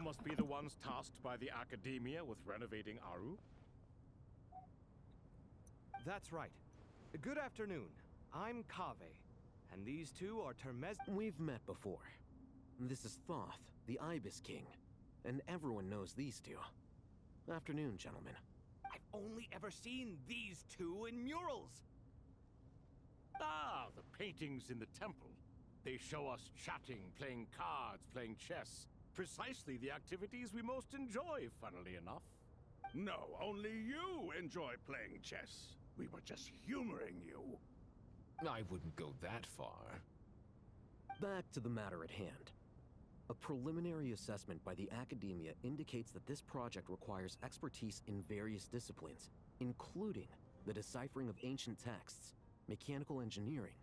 must be the ones tasked by the Academia with renovating Aru? That's right. Good afternoon. I'm Kaveh, and these two are Termez. We've met before. This is Thoth, the Ibis King, and everyone knows these two. Afternoon, gentlemen. I've only ever seen these two in murals. Ah, the paintings in the temple. They show us chatting, playing cards, playing chess. Precisely the activities we most enjoy, funnily enough. No, only you enjoy playing chess. We were just humoring you. I wouldn't go that far. Back to the matter at hand. A preliminary assessment by the Academia indicates that this project requires expertise in various disciplines, including the deciphering of ancient texts, mechanical engineering,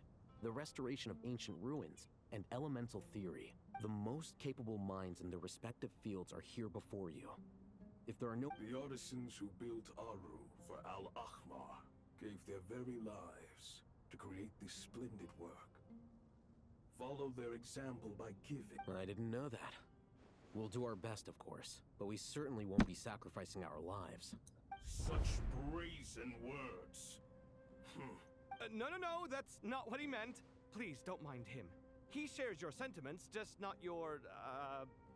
the restoration of ancient ruins, and elemental theory. The most capable minds in their respective fields are here before you. If there are no— The artisans who built Aru for Al-Ahmar gave their very lives to create this splendid work. Follow their example by giving. I didn't know that. We'll do our best, of course, but we certainly won't be sacrificing our lives. Such brazen words. No, that's not what he meant. Please, don't mind him. He shares your sentiments, just not your,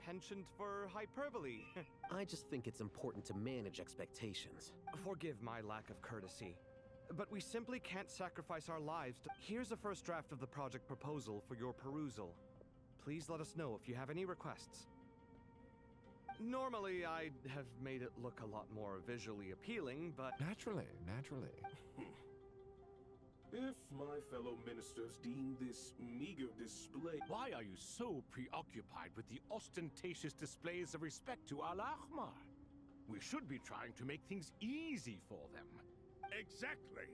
penchant for hyperbole. I just think it's important to manage expectations. Forgive my lack of courtesy, but we simply can't sacrifice our lives to— Here's the first draft of the project proposal for your perusal. Please let us know if you have any requests. Normally, I'd have made it look a lot more visually appealing, but— Naturally. If my fellow ministers deem this meager display— Why are you so preoccupied with the ostentatious displays of respect to Al-Ahmar? We should be trying to make things easy for them. Exactly.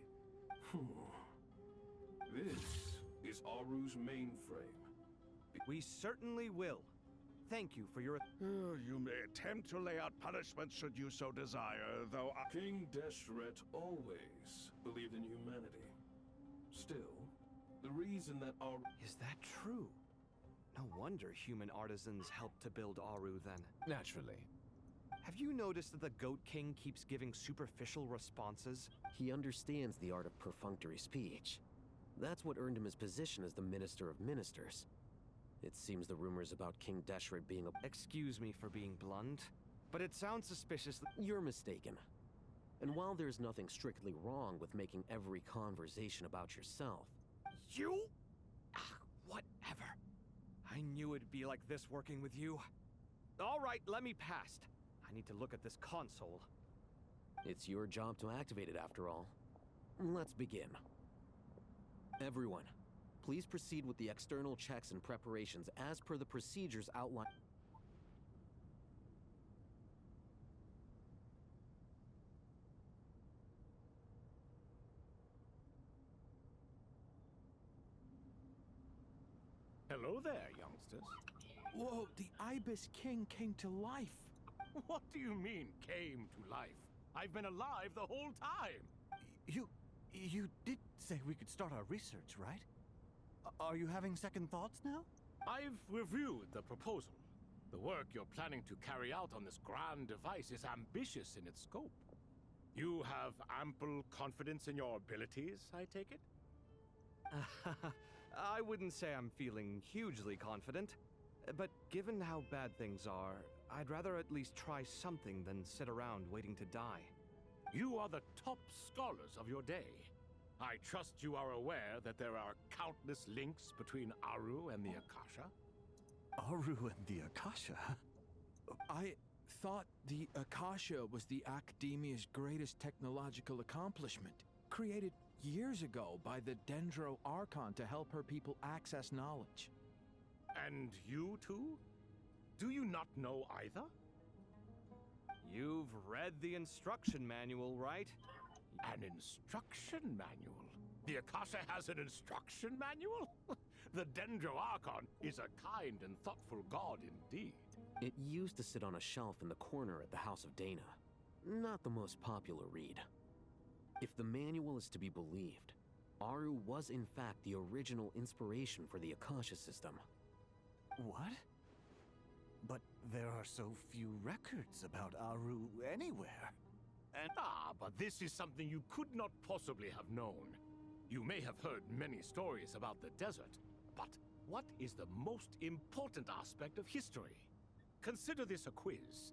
This is Aru's mainframe. We certainly will. Thank you for your— You may attempt to lay out punishment should you so desire, though King Deshret always believed in humanity. Still, the reason that Aru— Is that true? No wonder human artisans helped to build Aru then. Naturally. Have you noticed that the Goat King keeps giving superficial responses? He understands the art of perfunctory speech. That's what earned him his position as the Minister of Ministers. It seems the rumors about King Deshret being a— Excuse me for being blunt, but it sounds suspicious that— You're mistaken. And while there's nothing strictly wrong with making every conversation about yourself— You? Whatever. I knew it'd be like this working with you. All right, let me past. I need to look at this console. It's your job to activate it after all. Let's begin. Everyone, please proceed with the external checks and preparations as per the procedures outlined. Hello there, youngsters. Whoa, the Ibis King came to life. What do you mean, came to life? I've been alive the whole time. You did say we could start our research, right? Are you having second thoughts now? I've reviewed the proposal. The work you're planning to carry out on this grand device is ambitious in its scope. You have ample confidence in your abilities, I take it? I wouldn't say I'm feeling hugely confident, but given how bad things are, I'd rather at least try something than sit around waiting to die. You are the top scholars of your day. I trust you are aware that there are countless links between Aru and the Akasha. Aru and the Akasha? I thought the Akasha was the Academia's greatest technological accomplishment, created years ago by the Dendro Archontu to help her people access knowledge. And you too? Do you not know either? You've read the instruction manual, right? An instruction manual? The Akasha has an instruction manual? The Dendro Archon is a kind and thoughtful god indeed. It used to sit on a shelf in the corner at the House of Dana. Not the most popular read. If the manual is to be believed, Aru was in fact the original inspiration for the Akasha system. What? But there are so few records about Aru anywhere. And but this is something you could not possibly have known. You may have heard many stories about the desert, but what is the most important aspect of history? Consider this a quiz.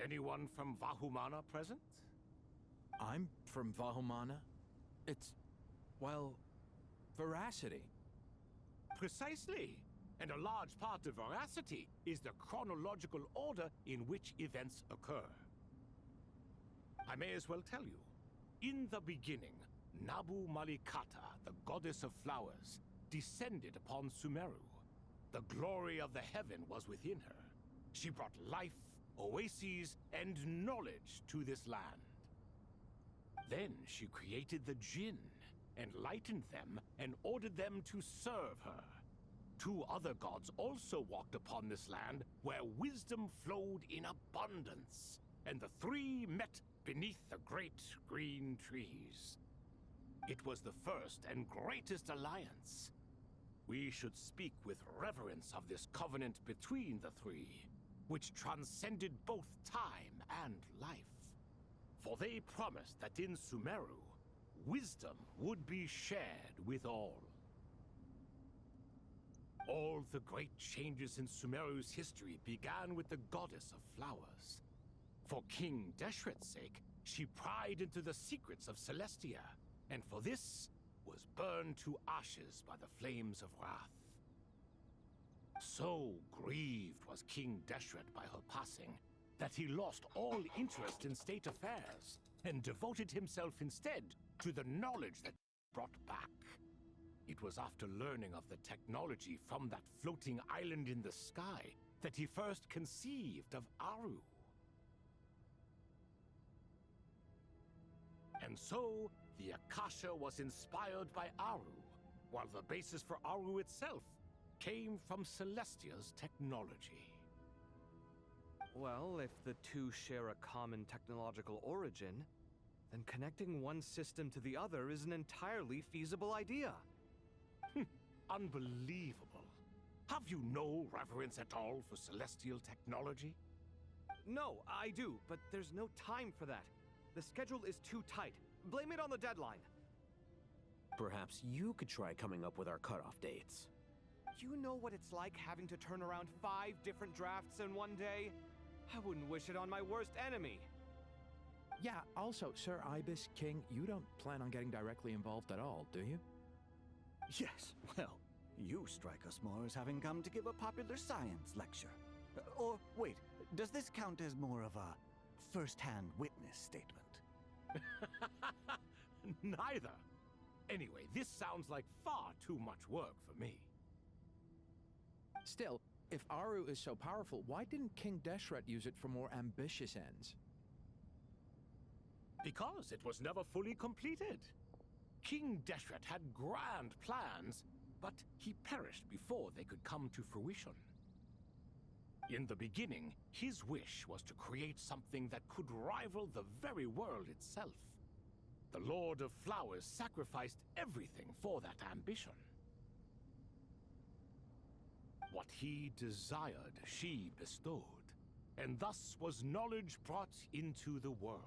Anyone from Vahumana present? I'm from Vahumana. It's, well, veracity. Precisely. And a large part of veracity is the chronological order in which events occur. I may as well tell you. In the beginning, Nabu Malikata, the goddess of flowers, descended upon Sumero. The glory of the heaven was within her. She brought life, oases, and knowledge to this land. Then she created the Jinn, enlightened them, and ordered them to serve her. Two other gods also walked upon this land where wisdom flowed in abundance, and the three met beneath the great green trees. It was the first and greatest alliance. We should speak with reverence of this covenant between the three, which transcended both time and life. For they promised that in Sumero, wisdom would be shared with all. All the great changes in Sumeru's history began with the goddess of flowers. For King Deshret's sake, she pried into the secrets of Celestia, and for this was burned to ashes by the flames of wrath. So grieved was King Deshret by her passing that he lost all interest in state affairs and devoted himself instead to the knowledge that brought back. It was after learning of the technology from that floating island in the sky that he first conceived of Aru. And so, the Akasha was inspired by Aru, while the basis for Aru itself came from Celestia's technology. Well, if the two share a common technological origin, then connecting one system to the other is an entirely feasible idea. Unbelievable. Have you no reverence at all for celestial technology? No, I do, but there's no time for that. The schedule is too tight. Blame it on the deadline. Perhaps you could try coming up with our cutoff dates. You know what it's like having to turn around 5 different drafts in one day? I wouldn't wish it on my worst enemy. Yeah, also, Sir Ibis King, you don't plan on getting directly involved at all, do you? yes, well, you strike us more as having come to give a popular science lecture. Or, wait, does this count as more of a first-hand witness statement? Neither. Anyway, this sounds like far too much work for me. Still, if Aru is so powerful, why didn't King Deshret use it for more ambitious ends? Because it was never fully completed. King Deshret had grand plans, but he perished before they could come to fruition. In the beginning, his wish was to create something that could rival the very world itself. The Lord of Flowers sacrificed everything for that ambition. What he desired, she bestowed, and thus was knowledge brought into the world.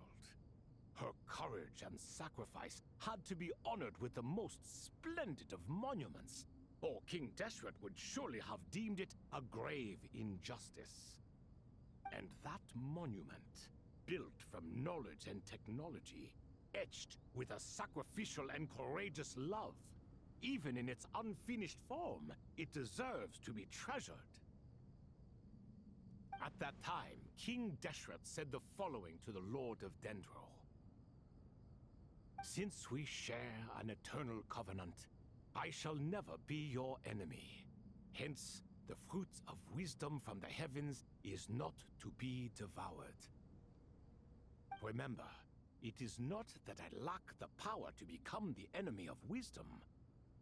Her courage and sacrifice had to be honored with the most splendid of monuments, or King Deshret would surely have deemed it a grave injustice. And that monument, built from knowledge and technology, etched with a sacrificial and courageous love, even in its unfinished form, it deserves to be treasured. At that time, King Deshret said the following to the Lord of Dendro. Since we share an eternal covenant, I shall never be your enemy. Hence, the fruit of wisdom from the heavens is not to be devoured. Remember, it is not that I lack the power to become the enemy of wisdom.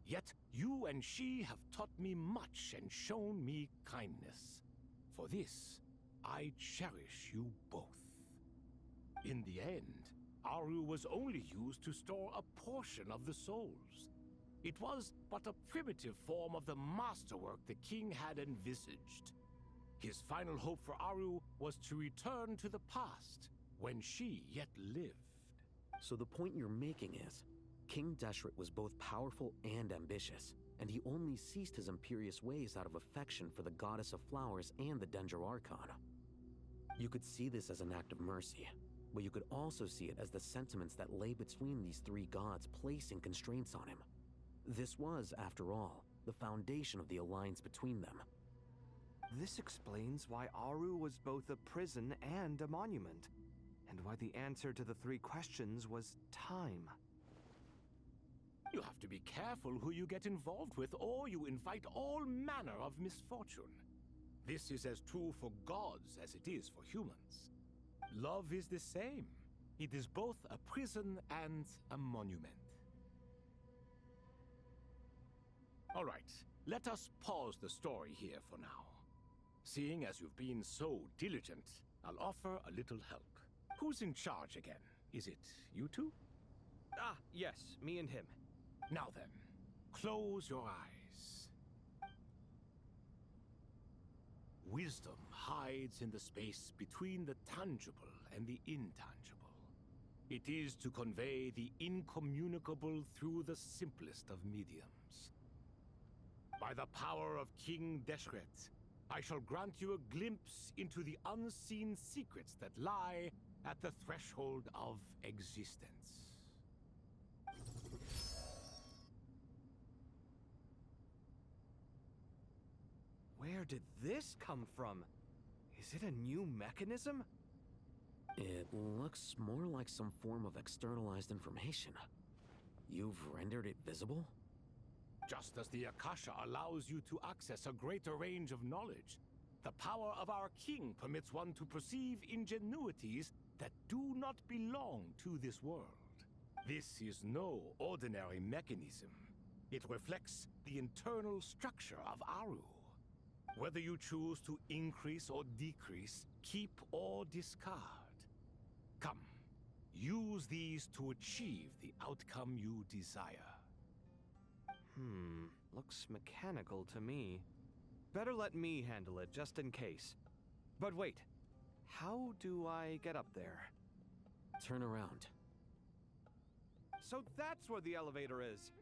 Yet you and she have taught me much and shown me kindness. For this, I cherish you both. In the end, Aru was only used to store a portion of the souls. It was but a primitive form of the masterwork the king had envisaged. His final hope for Aru was to return to the past, when she yet lived. So the point you're making is, King Deshret was both powerful and ambitious, and he only ceased his imperious ways out of affection for the goddess of flowers and the Dendro Archon. You could see this as an act of mercy, but you could also see it as the sentiments that lay between these three gods placing constraints on him. This was, after all, the foundation of the alliance between them. This explains why Aru was both a prison and a monument, and why the answer to the three questions was time. You have to be careful who you get involved with, or you invite all manner of misfortune. This is as true for gods as it is for humans. Love is the same. It is both a prison and a monument. All right, let us pause the story here for now. Seeing as you've been so diligent, I'll offer a little help. Who's in charge again? Is it you two? Ah, yes, me and him. Now then, close your eyes. Wisdom hides in the space between the tangible and the intangible. It is to convey the incommunicable through the simplest of mediums. By the power of King Deshret, I shall grant you a glimpse into the unseen secrets that lie at the threshold of existence. Where did this come from? Is it a new mechanism? It looks more like some form of externalized information. You've rendered it visible? Just as the Akasha allows you to access a greater range of knowledge, the power of our king permits one to perceive ingenuities that do not belong to this world. This is no ordinary mechanism. It reflects the internal structure of Aru. Whether you choose to increase or decrease, keep or discard. Come, use these to achieve the outcome you desire. Looks mechanical to me. Better let me handle it, just in case. But wait, how do I get up there? Turn around. So that's where the elevator is!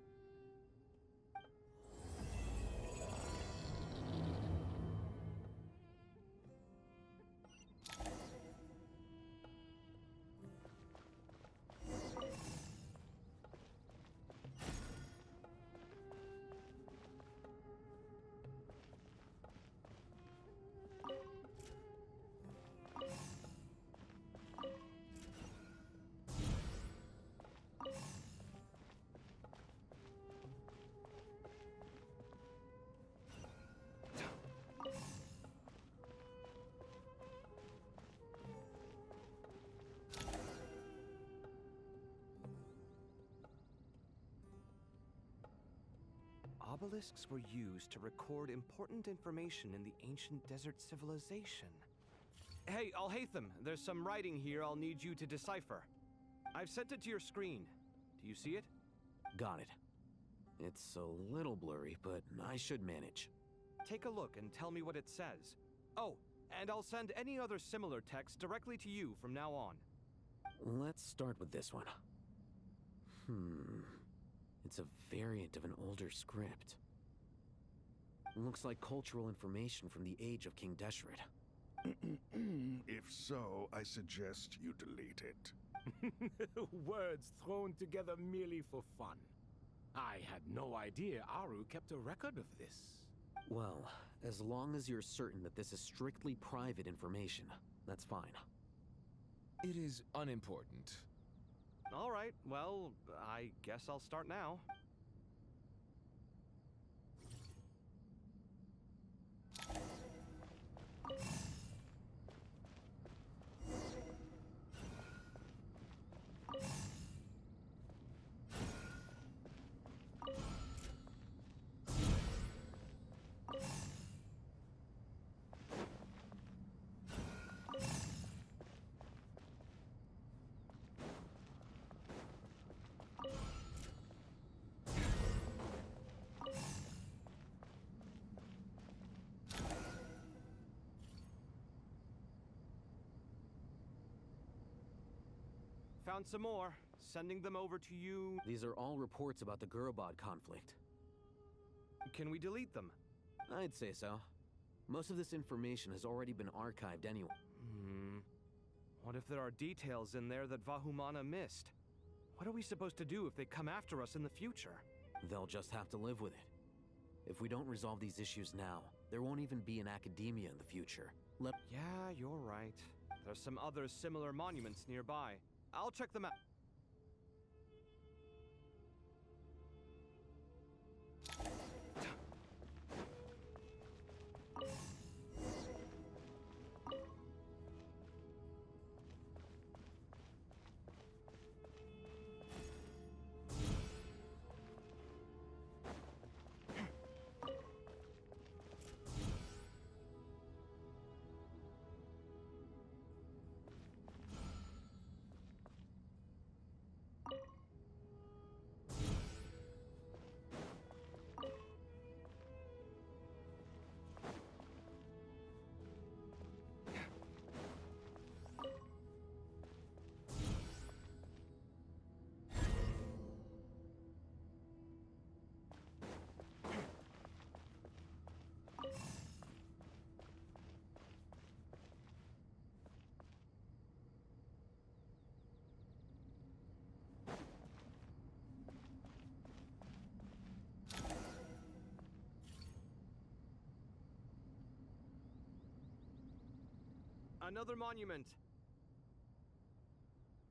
Obelisks were used to record important information in the ancient desert civilization. Hey, Alhaitham, there's some writing here I'll need you to decipher. I've sent it to your screen. Do you see it? Got it. It's a little blurry, but I should manage. Take a look and tell me what it says. Oh, and I'll send any other similar text directly to you from now on. Let's start with this one. It's a variant of an older script. Looks like cultural information from the age of King Deshret. If so, I suggest you delete it. Words thrown together merely for fun. I had no idea Aru kept a record of this. Well, as long as you're certain that this is strictly private information, that's fine. It is unimportant. All right, well, I guess I'll start now. found some more. Sending them over to you. These are all reports about the Gurubad conflict. Can we delete them? I'd say so. Most of this information has already been archived anyway. What if there are details in there that Vahumana missed? What are we supposed to do if they come after us in the future? They'll just have to live with it. If we don't resolve these issues now, there won't even be an academia in the future. Yeah, you're right. There's some other similar monuments nearby. I'll check them out. Another monument.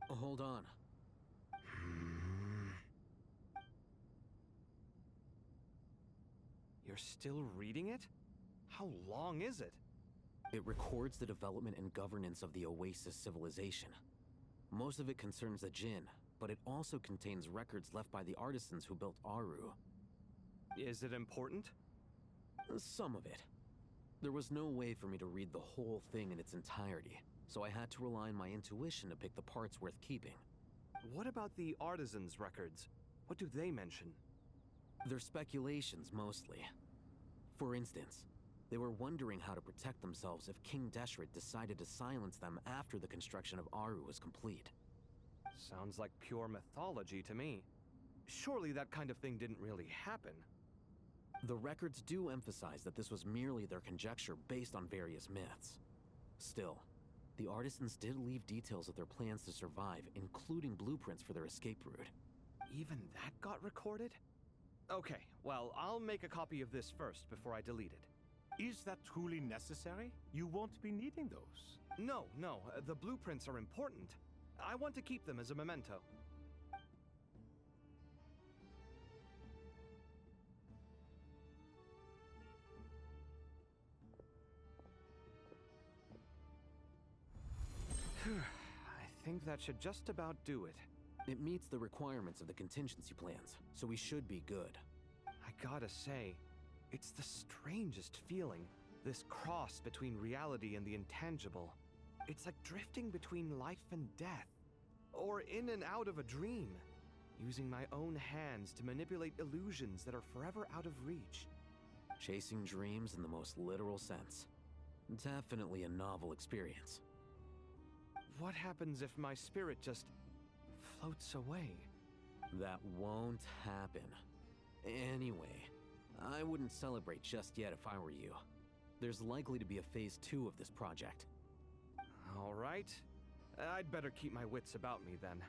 Hold on. You're still reading it? How long is it? It records the development and governance of the Oasis civilization. Most of it concerns the Jinn, but it also contains records left by the artisans who built Aru. Is it important? Some of it. There was no way for me to read the whole thing in its entirety, so I had to rely on my intuition to pick the parts worth keeping. What about the artisans' records? What do they mention? They're speculations, mostly. For instance, they were wondering how to protect themselves if King Deshret decided to silence them after the construction of Aru was complete. Sounds like pure mythology to me. Surely that kind of thing didn't really happen. The records do emphasize that this was merely their conjecture based on various myths. Still, the artisans did leave details of their plans to survive, including blueprints for their escape route. Even that got recorded? Okay, well, I'll make a copy of this first before I delete it. Is that truly necessary? You won't be needing those. No, the blueprints are important. I want to keep them as a memento. I think that should just about do it. It meets the requirements of the contingency plans, so we should be good. I gotta say, it's the strangest feeling, this cross between reality and the intangible. It's like drifting between life and death, or in and out of a dream, using my own hands to manipulate illusions that are forever out of reach. Chasing dreams in the most literal sense. Definitely a novel experience. What happens if my spirit just floats away? That won't happen. Anyway, I wouldn't celebrate just yet if I were you. There's likely to be a phase 2 of this project. All right. I'd better keep my wits about me then.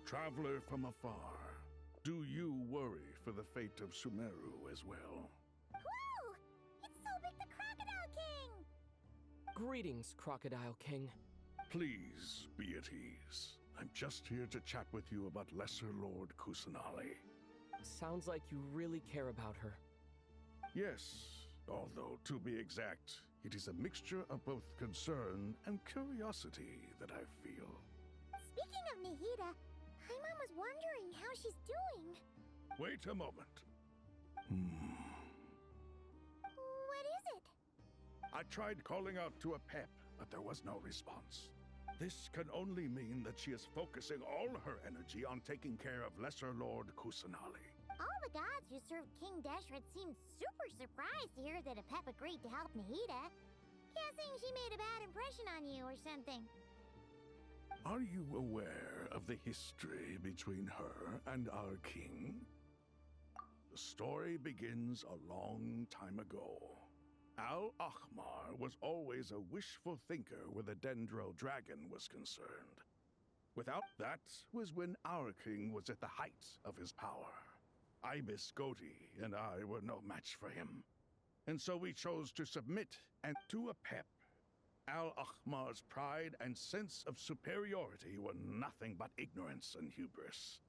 Traveler from afar, Do you worry for the fate of Sumeru as well? Whoa! It's Sobek the Crocodile King! Greetings, Crocodile King. Please be at ease. I'm just here to chat with you about Lesser Lord Kusanali. Sounds like you really care about her. Yes, although to be exact, it is a mixture of both concern and curiosity that I feel. Speaking of Nahida, Paimon was wondering how she's doing. Wait a moment. What is it? I tried calling out to a pep, but there was no response. This can only mean that she is focusing all her energy on taking care of Lesser Lord Kusanali. All the gods who served King Deshret seemed super surprised to hear that a pep agreed to help Nahida. Guessing she made a bad impression on you or something. Are you aware of the history between her and our king? The story begins a long time ago. Al-Ahmar was always a wishful thinker where the Dendro dragon was concerned. Without that was when our king was at the height of his power. Ibis Goti and I were no match for him. And so we chose to submit and to a pep. Al-Ahmar's pride and sense of superiority were nothing but ignorance and hubris.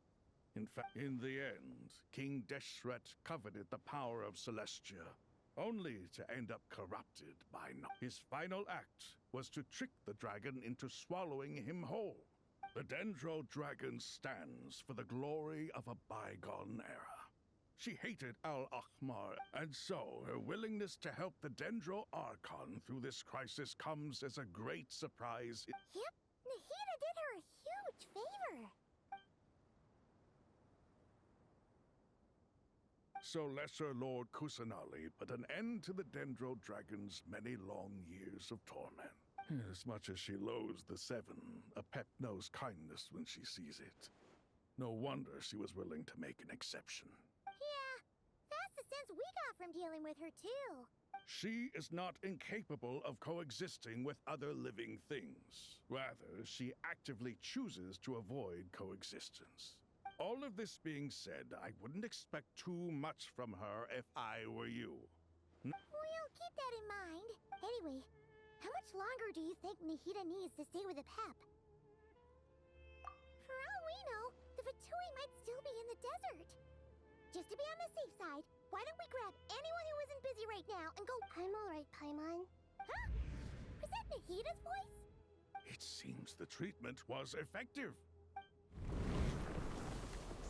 In fact, in the end, King Deshret coveted the power of Celestia, only to end up corrupted by his final act was to trick the dragon into swallowing him whole. The Dendro dragon stands for the glory of a bygone era. She hated Al-Ahmar, and so her willingness to help the Dendro Archon through this crisis comes as a great surprise. Yep, Nahida did her a huge favor. So Lesser Lord Kusanali put an end to the Dendro Dragon's many long years of torment. As much as she loathes the Seven, a pep knows kindness when she sees it. No wonder she was willing to make an exception. Yeah, that's the sense we got from dealing with her too. She is not incapable of coexisting with other living things. Rather, she actively chooses to avoid coexistence. All of this being said, I wouldn't expect too much from her if I were you. We'll keep that in mind. Anyway, how much longer do you think Nahida needs to stay with the pep? For all we know, the Fatui might still be in the desert. Just to be on the safe side, why don't we grab anyone who isn't busy right now and go— I'm alright, Paimon. Huh? Was that Nahida's voice? It seems the treatment was effective.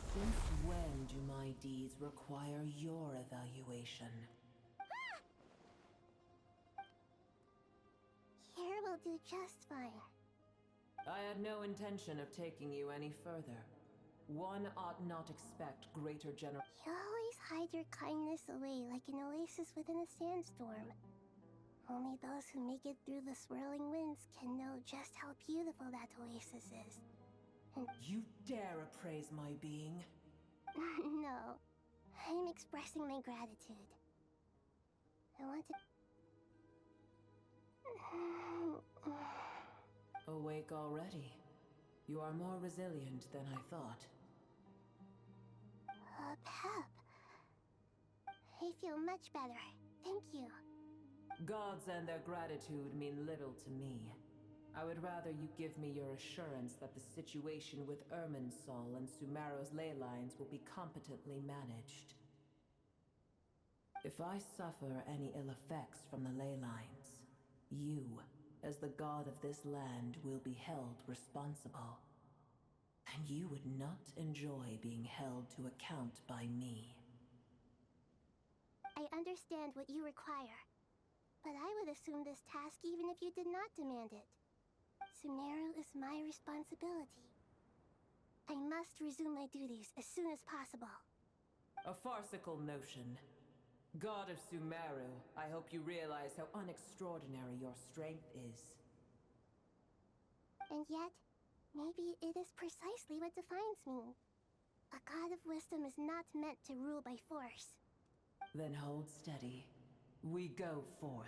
Since when do my deeds require your evaluation? Here will do just fine. I had no intention of taking you any further. One ought not expect greater You always hide your kindness away like an oasis within a sandstorm. Only those who make it through the swirling winds can know just how beautiful that oasis is. And You dare appraise my being? no, I'm expressing my gratitude. I want to... Awake already. You are more resilient than I thought. Pep. I feel much better. Thank you. Gods and their gratitude mean little to me. I would rather you give me your assurance that the situation with Irminsul and Sumeru's ley lines will be competently managed. If I suffer any ill effects from the ley lines, you, as the god of this land, will be held responsible. And you would not enjoy being held to account by me. I understand what you require, but I would assume this task even if you did not demand it. Sumero is my responsibility. I must resume my duties as soon as possible. A farcical notion. God of Sumeru, I hope you realize how unextraordinary your strength is. And yet, maybe it is precisely what defines me. A god of wisdom is not meant to rule by force. Then hold steady. We go forth.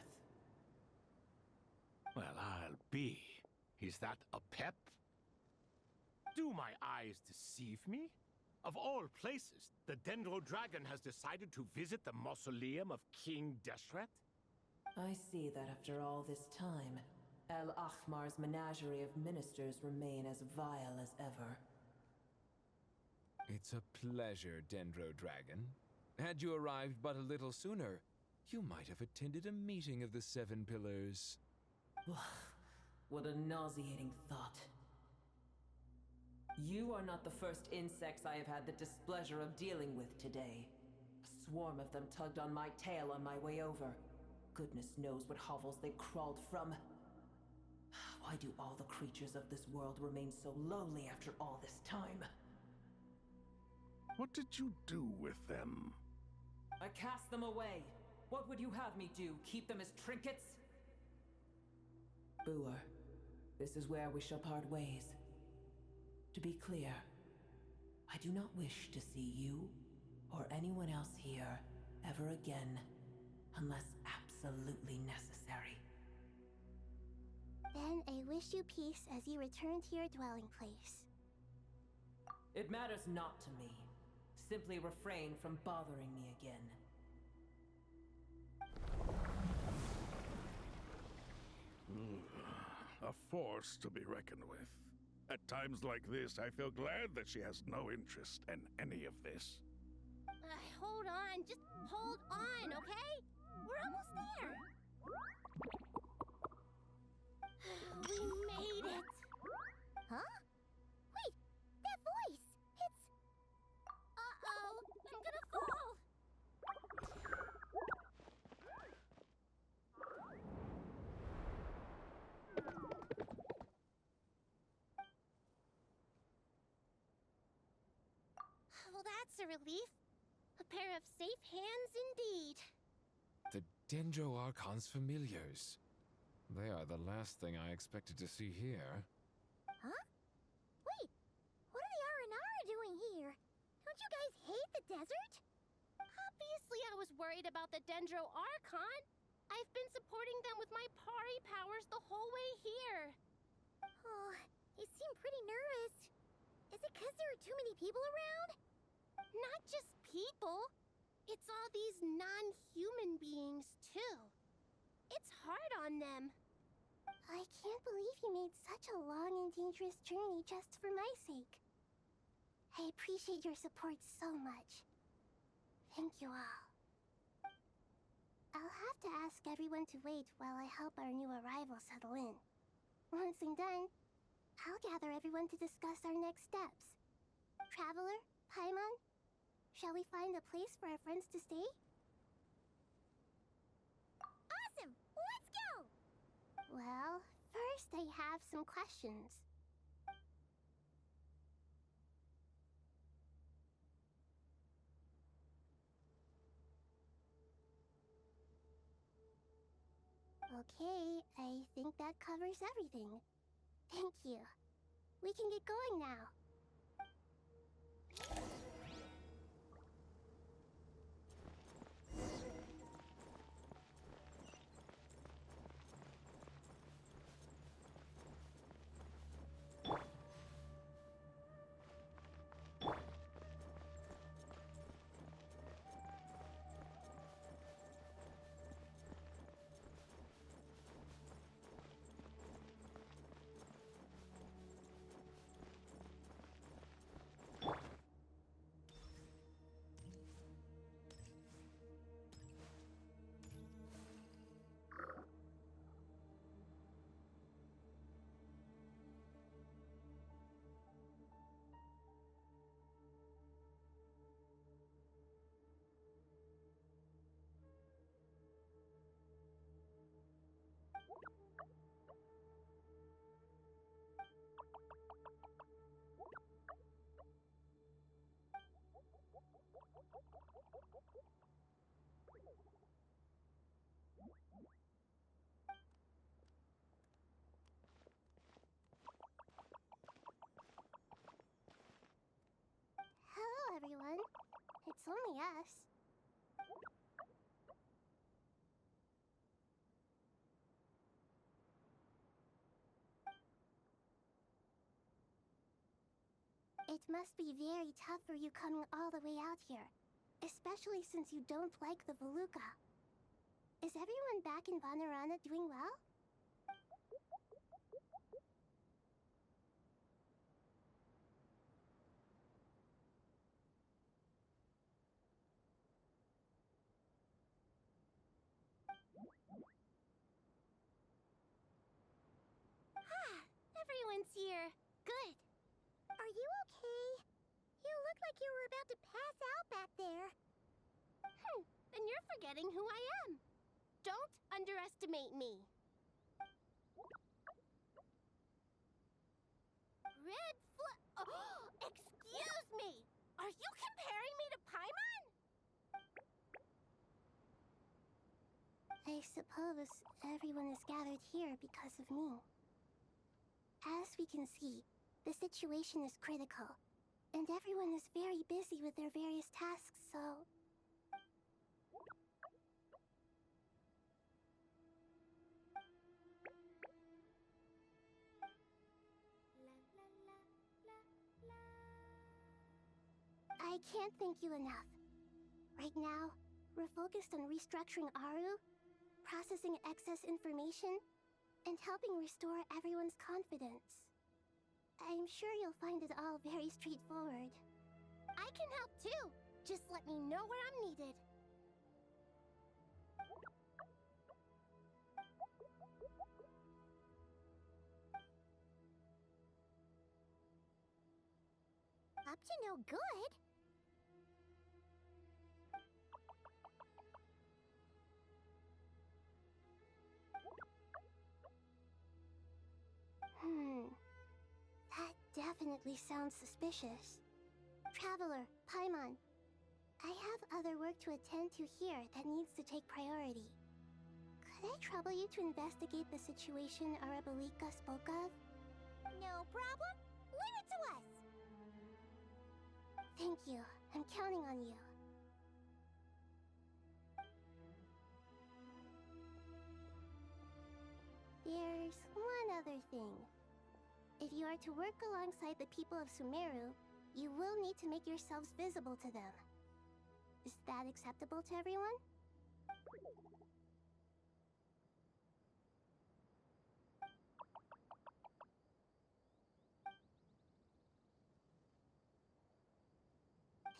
Well, I'll be. Is that a pep? Do my eyes deceive me? Of all places, the Dendro Dragon has decided to visit the mausoleum of King Deshret? I see that after all this time, El Ahmar's menagerie of ministers remain as vile as ever. It's a pleasure, Dendro Dragon. Had you arrived but a little sooner, you might have attended a meeting of the Seven Pillars. What a nauseating thought. You are not the first insects I have had the displeasure of dealing with today. A swarm of them tugged on my tail on my way over. Goodness knows what hovels they crawled from. Why do all the creatures of this world remain so lowly after all this time? What did you do with them? I cast them away. What would you have me do? Keep them as trinkets? Boer, this is where we shall part ways. To be clear, I do not wish to see you or anyone else here ever again, unless absolutely necessary. Then I wish you peace as you return to your dwelling place. It matters not to me. Simply refrain from bothering me again. A force to be reckoned with. At times like this, I feel glad that she has no interest in any of this. Hold on, just hold on, okay? We're almost there. We made it. Huh? Wait, that voice. It's... Uh-oh, I'm gonna fall. Well, that's a relief. A pair of safe hands indeed. The Dendro Archon's familiars. They are the last thing I expected to see here. Huh? Wait, what are the R&R doing here? Don't you guys hate the desert? Obviously I was worried about the Dendro Archon. I've been supporting them with my Pari powers the whole way here. Oh, you seem pretty nervous. Is it because there are too many people around? Not just people. It's all these non-human beings, too. It's hard on them. I can't believe you made such a long and dangerous journey just for my sake. I appreciate your support so much. Thank you all. I'll have to ask everyone to wait while I help our new arrival settle in. Once I'm done, I'll gather everyone to discuss our next steps. Traveler, Paimon, shall we find a place for our friends to stay? Awesome! Let's go! Well, first I have some questions. Okay, I think that covers everything. Thank you. We can get going now. Hello, everyone. It's only us. It must be very tough for you coming all the way out here, especially since you don't like the Voluka. Is everyone back in Vanarana doing well? Everyone's here. Good. Are you okay? You look like you were about to pass out back there. Then you're forgetting who I am. Don't underestimate me. Red Oh, excuse me! Are you comparing me to Paimon? I suppose everyone is gathered here because of me. As we can see, the situation is critical, and everyone is very busy with their various tasks, so... I can't thank you enough. Right now, we're focused on restructuring Aru, processing excess information, and helping restore everyone's confidence. I'm sure you'll find it all very straightforward. I can help too. Just let me know where I'm needed. Up to no good? That definitely sounds suspicious. Traveler, Paimon, I have other work to attend to here that needs to take priority. Could I trouble you to investigate the situation Arabalika spoke of? No problem. Leave it to us. Thank you. I'm counting on you. There's one other thing. If you are to work alongside the people of Sumero, you will need to make yourselves visible to them. Is that acceptable to everyone?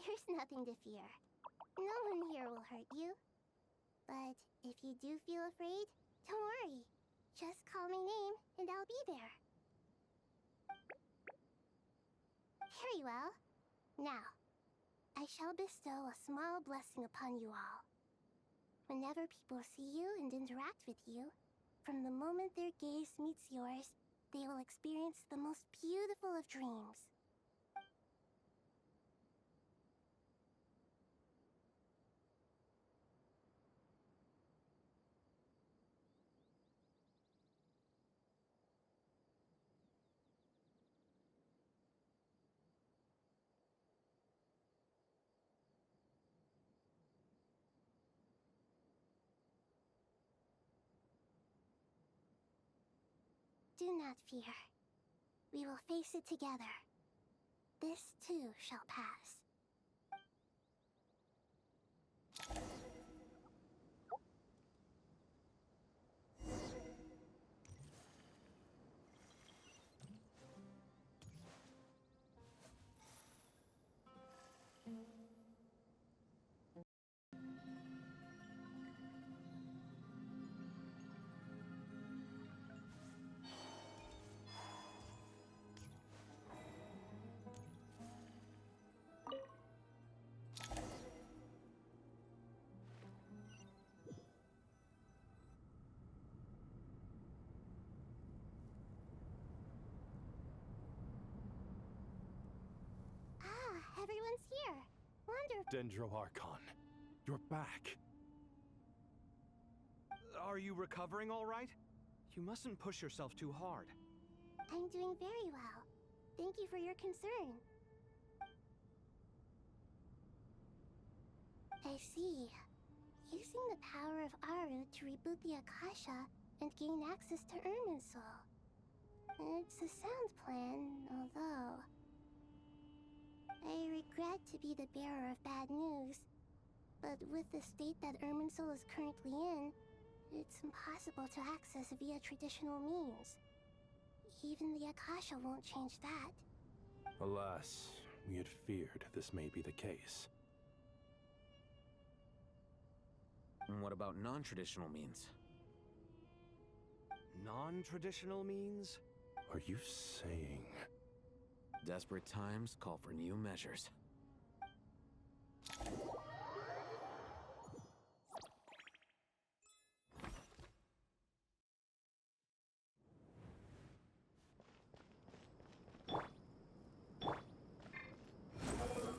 There's nothing to fear. No one here will hurt you. But if you do feel afraid, don't worry. Just call my name, and I'll be there. Very well. Now, I shall bestow a small blessing upon you all. Whenever people see you and interact with you, from the moment their gaze meets yours, they will experience the most beautiful of dreams. Do not fear. We will face it together. This too shall pass. Everyone's here. Wonderful. Dendro Archon, you're back. Are you recovering all right? You mustn't push yourself too hard. I'm doing very well. Thank you for your concern. I see. Using the power of Aru to reboot the Akasha and gain access to Irmинсулем. It's a sound plan, although... I regret to be the bearer of bad news, but with the state that Irmинсулем is currently in, it's impossible to access via traditional means. Even the Akasha won't change that. Alas, we had feared this may be the case. And what about non-traditional means? Non-traditional means? Are you saying... Desperate times call for new measures.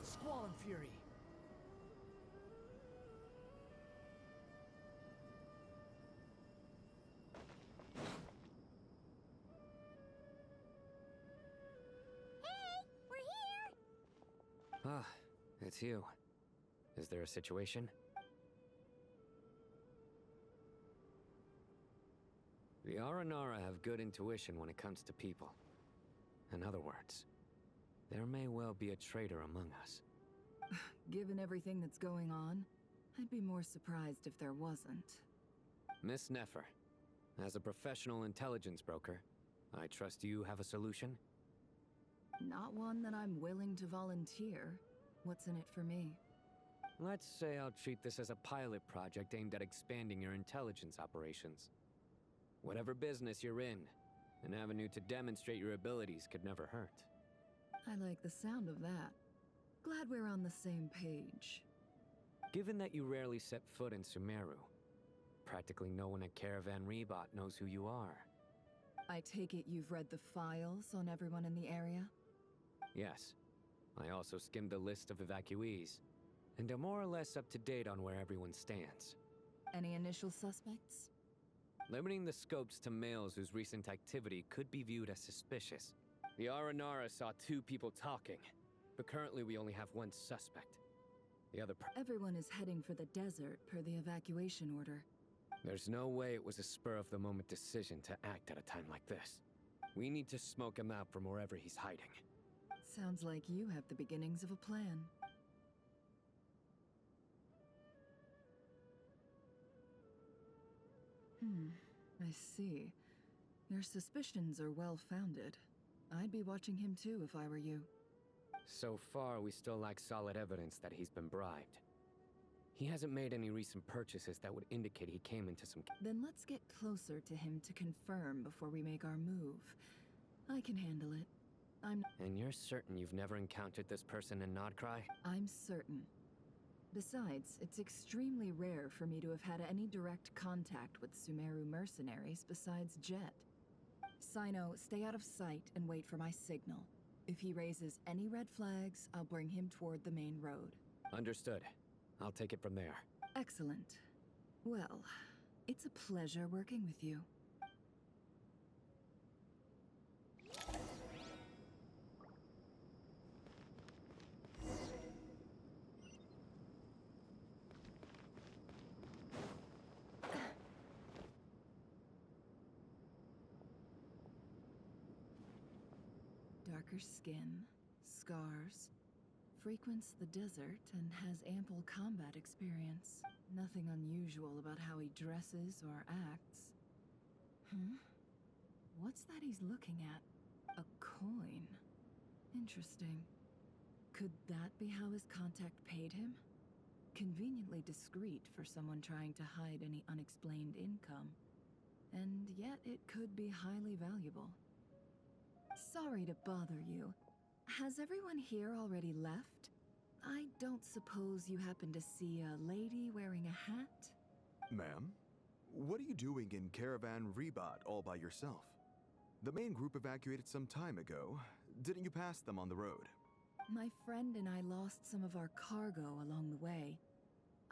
Squall and Fury. Ah, it's you. Is there a situation? The Aranara have good intuition when it comes to people. In other words, there may well be a traitor among us. Given everything that's going on, I'd be more surprised if there wasn't. Miss Nefer, as a professional intelligence broker, I trust you have a solution? Not one that I'm willing to volunteer. What's in it for me? Let's say I'll treat this as a pilot project aimed at expanding your intelligence operations. Whatever business you're in, an avenue to demonstrate your abilities could never hurt. I like the sound of that. Glad we're on the same page. Given that you rarely set foot in Sumero, practically no one at Caravan Rebot knows who you are. I take it you've read the files on everyone in the area? Yes. I also skimmed a list of evacuees, and am more or less up to date on where everyone stands. Any initial suspects? Limiting the scopes to males whose recent activity could be viewed as suspicious. The Aranara saw 2 people talking, but currently we only have 1 suspect. The other Everyone is heading for the desert per the evacuation order. There's no way it was a spur-of-the-moment decision to act at a time like this. We need to smoke him out from wherever he's hiding. Sounds like you have the beginnings of a plan. I see. Your suspicions are well-founded. I'd be watching him too if I were you. So far, we still lack solid evidence that he's been bribed. He hasn't made any recent purchases that would indicate he came into some... Then let's get closer to him to confirm before we make our move. I can handle it. And you're certain you've never encountered this person in Nodcry? I'm certain. Besides, it's extremely rare for me to have had any direct contact with Sumero mercenaries besides Jet. Sino, stay out of sight and wait for my signal. If he raises any red flags, I'll bring him toward the main road. Understood. I'll take it from there. Excellent. Well, it's a pleasure working with you. Darker skin, scars, frequents the desert and has ample combat experience. Nothing unusual about how he dresses or acts. What's that he's looking at? A coin. Interesting. Could that be how his contact paid him? Conveniently discreet for someone trying to hide any unexplained income. And yet it could be highly valuable. Sorry to bother you. Has everyone here already left? I don't suppose you happen to see a lady wearing a hat? Ma'am? What are you doing in Caravan Rebot all by yourself? The main group evacuated some time ago. Didn't you pass them on the road? My friend and I lost some of our cargo along the way.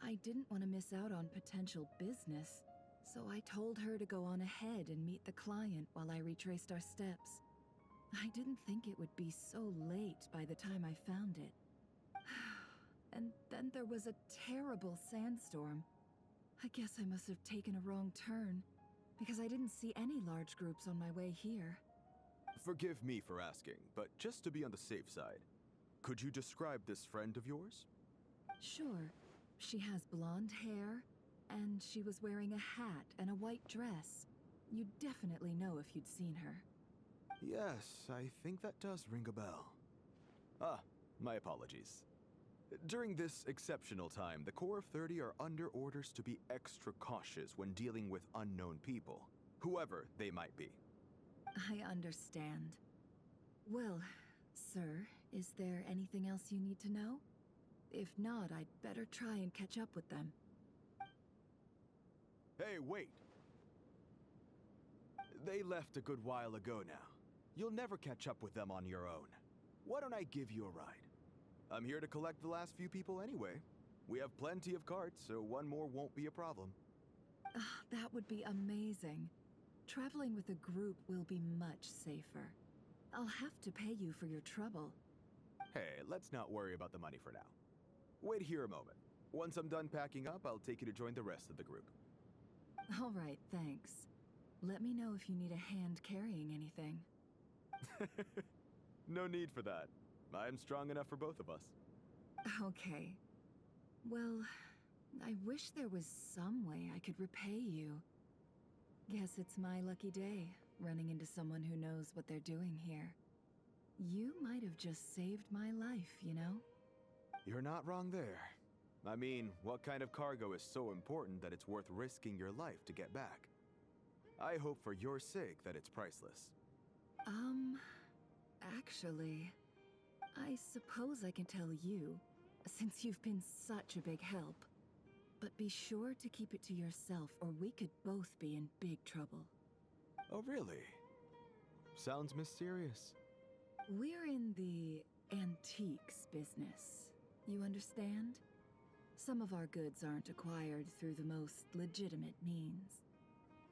I didn't want to miss out on potential business, so I told her to go on ahead and meet the client while I retraced our steps. I didn't think it would be so late by the time I found it. And then there was a terrible sandstorm. I guess I must have taken a wrong turn, because I didn't see any large groups on my way here. Forgive me for asking, but just to be on the safe side, Could you describe this friend of yours? Sure. She has blonde hair, and she was wearing a hat and a white dress. You'd definitely know if you'd seen her. Yes, I think that does ring a bell. Ah, my apologies. During this exceptional time, the Core of 30 are under orders to be extra cautious when dealing with unknown people, whoever they might be. I understand. Well, sir, is there anything else you need to know? If not, I'd better try and catch up with them. Hey, wait! They left a good while ago now. You'll never catch up with them on your own. Why don't I give you a ride? I'm here to collect the last few people anyway. We have plenty of carts, so one more won't be a problem. That would be amazing. Traveling with a group will be much safer. I'll have to pay you for your trouble. Hey, let's not worry about the money for now. Wait here a moment. Once I'm done packing up, I'll take you to join the rest of the group. All right, thanks. Let me know if you need a hand carrying anything. No need for that. I'm strong enough for both of us. Okay. Well, I wish there was some way I could repay you. Guess it's my lucky day, running into someone who knows what they're doing here. You might have just saved my life, you know? You're not wrong there. I mean, what kind of cargo is so important that it's worth risking your life to get back? I hope for your sake that it's priceless. Actually, I suppose I can tell you, since you've been such a big help. But be sure to keep it to yourself, or we could both be in big trouble. Oh, really? Sounds mysterious. We're in the antiques business. You understand? Some of our goods aren't acquired through the most legitimate means.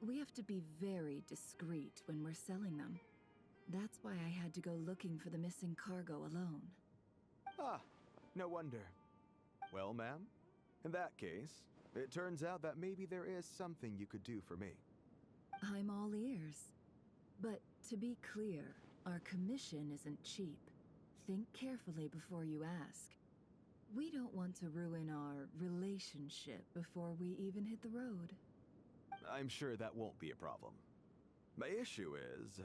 We have to be very discreet when we're selling them. That's why I had to go looking for the missing cargo alone. Ah, no wonder. Well, ma'am, in that case, it turns out that maybe there is something you could do for me. I'm all ears. But to be clear, our commission isn't cheap. Think carefully before you ask. We don't want to ruin our relationship before we even hit the road. I'm sure that won't be a problem. My issue is,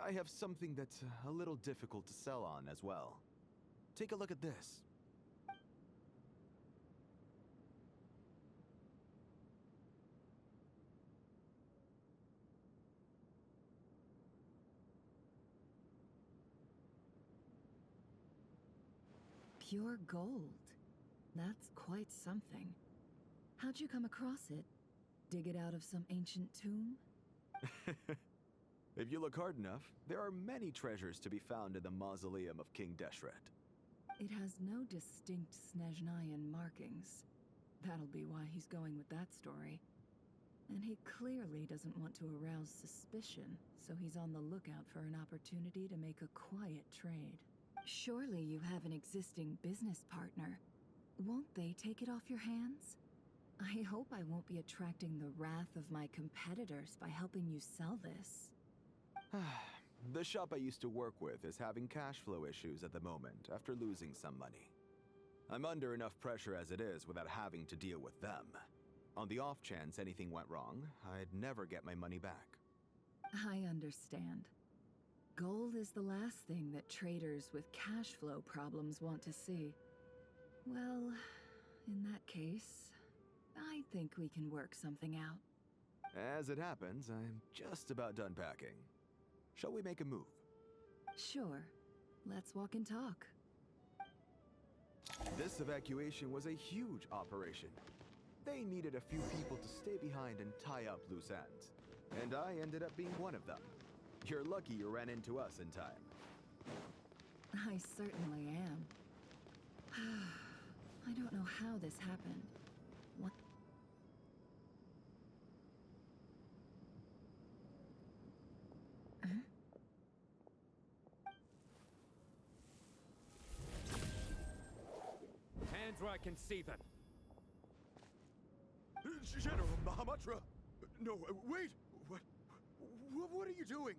I have something that's a little difficult to sell on as well. Take a look at this. Pure gold. That's quite something. How'd you come across it? Dig it out of some ancient tomb? If you look hard enough, there are many treasures to be found in the mausoleum of King Deshret. It has no distinct Snezhnayan markings. That'll be why he's going with that story. And he clearly doesn't want to arouse suspicion, so he's on the lookout for an opportunity to make a quiet trade. Surely you have an existing business partner. Won't they take it off your hands? I hope I won't be attracting the wrath of my competitors by helping you sell this. The shop I used to work with is having cash flow issues at the moment after losing some money. I'm under enough pressure as it is without having to deal with them. On the off chance anything went wrong, I'd never get my money back. I understand. Gold is the last thing that traders with cash flow problems want to see. Well, in that case, I think we can work something out. As it happens, I'm just about done packing. Shall we make a move? Sure. Let's walk and talk. This evacuation was a huge operation. They needed a few people to stay behind and tie up loose ends. And I ended up being one of them. You're lucky you ran into us in time. I certainly am. I don't know how this happened. What? Hands where I can see them. General Mahamudra! No, wait! What are you doing?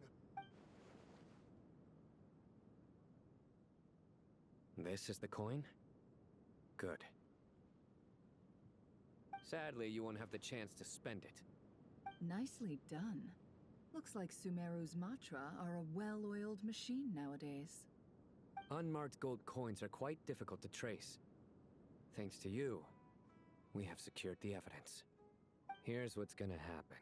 This is the coin? Good. Sadly, you won't have the chance to spend it. Nicely done. Looks like Sumeru's mantra are a well-oiled machine nowadays. Unmarked gold coins are quite difficult to trace. Thanks to you, we have secured the evidence. Here's what's gonna happen.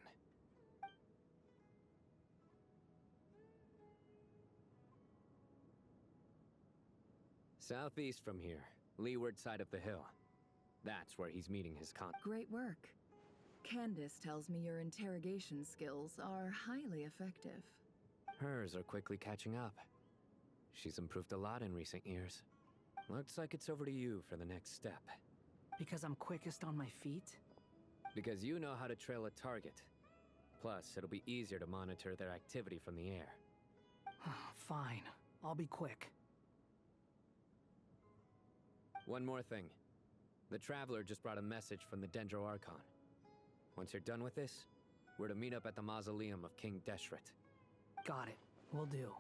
Southeast from here, leeward side of the hill. That's where he's meeting his Great work. Candace tells me your interrogation skills are highly effective. Hers are quickly catching up. She's improved a lot in recent years. Looks like it's over to you for the next step. Because I'm quickest on my feet? Because you know how to trail a target. Plus, it'll be easier to monitor their activity from the air. Fine. I'll be quick. One more thing. The Traveler just brought a message from the Dendro Archon. Once you're done with this, we're to meet up at the mausoleum of King Deshret. Got it. Will do.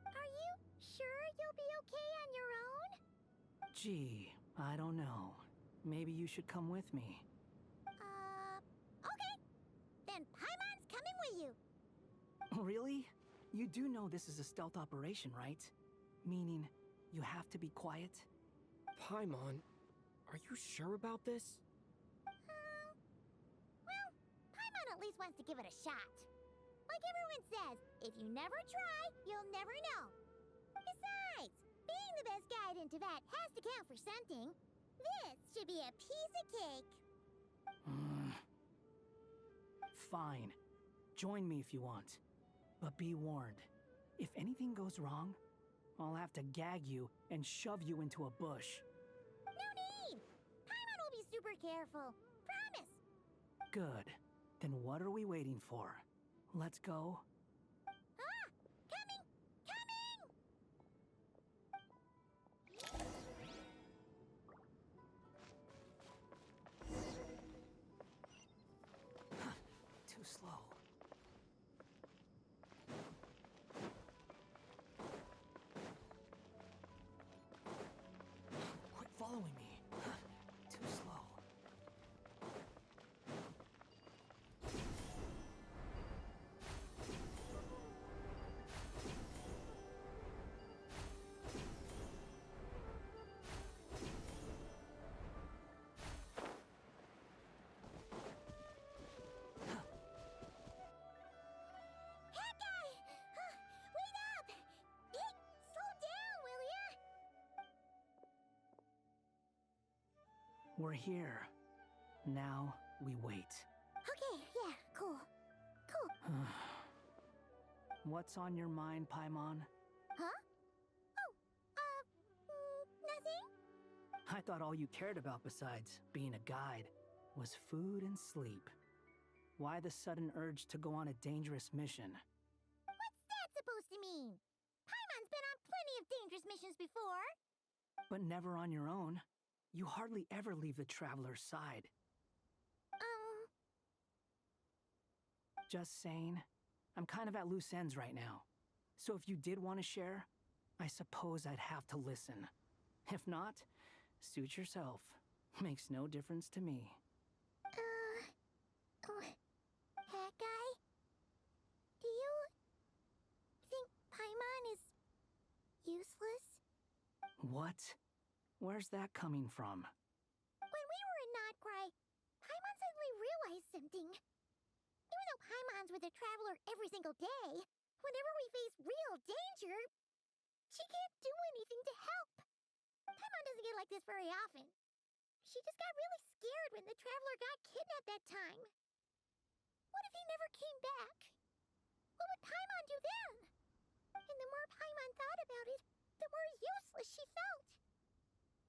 Are you sure you'll be okay on your own? Gee, I don't know. Maybe you should come with me. Okay. Then Paimon's coming with you. Really? You do know this is a stealth operation, right? Meaning, you have to be quiet? Paimon, are you sure about this? Well, Paimon at least wants to give it a shot. Like everyone says, if you never try, you'll never know. Besides, being the best guide in Tibet has to count for something. This should be a piece of cake. Fine. Join me if you want. But be warned, if anything goes wrong, I'll have to gag you and shove you into a bush. No need! Paimon will be super careful. Promise! Good. Then what are we waiting for? Let's go. Ah! Coming! Coming! Too slow. Quit following me. Too slow. Wait up! Hey, slow down, will ya? We're here. Now we wait. Okay, yeah, cool. What's on your mind, Paimon? Huh? Nothing? I thought all you cared about besides being a guide was food and sleep. Why the sudden urge to go on a dangerous mission? What's that supposed to mean? Paimon's been on plenty of dangerous missions before. But never on your own. You hardly ever leave the Traveler's side. Just saying. I'm kind of at loose ends right now. So if you did want to share, I suppose I'd have to listen. If not, suit yourself. Makes no difference to me. Hat guy? Do you think Paimon is useless? What? Where's that coming from? When we were in Notcry, Paimon suddenly realized something. Even though Paimon's with the Traveler every single day, whenever we face real danger, she can't do anything to help. Paimon doesn't get like this very often. She just got really scared when the Traveler got kidnapped that time. What if he never came back? What would Paimon do then? And the more Paimon thought about it, the more useless she felt.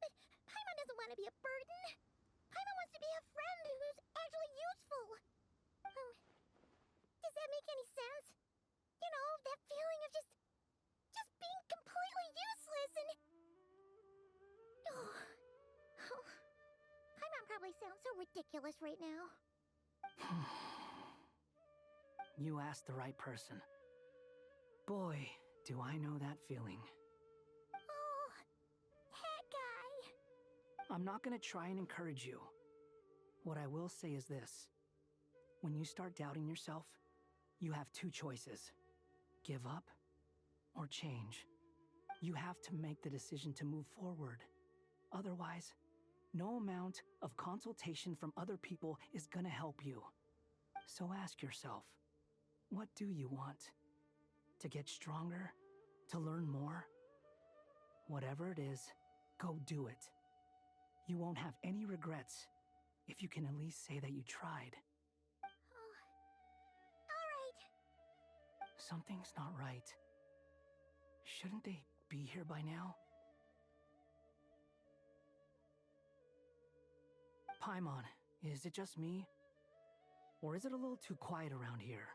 But Paimon doesn't want to be a burden. Paimon wants to be a friend who's actually useful. Does that make any sense? You know, that feeling of just being completely useless and... Paimon probably sounds so ridiculous right now. You asked the right person. Boy, do I know that feeling. Oh, I'm not gonna try and encourage you. What I will say is this. When you start doubting yourself, you have two choices. Give up or change. You have to make the decision to move forward. Otherwise, no amount of consultation from other people is gonna help you. So ask yourself, what do you want? To get stronger? To learn more? Whatever it is, go do it. You won't have any regrets if you can at least say that you tried. All right. Something's not right. Shouldn't they be here by now? Paimon, is it just me? Or is it a little too quiet around here?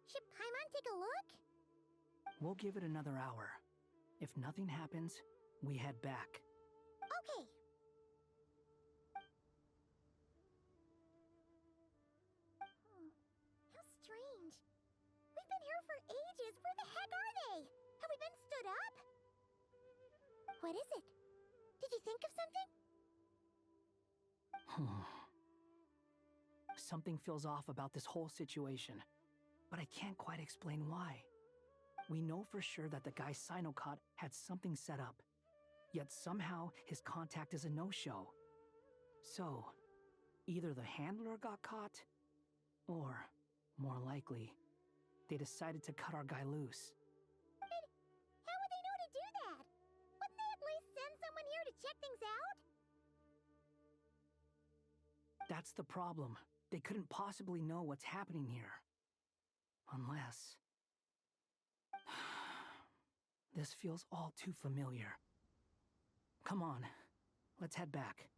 Should Paimon take a look? We'll give it another hour. If nothing happens, we head back. Okay. How strange. We've been here for ages. Where the heck are they? Have we been stood up? What is it? Did you think of something? Something feels off about this whole situation, but I can't quite explain why. We know for sure that the guy Sinocot had something set up, yet somehow his contact is a no-show. So, either the handler got caught, or, more likely, they decided to cut our guy loose. How would they know to do that? Wouldn't they at least send someone here to check things out? That's the problem. They couldn't possibly know what's happening here. Unless... This feels all too familiar. Come on, let's head back.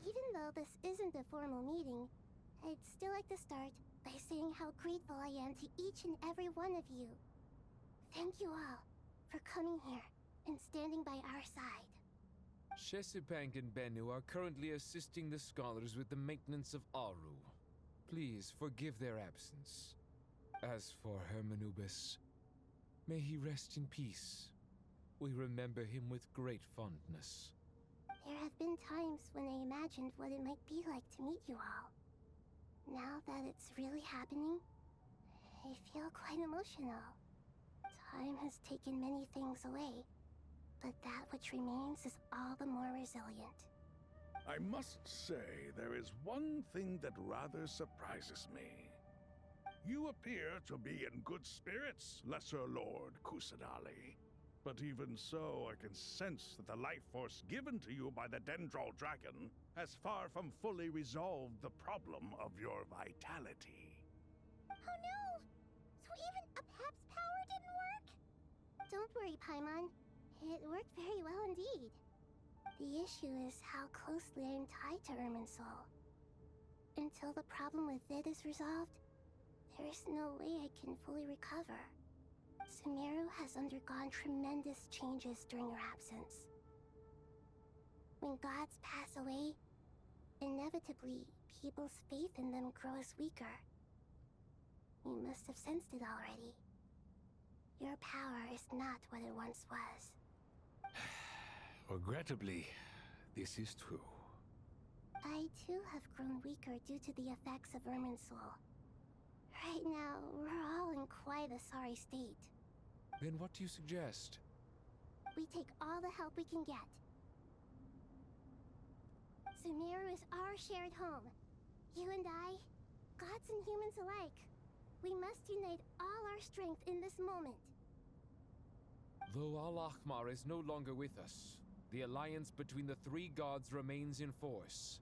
Even though this isn't a formal meeting, I'd still like to start by saying how grateful I am to each and every one of you. Thank you all for coming here and standing by our side. Shesipank and Bennu are currently assisting the scholars with the maintenance of Aru. Please forgive their absence. As for Hermanubis, may he rest in peace. We remember him with great fondness. There have been times when I imagined what it might be like to meet you all. Now that it's really happening, I feel quite emotional. Time has taken many things away, but that which remains is all the more resilient. I must say, there is one thing that rather surprises me. You appear to be in good spirits, Lesser Lord Kusadali. But even so, I can sense that the life force given to you by the Dendro Dragon has far from fully resolved the problem of your vitality. Oh no! So even a Pep's power didn't work? Don't worry, Paimon. It worked very well indeed. The issue is how closely I am tied to Irminsul. Until the problem with it is resolved, there is no way I can fully recover. Sumero has undergone tremendous changes during your absence. When gods pass away, inevitably, people's faith in them grows weaker. You must have sensed it already. Your power is not what it once was. Regrettably, this is true. I too have grown weaker due to the effects of Irminsul. Right now, we're all in quite a sorry state. Then what do you suggest? We take all the help we can get. Sumero is our shared home. You and I, gods and humans alike. We must unite all our strength in this moment. Though Al-Ahmar is no longer with us, the alliance between the three gods remains in force.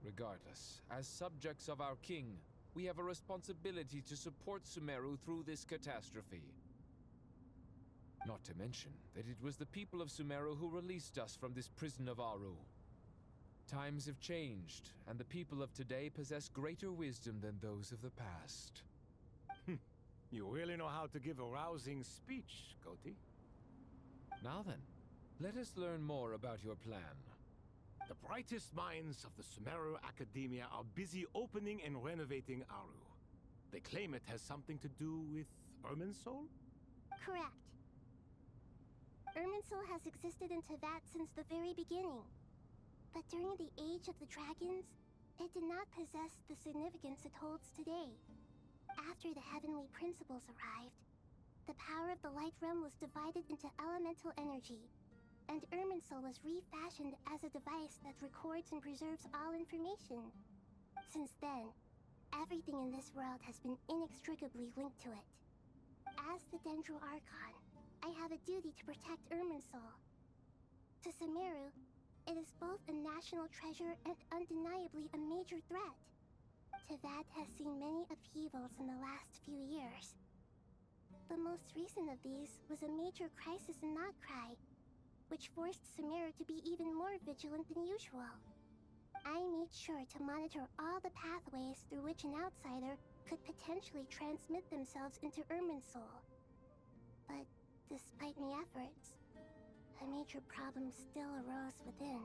Regardless, as subjects of our king, we have a responsibility to support Sumero through this catastrophe. Not to mention that it was the people of Sumero who released us from this prison of Aru. Times have changed, and the people of today possess greater wisdom than those of the past. You really know how to give a rousing speech, Koti. Now then, let us learn more about your plan. The brightest minds of the Sumero Academia are busy opening and renovating Aru. They claim it has something to do with Irminsul? Correct. Irminsul has existed in Teyvat since the very beginning. But during the Age of the Dragons, it did not possess the significance it holds today. After the heavenly principles arrived, the power of the Light Realm was divided into elemental energy, and Irminsul was refashioned as a device that records and preserves all information. Since then, everything in this world has been inextricably linked to it. As the Dendro Archon, I have a duty to protect Irminsul. To Sumero, it is both a national treasure and undeniably a major threat. Teyvat has seen many upheavals in the last few years. The most recent of these was a major crisis in Notcry, which forced Sumero to be even more vigilant than usual. I made sure to monitor all the pathways through which an outsider could potentially transmit themselves into Irminsul. But despite my efforts, a major problem still arose within.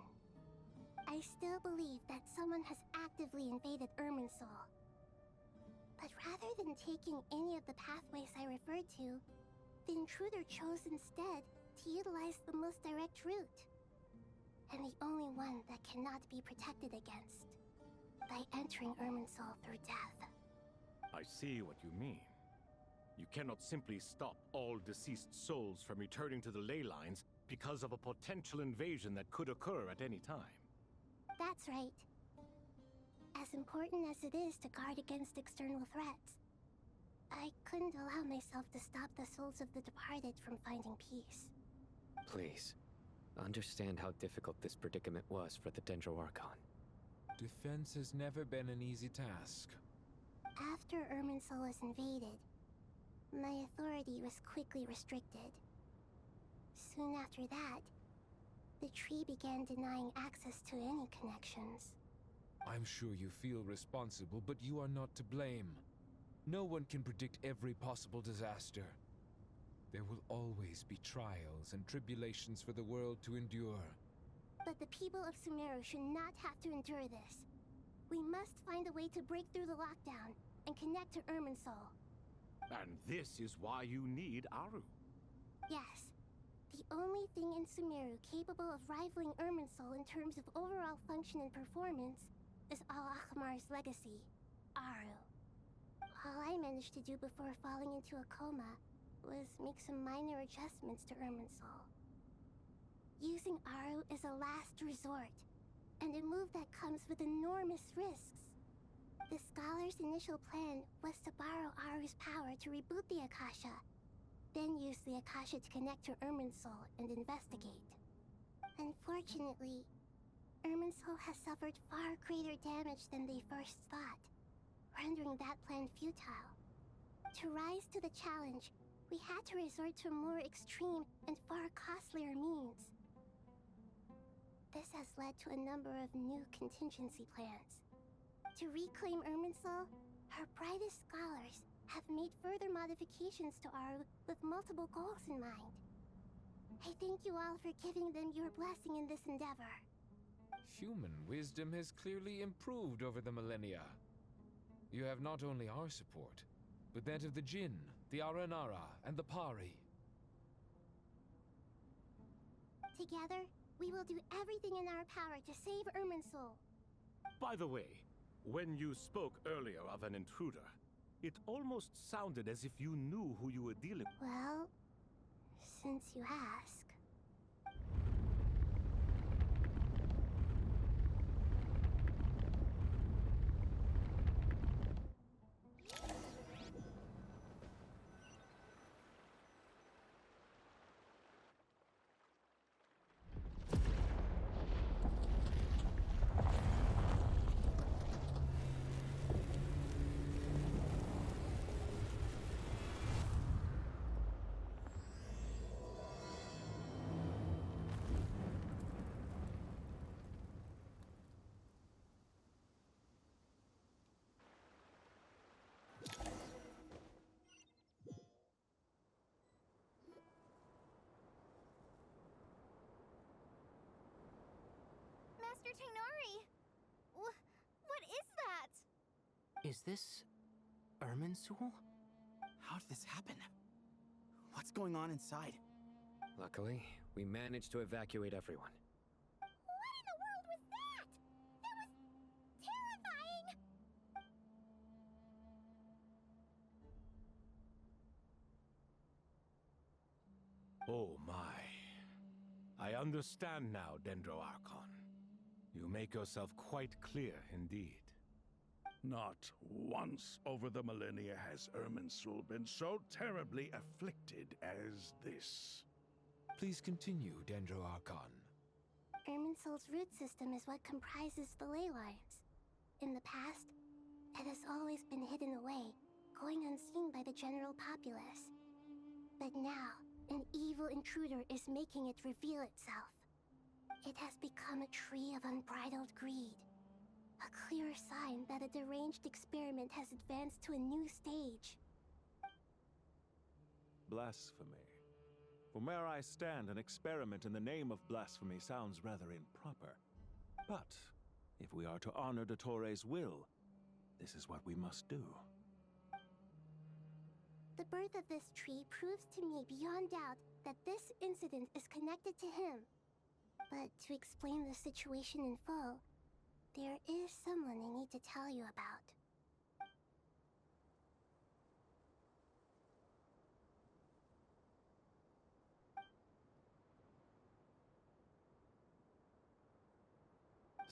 I still believe that someone has actively invaded Irminsul. But rather than taking any of the pathways I referred to, the intruder chose instead to utilize the most direct route. And the only one that cannot be protected against. By entering Irminsul through death. I see what you mean. You cannot simply stop all deceased souls from returning to the ley lines because of a potential invasion that could occur at any time. That's right. As important as it is to guard against external threats, I couldn't allow myself to stop the souls of the departed from finding peace. Please, understand how difficult this predicament was for the Dendro Archon. Defense has never been an easy task. After Irminsul was invaded, my authority was quickly restricted. Soon after that, the tree began denying access to any connections. I'm sure you feel responsible, but you are not to blame. No one can predict every possible disaster. There will always be trials and tribulations for the world to endure. But the people of Sumero should not have to endure this. We must find a way to break through the lockdown and connect to Irminsul. And this is why you need Aru. Yes. The only thing in Sumero capable of rivaling Irminsul in terms of overall function and performance is Al-Akhmar's legacy, Aru. All I managed to do before falling into a coma was make some minor adjustments to Irminsul. Using Aru is a last resort, and a move that comes with enormous risks. The scholar's initial plan was to borrow Aru's power to reboot the Akasha, then use the Akasha to connect to Irminsul and investigate. Unfortunately, Irminsul has suffered far greater damage than they first thought, rendering that plan futile. To rise to the challenge, we had to resort to a more extreme and far costlier means. This has led to a number of new contingency plans. To reclaim Irminsul, her brightest scholars have made further modifications to Aru with multiple goals in mind. I thank you all for giving them your blessing in this endeavor. Human wisdom has clearly improved over the millennia. You have not only our support, but that of the Jinn, the Aranara, and the Pari. Together, we will do everything in our power to save Irminsul. By the way, when you spoke earlier of an intruder, it almost sounded as if you knew who you were dealing with. Well, since you ask. Dr. Tainari! What is that? Is this Irminsul? How did this happen? What's going on inside? Luckily, we managed to evacuate everyone. What in the world was that? That was terrifying! Oh my. I understand now, Dendro Archon. You make yourself quite clear indeed. Not once over the millennia has Irminsul been so terribly afflicted as this. Please continue, Dendro Archon. Irminsul's root system is what comprises the ley lines. In the past, it has always been hidden away, going unseen by the general populace. But now, an evil intruder is making it reveal itself. It has become a tree of unbridled greed. A clear sign that a deranged experiment has advanced to a new stage. Blasphemy. From where I stand, an experiment in the name of blasphemy sounds rather improper. But if we are to honor Dotore's will, this is what we must do. The birth of this tree proves to me beyond doubt that this incident is connected to him. But to explain the situation in full, there is someone I need to tell you about.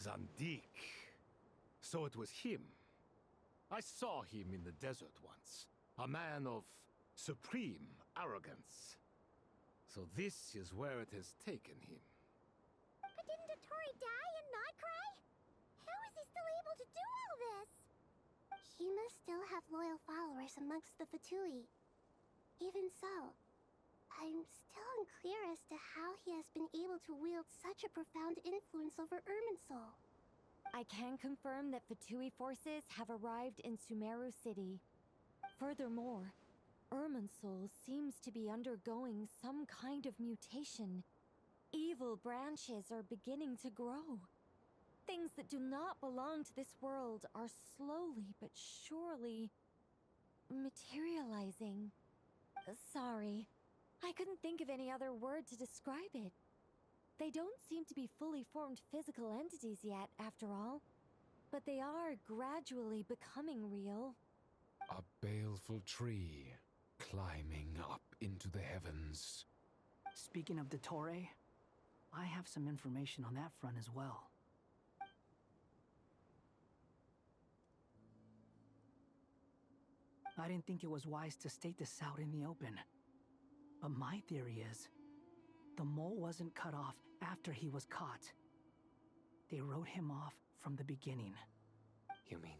Zandik. So it was him. I saw him in the desert once. A man of supreme arrogance. So this is where it has taken him. But didn't Dotorre die and not cry? How is he still able to do all this? He must still have loyal followers amongst the Fatui. Even so, I'm still unclear as to how he has been able to wield such a profound influence over Irminsul. I can confirm that Fatui forces have arrived in Sumero City. Furthermore, Irminsul seems to be undergoing some kind of mutation. Evil branches are beginning to grow. Things that do not belong to this world are slowly but surely materializing. Sorry, I couldn't think of any other word to describe it. They don't seem to be fully formed physical entities yet, after all. But they are gradually becoming real. A baleful tree climbing up into the heavens. Speaking of Dotorre, I have some information on that front as well. I didn't think it was wise to state this out in the open. But my theory is, the mole wasn't cut off after he was caught. They wrote him off from the beginning. You mean,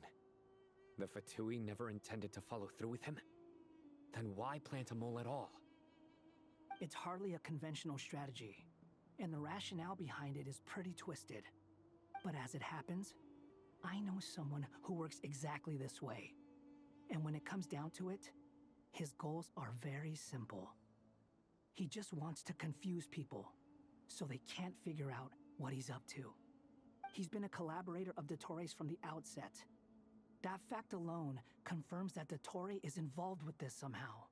the Fatui never intended to follow through with him? Then why plant a mole at all? It's hardly a conventional strategy, and the rationale behind it is pretty twisted. But as it happens, I know someone who works exactly this way. And when it comes down to it, his goals are very simple. He just wants to confuse people, so they can't figure out what he's up to. He's been a collaborator of Dotorre's from the outset. That fact alone confirms that Dotorre is involved with this somehow.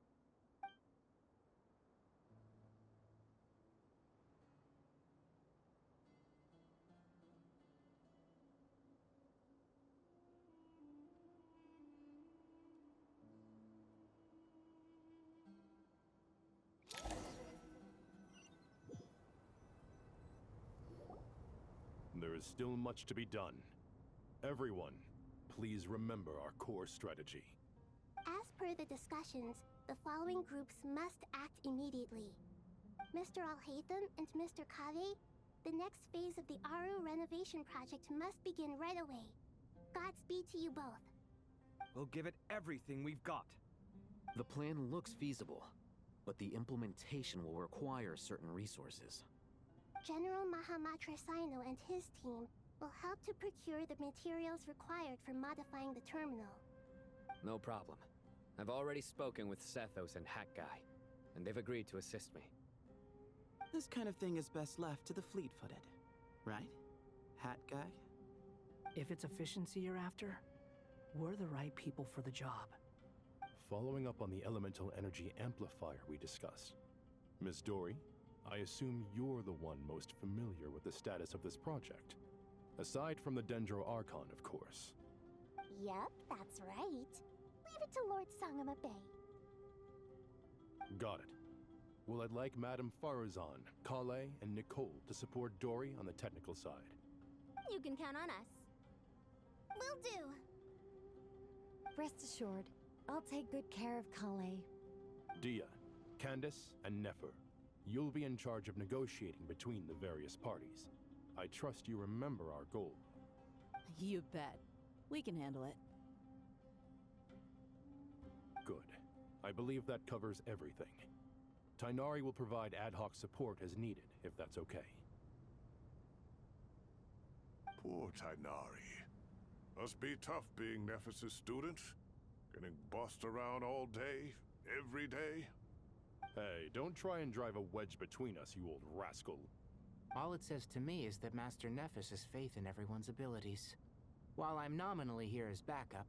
There is still much to be done. Everyone, please remember our core strategy. As per the discussions, the following groups must act immediately. Mr. Alhaitham and Mr. Kave, the next phase of the Aru renovation project must begin right away. Godspeed to you both. We'll give it everything we've got. The plan looks feasible, but the implementation will require certain resources. General Mahamatra Sino and his team will help to procure the materials required for modifying the terminal. No problem. I've already spoken with Sethos and Hack Guy, and they've agreed to assist me. This kind of thing is best left to the fleet-footed, right? hat guy? If it's efficiency you're after, we're the right people for the job. Following up on the elemental energy amplifier we discussed, Ms. Dory, I assume you're the one most familiar with the status of this project. Aside from the Dendro Archon, of course. Yep, that's right. Leave it to Lord Sangama Bay. Got it. Well, I'd like Madame Farazan, Collei, and Nicole to support Dory on the technical side. You can count on us. Will do. Rest assured, I'll take good care of Collei. Dia, Candace, and Nefer, you'll be in charge of negotiating between the various parties. I trust you remember our goal. You bet. We can handle it. Good. I believe that covers everything. Tainari will provide ad hoc support as needed, if that's okay. Poor Tainari. Must be tough being Nephis' student. Getting bossed around all day, every day. Hey, don't try and drive a wedge between us, you old rascal. All it says to me is that Master Nephis has faith in everyone's abilities. While I'm nominally here as backup,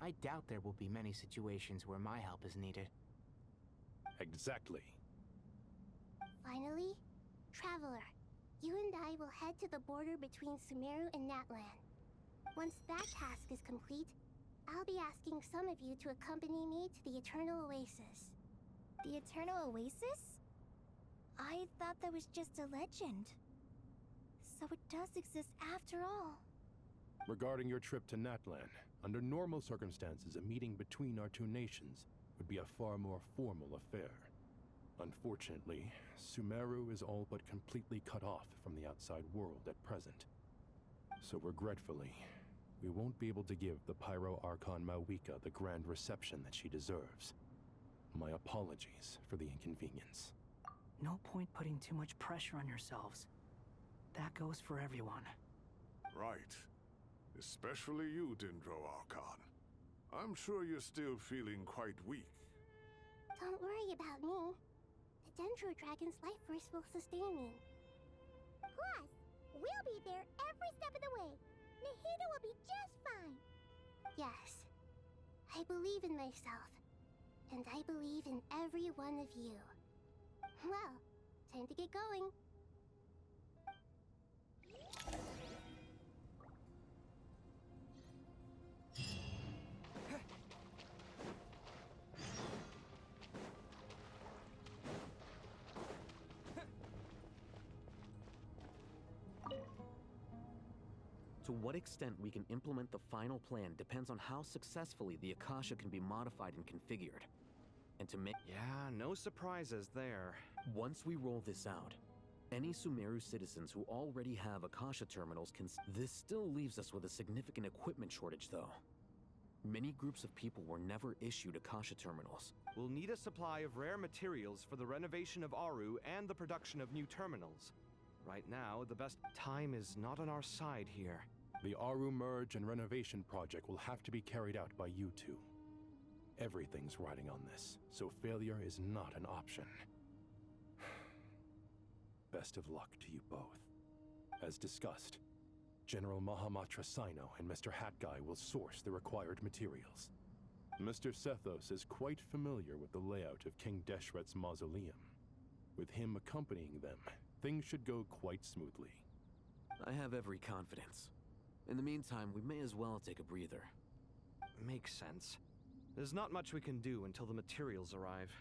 I doubt there will be many situations where my help is needed. Exactly. Finally, Traveler, you and I will head to the border between Sumero and Natlan. Once that task is complete, I'll be asking some of you to accompany me to the Eternal Oasis. The Eternal Oasis? I thought that was just a legend. So it does exist after all. Regarding your trip to Natlan, under normal circumstances, a meeting between our two nations would be a far more formal affair. Unfortunately, Sumero is all but completely cut off from the outside world at present. So regretfully, we won't be able to give the Pyro Archon Mawika the grand reception that she deserves. My apologies for the inconvenience. No point putting too much pressure on yourselves. That goes for everyone. Right. Especially you, Dendro Archon. I'm sure you're still feeling quite weak. Don't worry about me. The Dendro Dragon's life force will sustain me. Plus, we'll be there every step of the way. Nahida will be just fine. Yes. I believe in myself. And I believe in every one of you. Well, time to get going. To what extent we can implement the final plan depends on how successfully the Akasha can be modified and configured. And to make— Yeah, no surprises there. Once we roll this out, any Sumeru citizens who already have Akasha terminals can— This still leaves us with a significant equipment shortage, though. Many groups of people were never issued Akasha terminals. We'll need a supply of rare materials for the renovation of Aru and the production of new terminals. Right now, the best time is not on our side here. The Aru merge and renovation project will have to be carried out by you two. Everything's riding on this, so failure is not an option. Best of luck to you both. As discussed, General Mahamatra Sino and Mr. Hat Guy will source the required materials. Mr. Sethos is quite familiar with the layout of King Deshret's mausoleum. With him accompanying them, things should go quite smoothly. I have every confidence. In the meantime, we may as well take a breather. Makes sense. There's not much we can do until the materials arrive.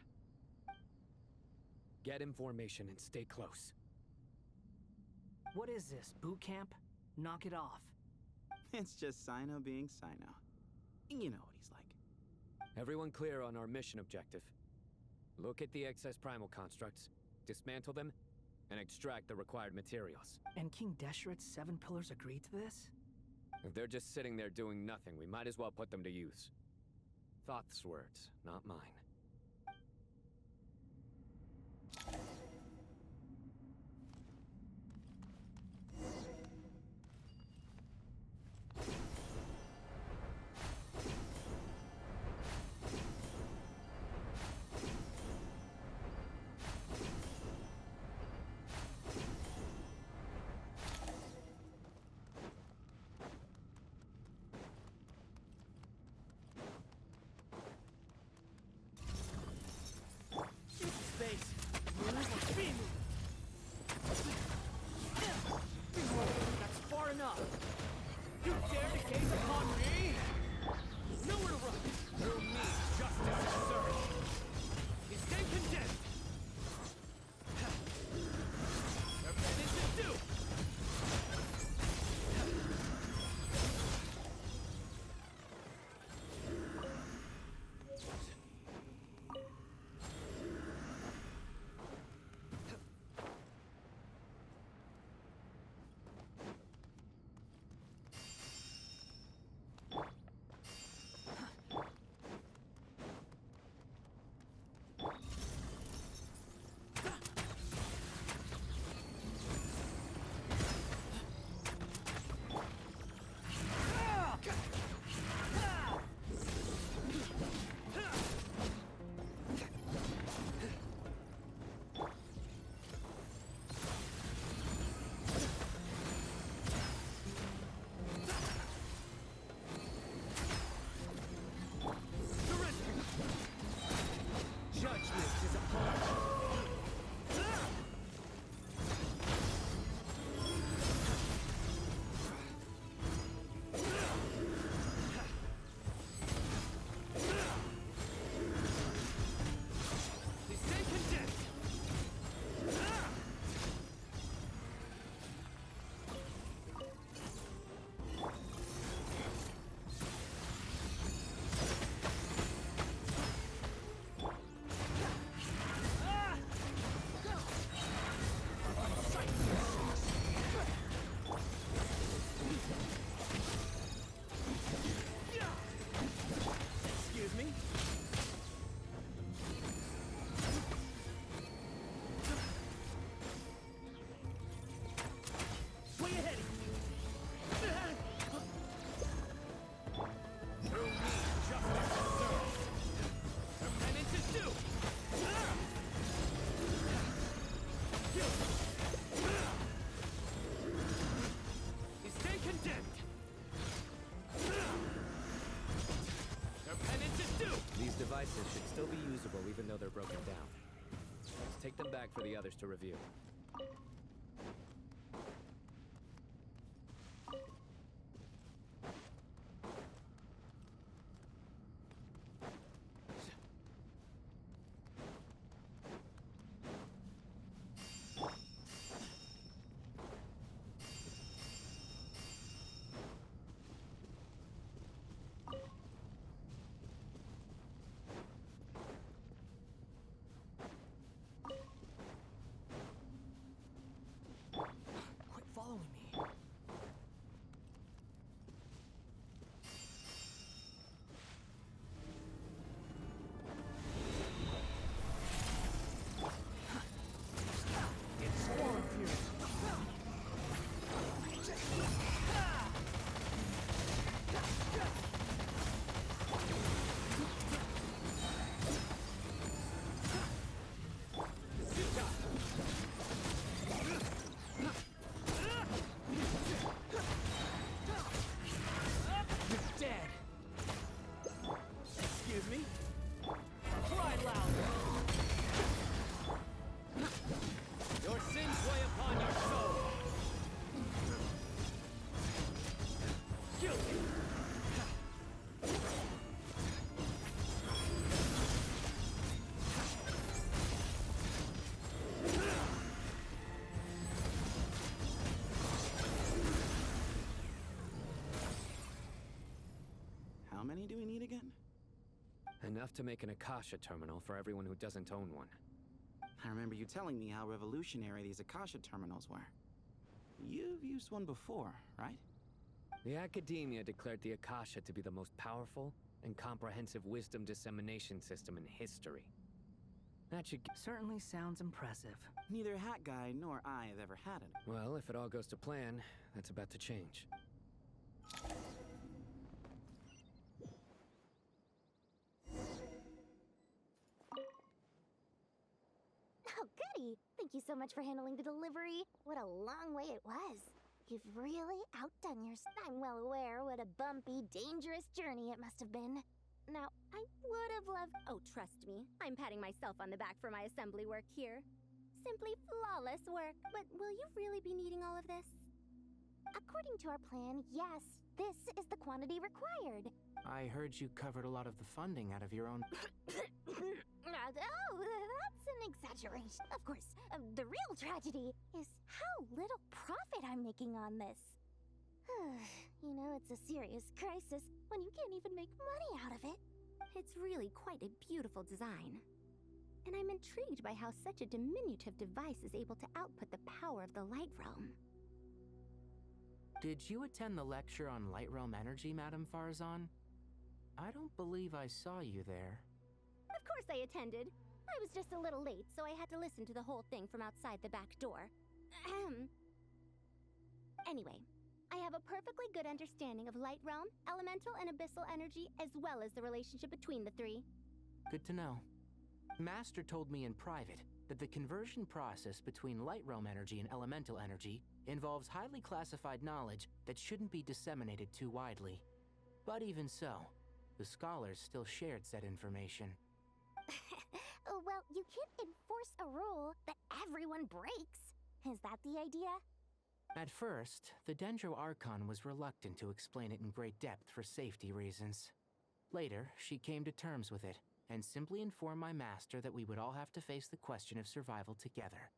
Get information and stay close. What is this, boot camp? Knock it off. It's just Sino being Sino. You know what he's like. Everyone clear on our mission objective. Look at the excess primal constructs, dismantle them, and extract the required materials. And King Deshret's 7 pillars agreed to this? If they're just sitting there doing nothing, we might as well put them to use. Thoth's words, not mine. You stay condemned! Your penance is due! These devices should still be usable even though they're broken down. Let's take them back for the others to review. Quit following me. It's swarm here. Dead. Excuse me? Cry loud. Your sins weigh upon your soul! Guilty! How many do we need again? Enough to make an Akasha terminal for everyone who doesn't own one. I remember you telling me how revolutionary these Akasha terminals were. You've used one before, right? The Academia declared the Akasha to be the most powerful and comprehensive wisdom dissemination system in history. That should certainly sounds impressive. Neither Hat Guy nor I have ever had it. Well, if it all goes to plan, that's about to change. Oh, goody! Thank you so much for handling the delivery. What a long way it was. You've really outdone yourself. I'm well aware what a bumpy, dangerous journey it must have been. Now, I would have loved— Oh, trust me. I'm patting myself on the back for my assembly work here. Simply flawless work. But will you really be needing all of this? According to our plan, yes, this is the quantity required. I heard you covered a lot of the funding out of your own... Oh, that's an exaggeration. Of course, the real tragedy is how little profit I'm making on this. You know, it's a serious crisis when you can't even make money out of it. It's really quite a beautiful design. And I'm intrigued by how such a diminutive device is able to output the power of the Light Realm. Did you attend the lecture on Light Realm energy, Madame Farzan? I don't believe I saw you there. Of course I attended. I was just a little late, so I had to listen to the whole thing from outside the back door. Anyway, I have a perfectly good understanding of Light Realm, elemental and abyssal energy, as well as the relationship between the three. Good to know. Master told me in private that the conversion process between Light Realm energy and elemental energy involves highly classified knowledge that shouldn't be disseminated too widely. But even so, the scholars still shared said information. Well, you can't enforce a rule that everyone breaks. Is that the idea? At first, the Dendro Archon was reluctant to explain it in great depth for safety reasons. Later, she came to terms with it, and simply informed my master that we would all have to face the question of survival together.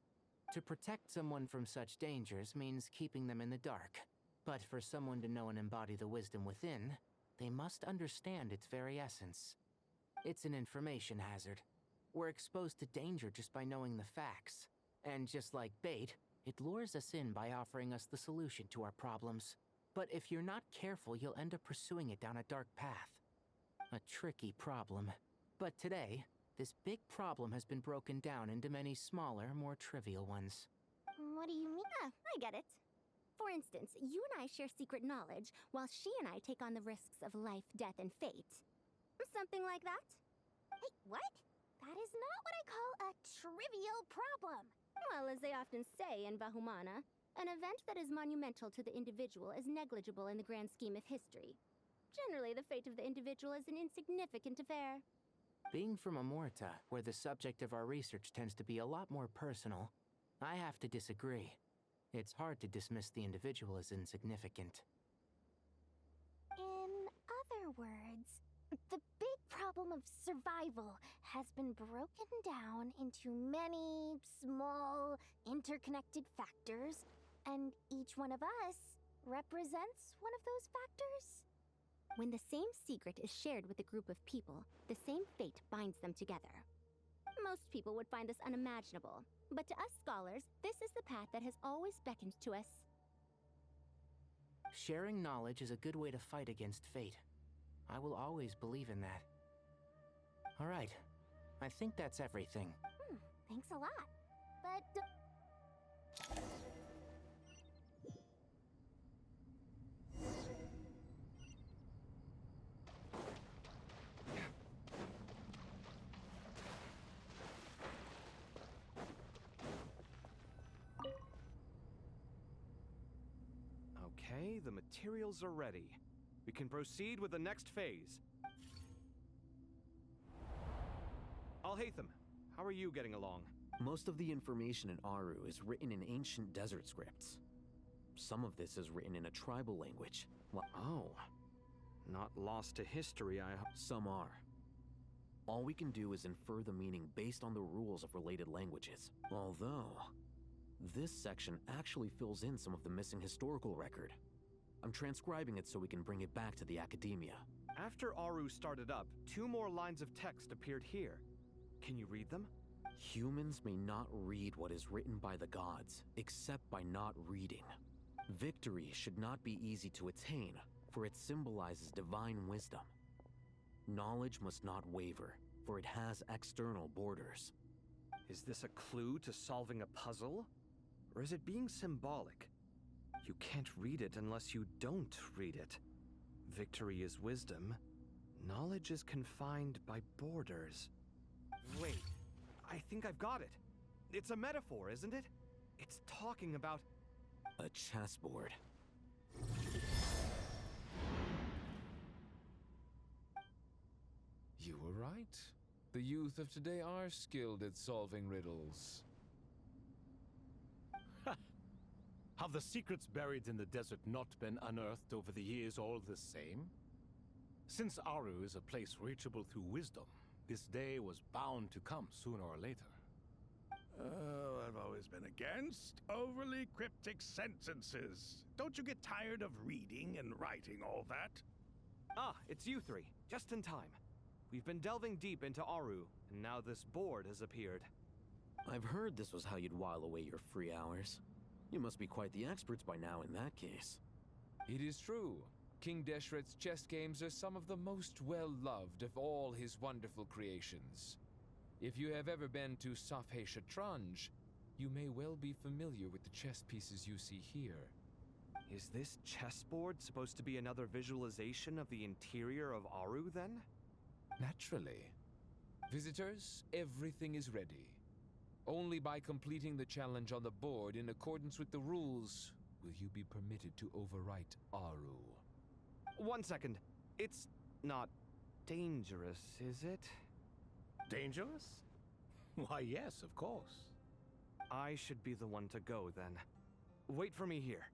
To protect someone from such dangers means keeping them in the dark. But for someone to know and embody the wisdom within, they must understand its very essence. It's an information hazard. We're exposed to danger just by knowing the facts. And just like bait, it lures us in by offering us the solution to our problems. But if you're not careful, you'll end up pursuing it down a dark path. A tricky problem. But today, this big problem has been broken down into many smaller, more trivial ones. What do you mean? I get it. For instance, you and I share secret knowledge, while she and I take on the risks of life, death, and fate. Something like that? Hey, what? That is not what I call a trivial problem. Well, as they often say in Vahumana, an event that is monumental to the individual is negligible in the grand scheme of history. Generally, the fate of the individual is an insignificant affair. Being from Amorta, where the subject of our research tends to be a lot more personal, I have to disagree. It's hard to dismiss the individual as insignificant. In other words, the big problem of survival has been broken down into many small, interconnected factors, and each one of us represents one of those factors. When the same secret is shared with a group of people, the same fate binds them together. Most people would find this unimaginable, but to us scholars, this is the path that has always beckoned to us. Sharing knowledge is a good way to fight against fate. I will always believe in that. All right. I think that's everything. Thanks a lot. But... Okay, the materials are ready. We can proceed with the next phase. Alhaitham, how are you getting along? Most of the information in Aru is written in ancient desert scripts. Some of this is written in a tribal language. Oh. Not lost to history, I hope. Some are. All we can do is infer the meaning based on the rules of related languages. Although, this section actually fills in some of the missing historical record. I'm transcribing it so we can bring it back to the academia. After Aru started up, 2 more lines of text appeared here. Can you read them? Humans may not read what is written by the gods, except by not reading. Victory should not be easy to attain, for it symbolizes divine wisdom. Knowledge must not waver, for it has external borders. Is this a clue to solving a puzzle? Or is it being symbolic? You can't read it unless you don't read it. Victory is wisdom. Knowledge is confined by borders. Wait, I think I've got it. It's a metaphor, isn't it? It's talking about... a chessboard. You were right. The youth of today are skilled at solving riddles. Have the secrets buried in the desert not been unearthed over the years all the same? Since Aru is a place reachable through wisdom, this day was bound to come sooner or later. Oh, I've always been against overly cryptic sentences. Don't you get tired of reading and writing all that? Ah, it's you 3. Just in time. We've been delving deep into Aru, and now this board has appeared. I've heard this was how you'd while away your free hours. You must be quite the experts by now in that case. It is true. King Deshret's chess games are some of the most well-loved of all his wonderful creations. If you have ever been to Safhe Shatranj, you may well be familiar with the chess pieces you see here. Is this chessboard supposed to be another visualization of the interior of Aru, then? Naturally. Visitors, everything is ready. Only by completing the challenge on the board in accordance with the rules will you be permitted to overwrite Aru. 1 second. It's not dangerous, is it? Dangerous? Why, yes, of course. I should be the one to go, then. Wait for me here.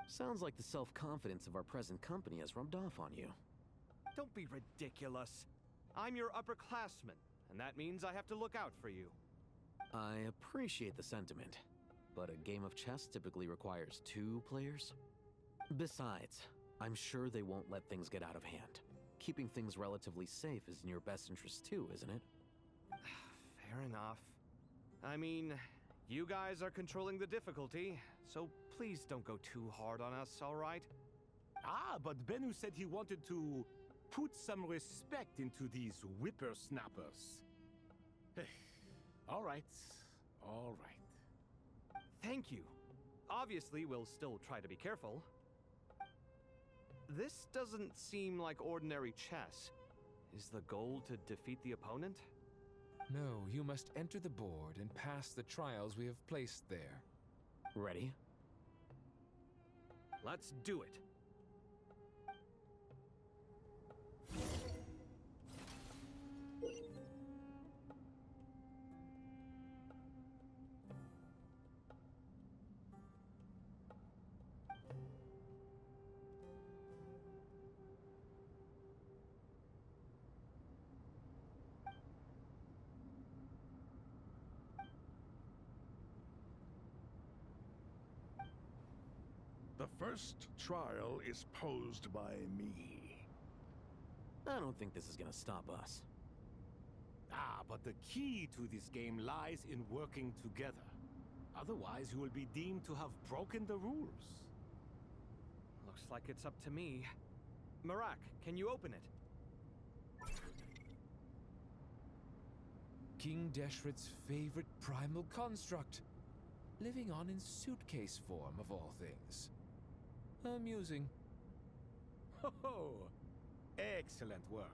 Sounds like the self-confidence of our present company has rubbed off on you. Don't be ridiculous. I'm your upperclassman, and that means I have to look out for you. I appreciate the sentiment, but a game of chess typically requires 2 players. Besides, I'm sure they won't let things get out of hand. Keeping things relatively safe is in your best interest too, isn't it? Fair enough. I mean, you guys are controlling the difficulty, so please don't go too hard on us, all right? Ah, but Bennu said he wanted to put some respect into these whippersnappers. All right, all right. Thank you. Obviously, we'll still try to be careful. This doesn't seem like ordinary chess. Is the goal to defeat the opponent? No, you must enter the board and pass the trials we have placed there. Ready? Let's do it. The first trial is posed by me. I don't think this is gonna stop us. Ah, but the key to this game lies in working together. Otherwise, you will be deemed to have broken the rules. Looks like it's up to me. Marak, can you open it? King Deshret's favorite primal construct. Living on in suitcase form, of all things. Amusing. Ho ho! Excellent work.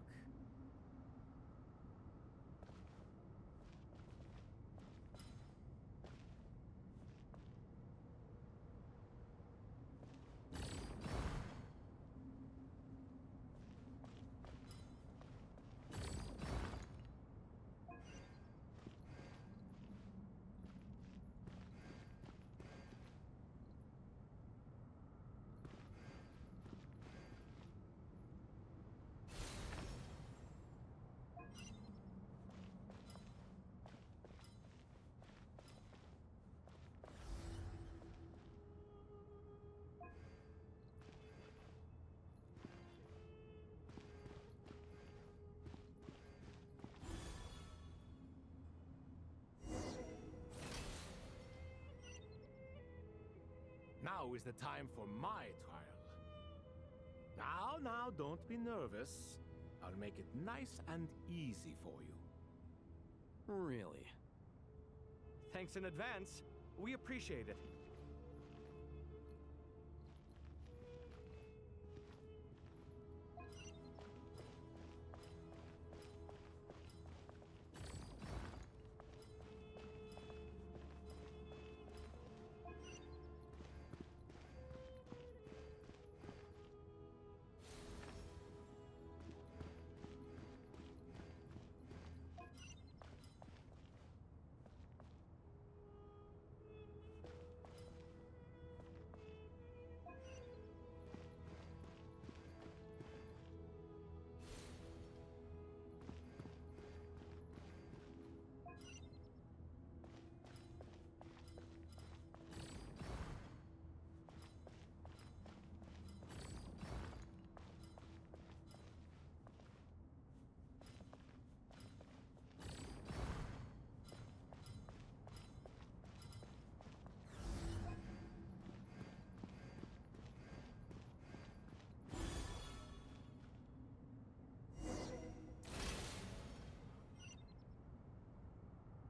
Now is the time for my trial. Now, don't be nervous. I'll make it nice and easy for you. Really? Thanks in advance. We appreciate it.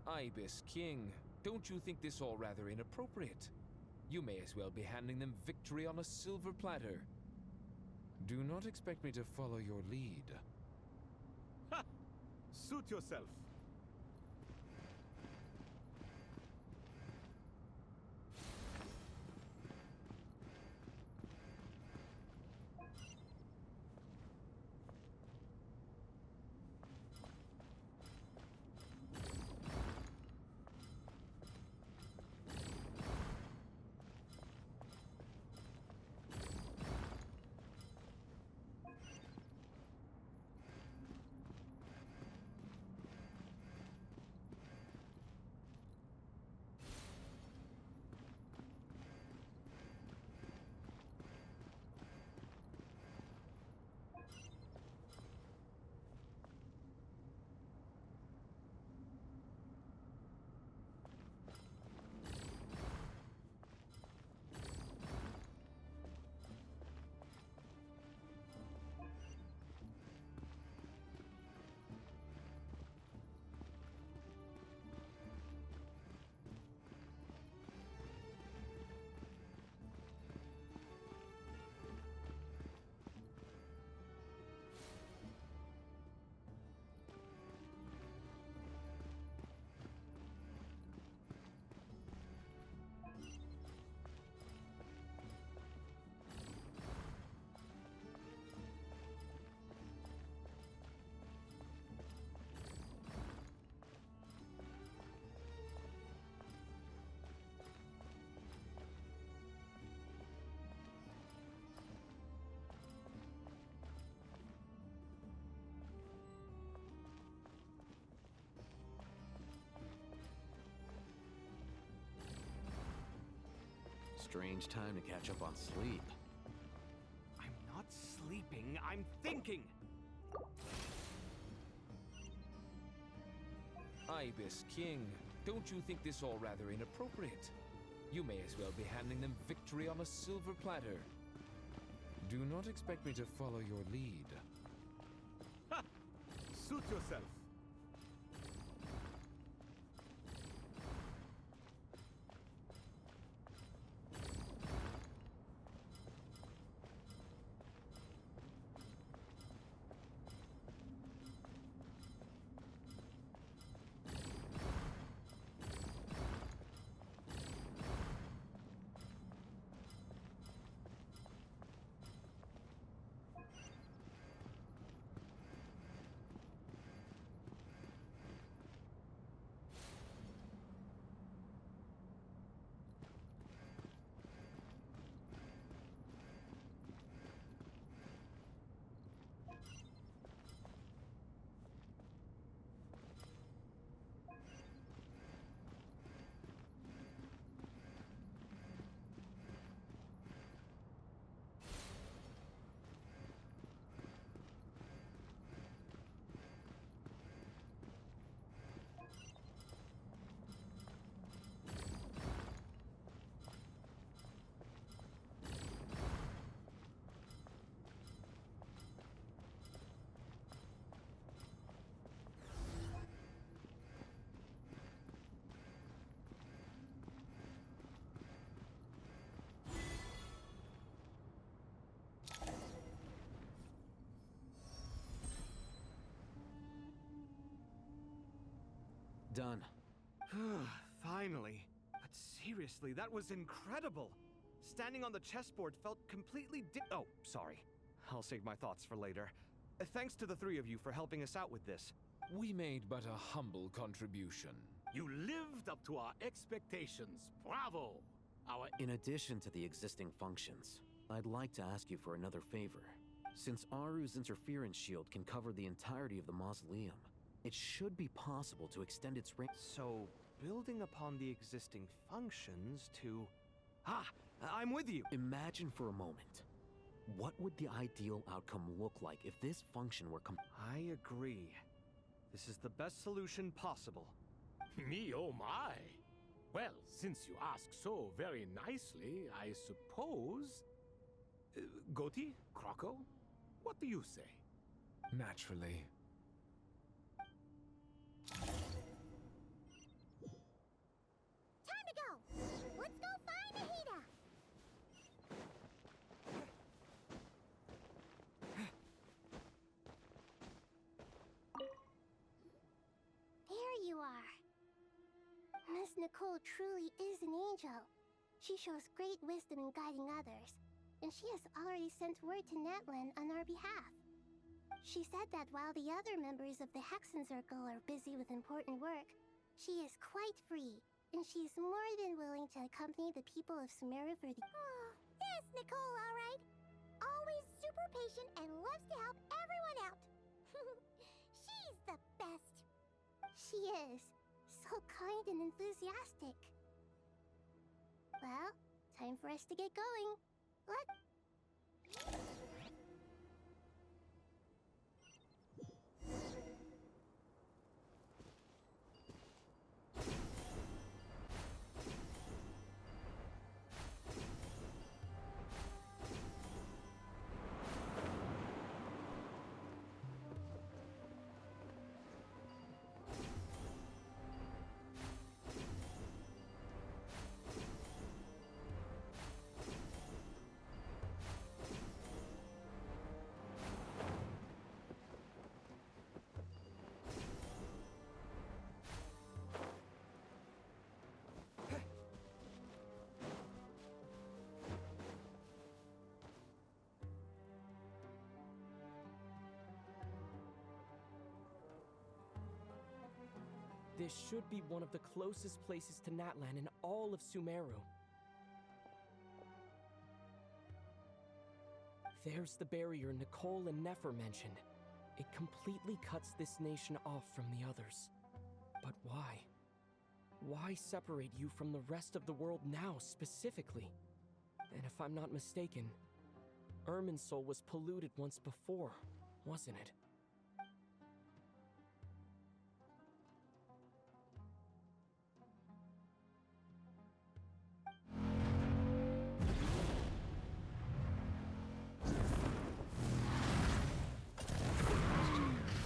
Ibis King, don't you think this all rather inappropriate? You may as well be handing them victory on a silver platter. Do not expect me to follow your lead. Ha! Suit yourself. strange time to catch up on sleep. I'm not sleeping, I'm thinking! Ibis King, don't you think this all rather inappropriate? You may as well be handing them victory on a silver platter. Do not expect me to follow your lead. Ha! Suit yourself. Done. Finally. But seriously, that was incredible. Standing on the chessboard felt completely Oh, sorry. I'll save my thoughts for later. Thanks to the three of you for helping us out with this. We made but a humble contribution. You lived up to our expectations. Bravo! In addition to the existing functions, I'd like to ask you for another favor. Since Aru's interference shield can cover the entirety of the mausoleum, it should be possible to extend its range. So, building upon the existing functions to... Ah! I'm with you! Imagine for a moment. What would the ideal outcome look like if this function were I agree. This is the best solution possible. Me, oh my! Well, since you ask so very nicely, I suppose... Goti? Croco? What do you say? Naturally. Time to go! Let's go find Ahita! There you are. Miss Nicole truly is an angel. She shows great wisdom in guiding others, and she has already sent word to Natlan on our behalf. She said that while the other members of the Hexen Circle are busy with important work, she is quite free, and she is more than willing to accompany the people of Sumera for the... Oh, there's Nicole, all right. Always super patient and loves to help everyone out. She's the best. She is. So kind and enthusiastic. Well, time for us to get going. This should be one of the closest places to Natlan in all of Sumeru. There's the barrier Nicole and Nefer mentioned. It completely cuts this nation off from the others. But why? Why separate you from the rest of the world now, specifically? And if I'm not mistaken, Irminsul was polluted once before, wasn't it?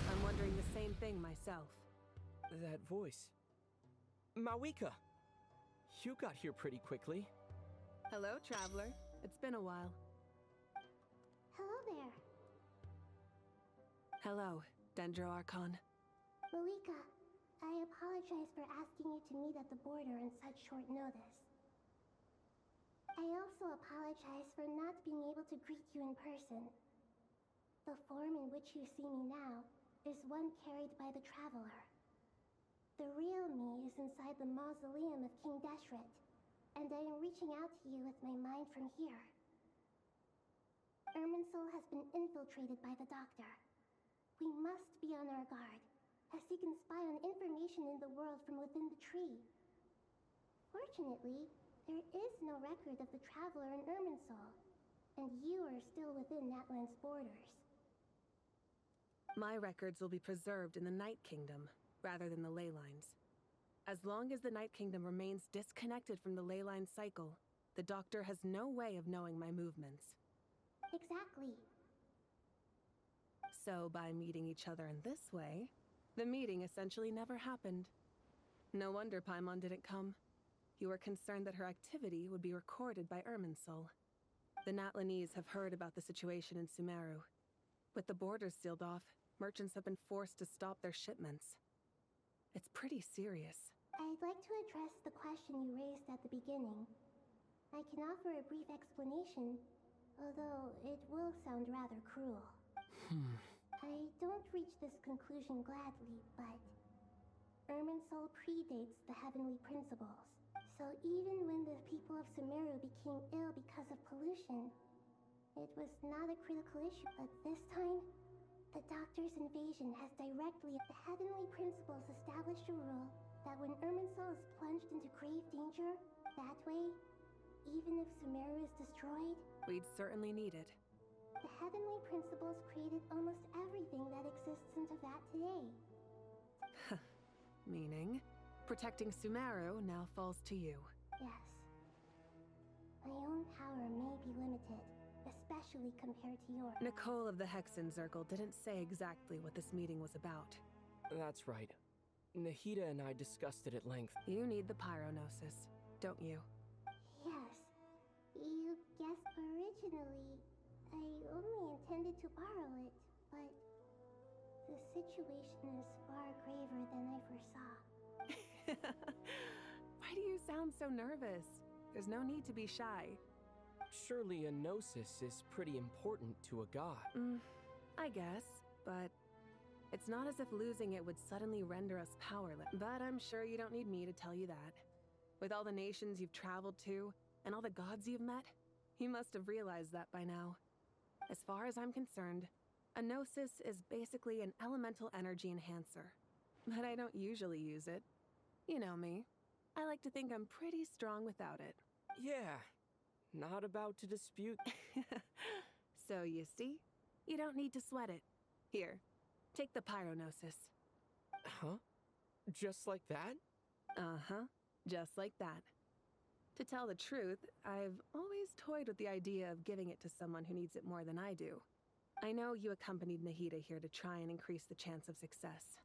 I'm wondering the same thing myself. That voice. Mawika! You got here pretty quickly. Hello, traveler. It's been a while. Hello there. Hello, Dendro Archon. Mawika, I apologize for asking you to meet at the border on such short notice. I also apologize for not being able to greet you in person. The form in which you see me now is one carried by the traveler. The real me is inside the mausoleum of King Deshret, and I am reaching out to you with my mind from here. Irminsul has been infiltrated by the Doctor. We must be on our guard, as he can spy on information in the world from within the tree. Fortunately, there is no record of the traveler in Irminsul, and you are still within Natlan's borders. My records will be preserved in the Night Kingdom, rather than the ley lines. As long as the Night Kingdom remains disconnected from the ley line cycle, the Doctor has no way of knowing my movements. Exactly. So by meeting each other in this way, the meeting essentially never happened. No wonder Paimon didn't come. You were concerned that her activity would be recorded by Irminsul. The Natlanese have heard about the situation in Sumero. With the borders sealed off, merchants have been forced to stop their shipments. It's pretty serious. I'd like to address the question you raised at the beginning. I can offer a brief explanation, although it will sound rather cruel. I don't reach this conclusion gladly, but Irminsul predates the heavenly principles. So even when the people of Sumero became ill because of pollution, it was not a critical issue. But this time, the Doctor's invasion has directly... The heavenly principles established a rule that when Irminsul is plunged into grave danger, that way, even if Sumero is destroyed... We'd certainly need it. The heavenly principles created almost everything that exists in Teyvat today. Meaning, protecting Sumero now falls to you. Yes. My own power may be limited, especially compared to yours. Nicole of the Hexen Circle didn't say exactly what this meeting was about. That's right. Nahida and I discussed it at length. You need the pyronosis, don't you? Yes. You guessed originally. I only intended to borrow it, but the situation is far graver than I foresaw. Why do you sound so nervous? There's no need to be shy. Surely a gnosis is pretty important to a god. I guess, but it's not as if losing it would suddenly render us powerless. But I'm sure you don't need me to tell you that. With all the nations you've traveled to, and all the gods you've met, you must have realized that by now. As far as I'm concerned, a gnosis is basically an elemental energy enhancer. But I don't usually use it. You know me. I like to think I'm pretty strong without it. Yeah, not about to dispute. So you see, you don't need to sweat it. Here, take the pyronosis. Huh? Just like that? Uh-huh, just like that. To tell the truth, I've always toyed with the idea of giving it to someone who needs it more than I do. I know you accompanied Nahida here to try and increase the chance of success.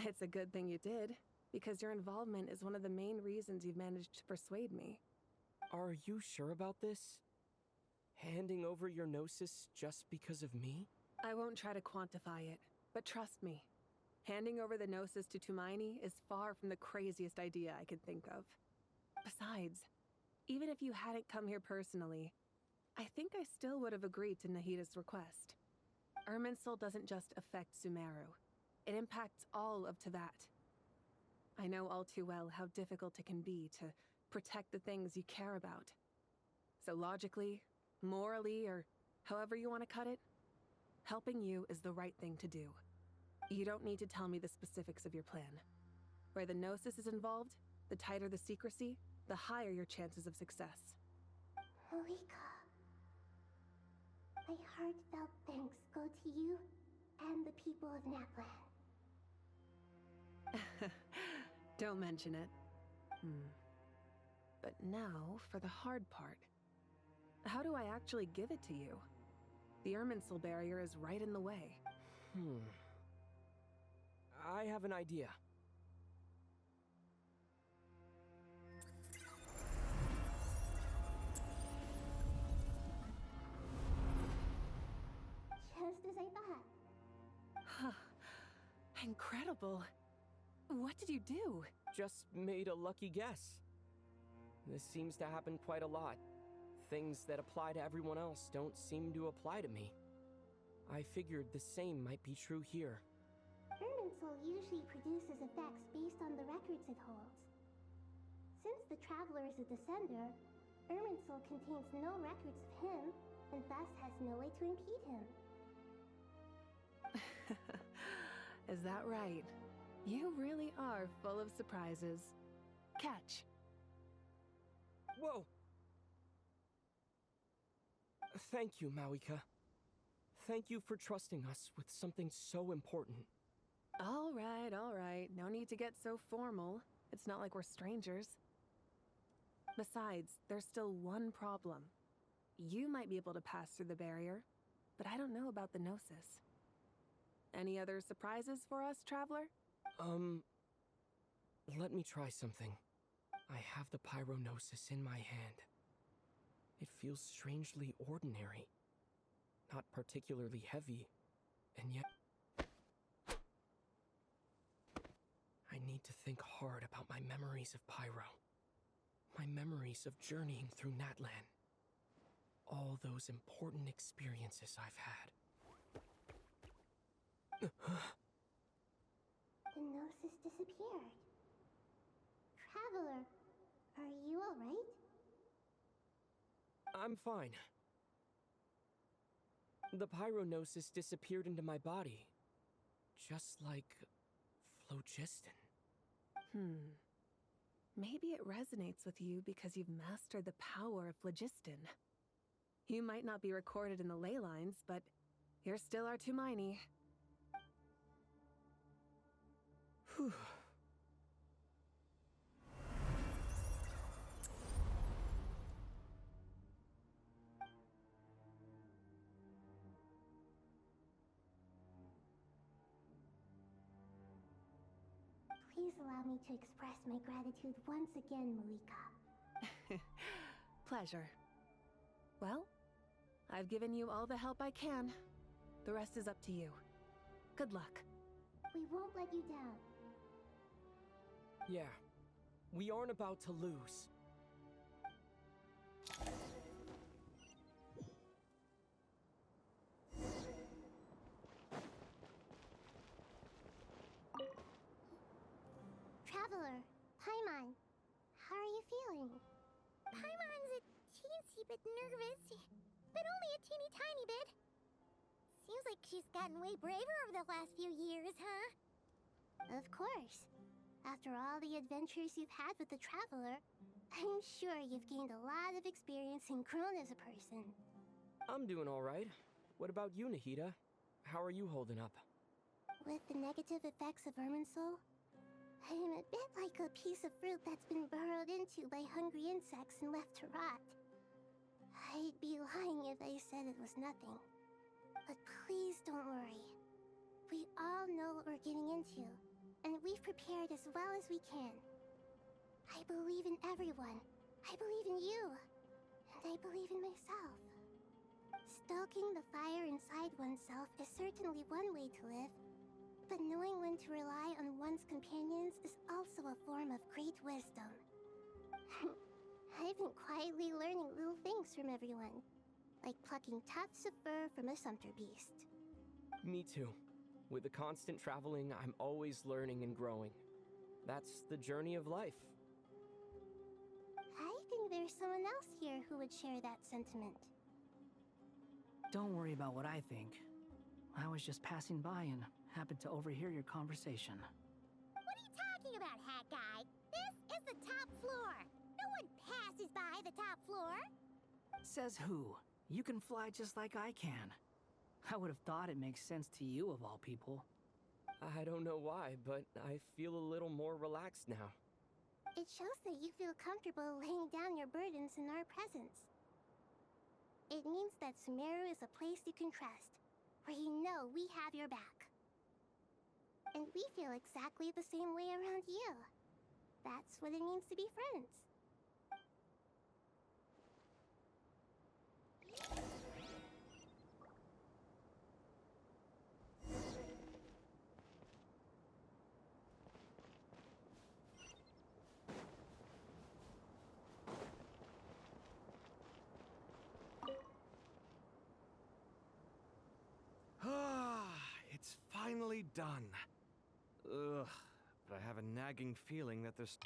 It's a good thing you did, because your involvement is one of the main reasons you've managed to persuade me. Are you sure about this? Handing over your gnosis just because of me? I won't try to quantify it, but trust me. Handing over the gnosis to Tumaini is far from the craziest idea I could think of. Besides, even if you hadn't come here personally, I think I still would have agreed to Nahida's request. Irminsul doesn't just affect Sumero. It impacts all of Teyvat. I know all too well how difficult it can be to protect the things you care about. So logically, morally, or however you want to cut it, helping you is the right thing to do. You don't need to tell me the specifics of your plan. Where the gnosis is involved, the tighter the secrecy, the higher your chances of success. Malika. My heartfelt thanks go to you and the people of Natlan. Don't mention it. But now for the hard part. How do I actually give it to you? The Irmинsul barrier is right in the way. I have an idea. Just as I thought. Incredible. What did you do? Just made a lucky guess. This seems to happen quite a lot. Things that apply to everyone else don't seem to apply to me. I figured the same might be true here. Irmинsul usually produces effects based on the records it holds. Since the Traveler is a descender, Irmинsul contains no records of him, and thus has no way to impede him. Is that right? You really are full of surprises. Catch. Whoa! Thank you, Mawika. Thank you for trusting us with something so important. All right. No need to get so formal. It's not like we're strangers. Besides, there's still one problem. You might be able to pass through the barrier, but I don't know about the Gnosis. Any other surprises for us, Traveler? Let me try something. I have the Pyronosis in my hand. It feels strangely ordinary. Not particularly heavy, and yet... I need to think hard about my memories of Pyro. My memories of journeying through Natlan. All those important experiences I've had. The Gnosis disappeared. Traveler, are you alright? I'm fine. The Pyronosis disappeared into my body. Just like... phlogiston. Maybe it resonates with you because you've mastered the power of phlogiston. You might not be recorded in the ley lines, but you're still our Tumaini. Whew. Please allow me to express my gratitude once again, Malika. Pleasure. Well, I've given you all the help I can. The rest is up to you. Good luck. We won't let you down. Yeah, we aren't about to lose. Traveler, Paimon, how are you feeling? Paimon's a teensy bit nervous, but only a teeny tiny bit. Seems like she's gotten way braver over the last few years, huh? Of course. After all the adventures you've had with the Traveler, I'm sure you've gained a lot of experience and grown as a person. I'm doing all right. What about you, Nahida? How are you holding up? With the negative effects of Irmинsul, I'm a bit like a piece of fruit that's been burrowed into by hungry insects and left to rot. I'd be lying if I said it was nothing. But please don't worry. We all know what we're getting into, and we've prepared as well as we can. I believe in everyone. I believe in you. And I believe in myself. Stoking the fire inside oneself is certainly one way to live. But knowing when to rely on one's companions is also a form of great wisdom. I've been quietly learning little things from everyone. Like plucking tufts of fur from a sumpter beast. Me too. With the constant traveling, I'm always learning and growing. That's the journey of life. I think there's someone else here who would share that sentiment. Don't worry about what I think. I was just passing by and happened to overhear your conversation. What are you talking about, hat guy? This is the top floor. No one passes by the top floor. Says who? You can fly just like I can. I would have thought it makes sense to you of all people. I don't know why, but I feel a little more relaxed now. It shows that you feel comfortable laying down your burdens in our presence. It means that Sumero is a place you can trust, where you know we have your back. And we feel exactly the same way around you. That's what it means to be friends. It's finally done. Ugh, but I have a nagging feeling that there's...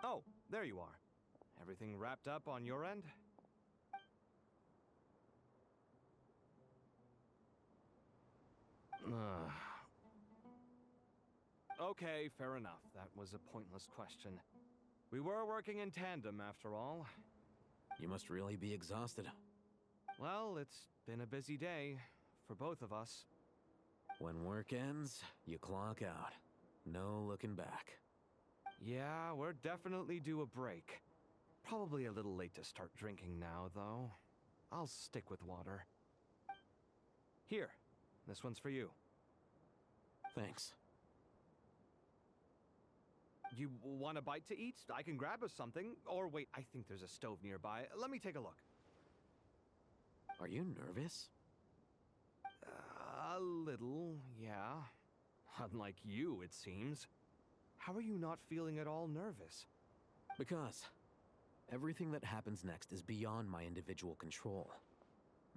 Oh, there you are. Everything wrapped up on your end? Okay, fair enough. That was a pointless question. We were working in tandem, after all. You must really be exhausted. Well, it's been a busy day for both of us. When work ends, you clock out. No looking back. Yeah, we're definitely due a break. Probably a little late to start drinking now, though. I'll stick with water. Here, this one's for you. Thanks. You want a bite to eat? I can grab us something. Or wait, I think there's a stove nearby. Let me take a look. Are you nervous? A little, yeah. Unlike you, it seems. How are you not feeling at all nervous? Because everything that happens next is beyond my individual control.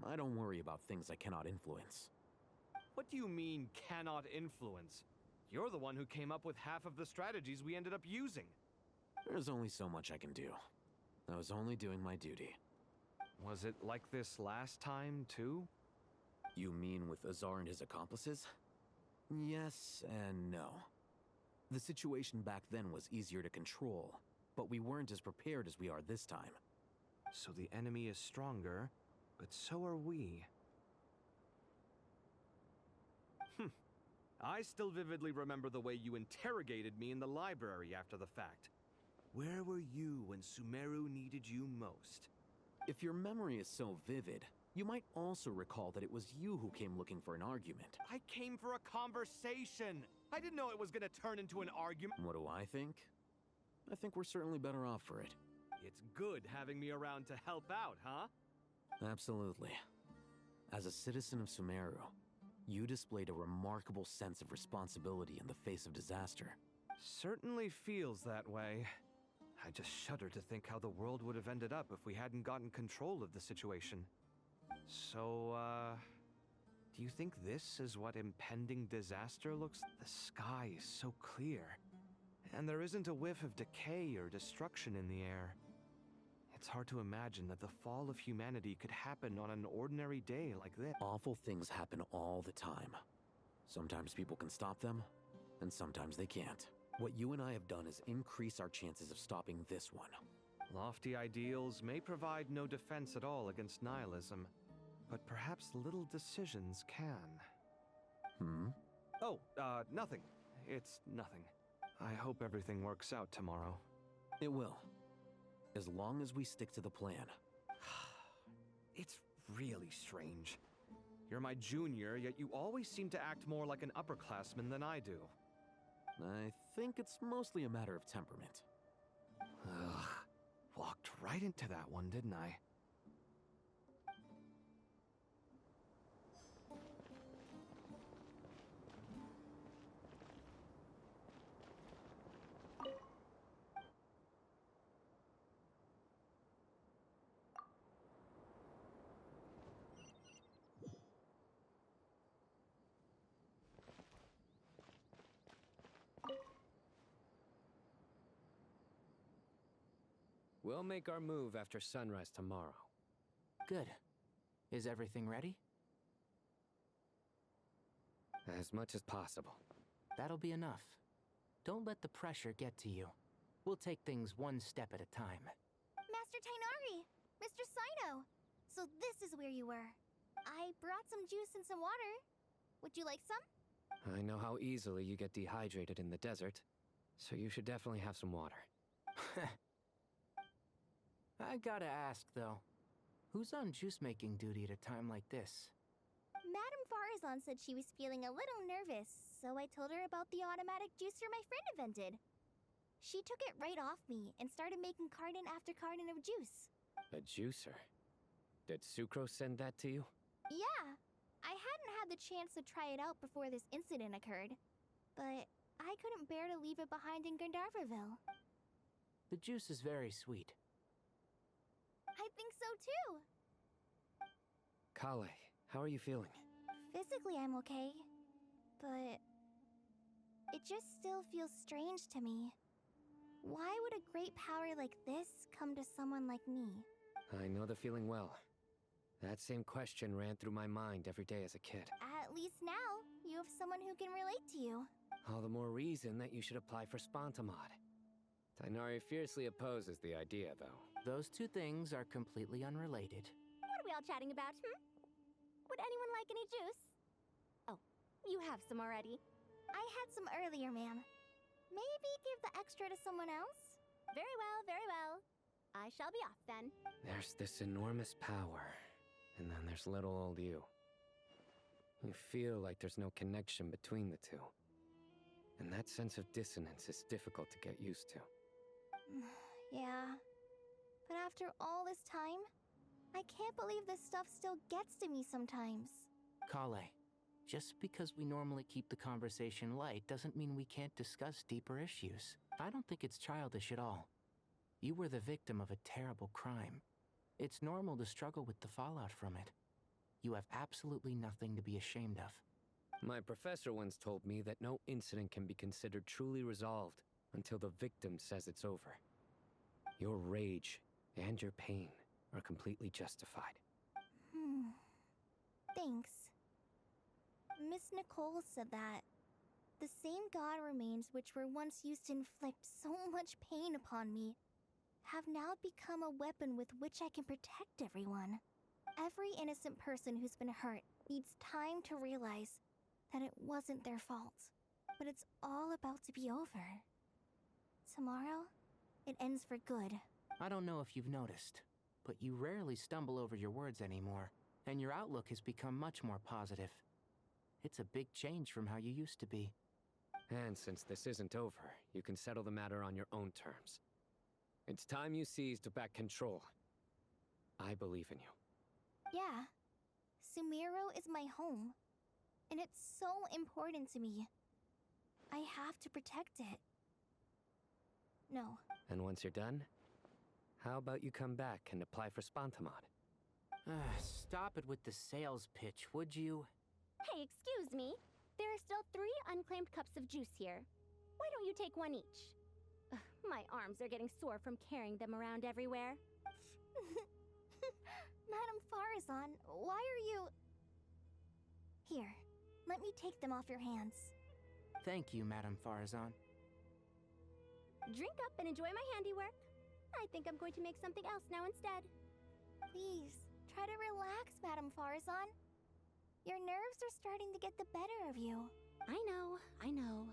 I don't worry about things I cannot influence. What do you mean, cannot influence? You're the one who came up with half of the strategies we ended up using. There's only so much I can do. I was only doing my duty. Was it like this last time, too? You mean with Azar and his accomplices? Yes and no. The situation back then was easier to control, but we weren't as prepared as we are this time. So the enemy is stronger, but so are we. I still vividly remember the way you interrogated me in the library after the fact. Where were you when Sumero needed you most? If your memory is so vivid, you might also recall that it was you who came looking for an argument. I came for a conversation! I didn't know it was gonna turn into an argument. What do I think? I think we're certainly better off for it. It's good having me around to help out, huh? Absolutely. As a citizen of Sumero, you displayed a remarkable sense of responsibility in the face of disaster. Certainly feels that way. I just shudder to think how the world would have ended up if we hadn't gotten control of the situation. So, do you think this is what impending disaster looks like? The sky is so clear, and there isn't a whiff of decay or destruction in the air. It's hard to imagine that the fall of humanity could happen on an ordinary day like this. Awful things happen all the time. Sometimes people can stop them, and sometimes they can't. What you and I have done is increase our chances of stopping this one. Lofty ideals may provide no defense at all against nihilism, but perhaps little decisions can. Oh, nothing. It's nothing. I hope everything works out tomorrow. It will. As long as we stick to the plan. It's really strange. You're my junior, yet you always seem to act more like an upperclassman than I do. I think it's mostly a matter of temperament. Ugh. Walked right into that one, didn't I? We'll make our move after sunrise tomorrow. Good. Is everything ready? As much as possible. That'll be enough. Don't let the pressure get to you. We'll take things one step at a time. Master Tainari! Mr. Sino! So this is where you were. I brought some juice and some water. Would you like some? I know how easily you get dehydrated in the desert, so you should definitely have some water. I gotta ask, though. Who's on juice-making duty at a time like this? Madame Farazan said she was feeling a little nervous, so I told her about the automatic juicer my friend invented. She took it right off me and started making carton after carton of juice. A juicer? Did Sucrose send that to you? Yeah. I hadn't had the chance to try it out before this incident occurred, but I couldn't bear to leave it behind in Gandharvaville. The juice is very sweet. I think so too. Colleae, how are you feeling? Physically, I'm okay, but it just still feels strange to me. Why would a great power like this come to someone like me? I know the feeling well. That same question ran through my mind every day as a kid. At least now, you have someone who can relate to you. All the more reason that you should apply for Spontamod. Tainari fiercely opposes the idea, though. Those two things are completely unrelated. What are we all chatting about, Would anyone like any juice? Oh, you have some already. I had some earlier, ma'am. Maybe give the extra to someone else? Very well, very well. I shall be off then. There's this enormous power, and then there's little old you. You feel like there's no connection between the two. And that sense of dissonance is difficult to get used to. Yeah. But after all this time, I can't believe this stuff still gets to me sometimes. Colleae, just because we normally keep the conversation light doesn't mean we can't discuss deeper issues. I don't think it's childish at all. You were the victim of a terrible crime. It's normal to struggle with the fallout from it. You have absolutely nothing to be ashamed of. My professor once told me that no incident can be considered truly resolved until the victim says it's over. Your rage and your pain are completely justified. Thanks. Miss Nicole said that the same god remains which were once used to inflict so much pain upon me have now become a weapon with which I can protect everyone. Every innocent person who's been hurt needs time to realize that it wasn't their fault. But it's all about to be over. Tomorrow, it ends for good. I don't know if you've noticed, but you rarely stumble over your words anymore, and your outlook has become much more positive. It's a big change from how you used to be. And since this isn't over, you can settle the matter on your own terms. It's time you seized back control. I believe in you. Yeah. Sumero is my home. And it's so important to me. I have to protect it. No. And once you're done, how about you come back and apply for Spontamod? Stop it with the sales pitch, would you? Hey, excuse me. There are still 3 unclaimed cups of juice here. Why don't you take one each? Ugh, my arms are getting sore from carrying them around everywhere. Madame Farazan, why are you... Here, let me take them off your hands. Thank you, Madame Farazan. Drink up and enjoy my handiwork. I think I'm going to make something else now instead. Please, try to relax, Madame Farazan. Your nerves are starting to get the better of you. I know, I know.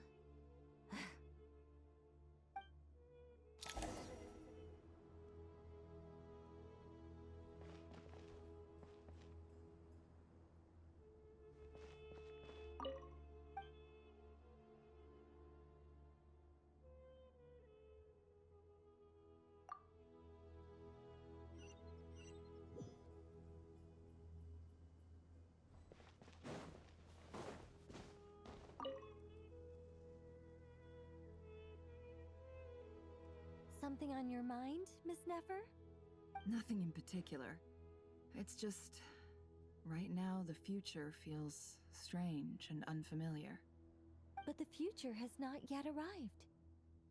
Something on your mind, Miss Nefer? Nothing in particular. It's just, right now the future feels strange and unfamiliar. But the future has not yet arrived.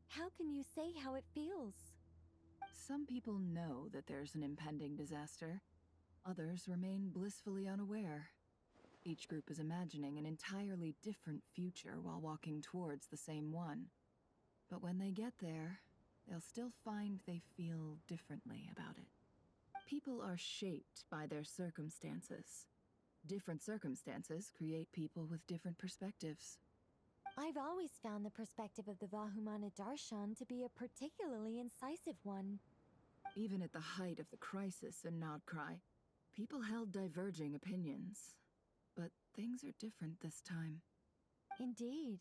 How can you say how it feels? Some people know that there's an impending disaster. Others remain blissfully unaware. Each group is imagining an entirely different future while walking towards the same one. But when they get there, they'll still find they feel differently about it. People are shaped by their circumstances. Different circumstances create people with different perspectives. I've always found the perspective of the Vahumana Darshan to be a particularly incisive one. Even at the height of the crisis in Nodcry, people held diverging opinions. But things are different this time. Indeed.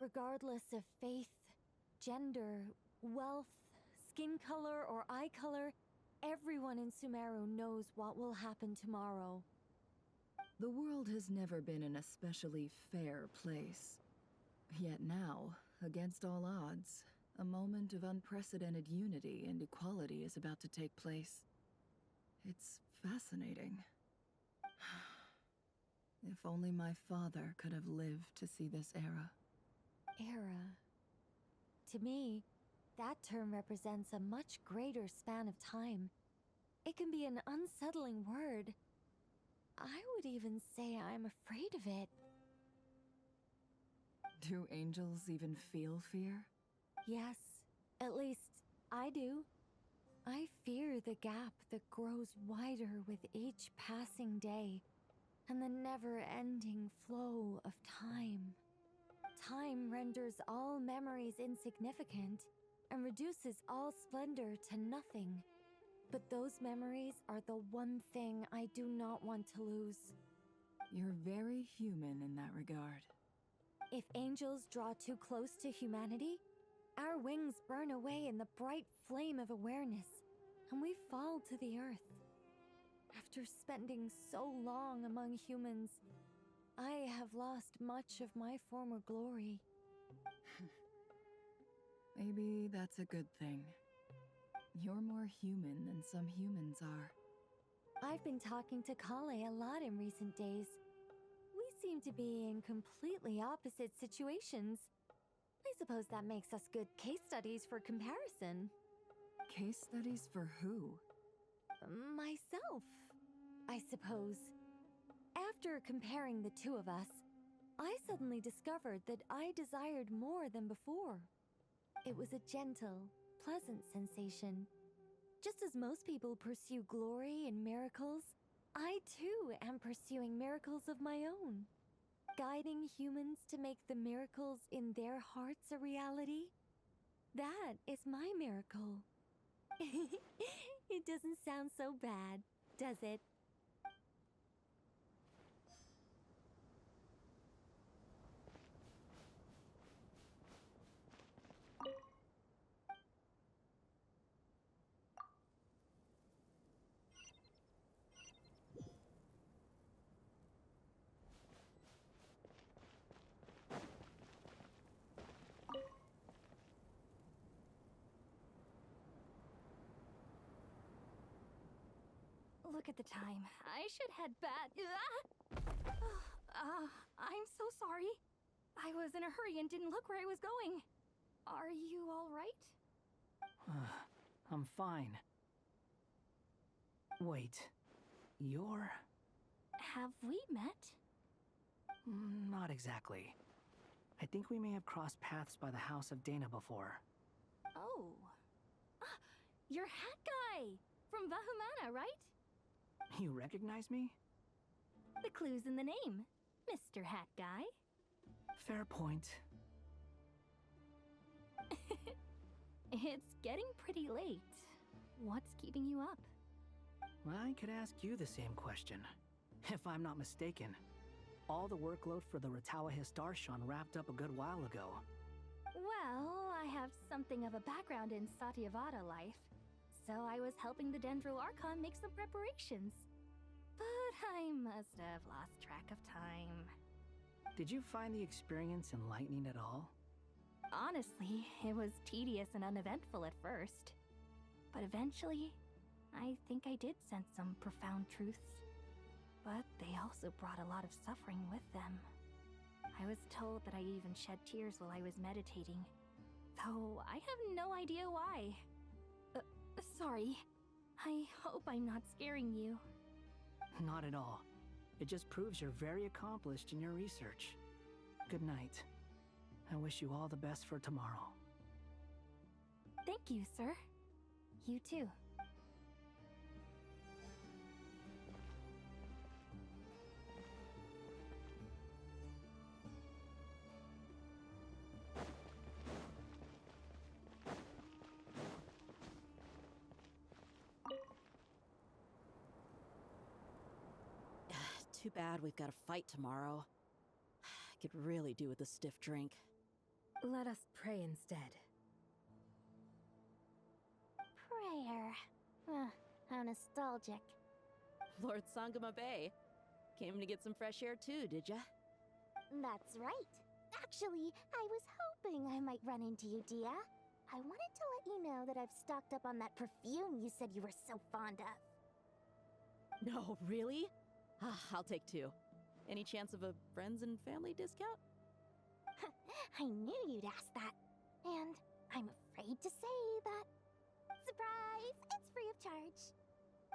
Regardless of faith, gender, wealth, skin color, or eye color, everyone in Sumero knows what will happen tomorrow. The world has never been an especially fair place. Yet now, against all odds, a moment of unprecedented unity and equality is about to take place. It's fascinating. If only my father could have lived to see this era. Era. To me, that term represents a much greater span of time. It can be an unsettling word. I would even say I'm afraid of it. Do angels even feel fear? Yes, at least I do. I fear the gap that grows wider with each passing day, and the never-ending flow of time. Time renders all memories insignificant and reduces all splendor to nothing. But those memories are the one thing I do not want to lose. You're very human in that regard. If angels draw too close to humanity, our wings burn away in the bright flame of awareness, and we fall to the earth. After spending so long among humans, I have lost much of my former glory. Maybe that's a good thing. You're more human than some humans are. I've been talking to Collei a lot in recent days. We seem to be in completely opposite situations. I suppose that makes us good case studies for comparison. Case studies for who? Myself, I suppose. After comparing the two of us, I suddenly discovered that I desired more than before. It was a gentle, pleasant sensation. Just as most people pursue glory and miracles, I too am pursuing miracles of my own. Guiding humans to make the miracles in their hearts a reality. That is my miracle. It doesn't sound so bad, does it? Look at the time. I should head back. I'm so sorry. I was in a hurry and didn't look where I was going. Are you all right? I'm fine. Wait, you're... Have we met? Not exactly. I think we may have crossed paths by the house of Dana before. Oh. Ah, you're Hat Guy! From Vahumana, right? You recognize me? The clue's in the name, Mr. Hat Guy. Fair point. It's getting pretty late. What's keeping you up? I could ask you the same question. If I'm not mistaken, all the workload for the Ratawa Histarshan wrapped up a good while ago. Well, I have something of a background in Satyavada life, so I was helping the Dendro Archon make some preparations. But I must have lost track of time. Did you find the experience enlightening at all? Honestly, it was tedious and uneventful at first. But eventually, I think I did sense some profound truths. But they also brought a lot of suffering with them. I was told that I even shed tears while I was meditating, though I have no idea why. Sorry. I hope I'm not scaring you. Not at all. It just proves you're very accomplished in your research. Good night. I wish you all the best for tomorrow. Thank you, sir. You too. Too bad we've got a fight tomorrow. I could really do with a stiff drink. Let us pray instead. Prayer. How nostalgic. Lord Sangama Bay. Came to get some fresh air too, did ya? That's right. Actually, I was hoping I might run into you, Dia. I wanted to let you know that I've stocked up on that perfume you said you were so fond of. No, really? I'll take 2. Any chance of a friends and family discount? I knew you'd ask that. And I'm afraid to say that... Surprise! It's free of charge.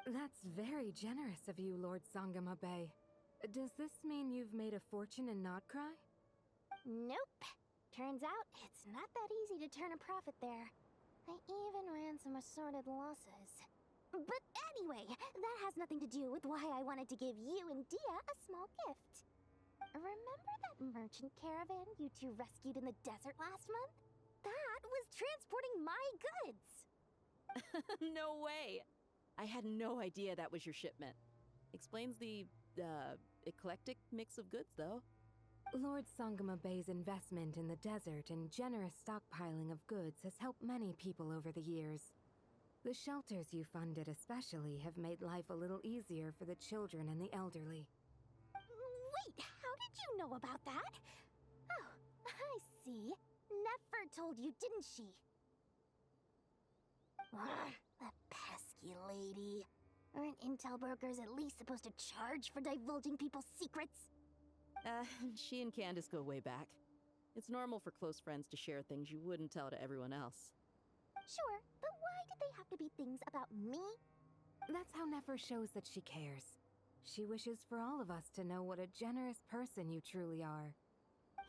That's very generous of you, Lord Sangama Bay. Does this mean you've made a fortune in Notcry? Nope. Turns out, it's not that easy to turn a profit there. I even ran some assorted losses. But anyway, that has nothing to do with why I wanted to give you and Dia a small gift. Remember that merchant caravan you two rescued in the desert last month? That was transporting my goods! No way! I had no idea that was your shipment. Explains the, eclectic mix of goods, though. Lord Sangama Bay's investment in the desert and generous stockpiling of goods has helped many people over the years. The shelters you funded especially have made life a little easier for the children and the elderly. Wait, how did you know about that? Oh, I see. Nefer told you, didn't she? That pesky lady. Aren't intel brokers at least supposed to charge for divulging people's secrets? She and Candace go way back. It's normal for close friends to share things you wouldn't tell to everyone else. Sure, but why did they have to be things about me? That's how Nefer shows that she cares. She wishes for all of us to know what a generous person you truly are.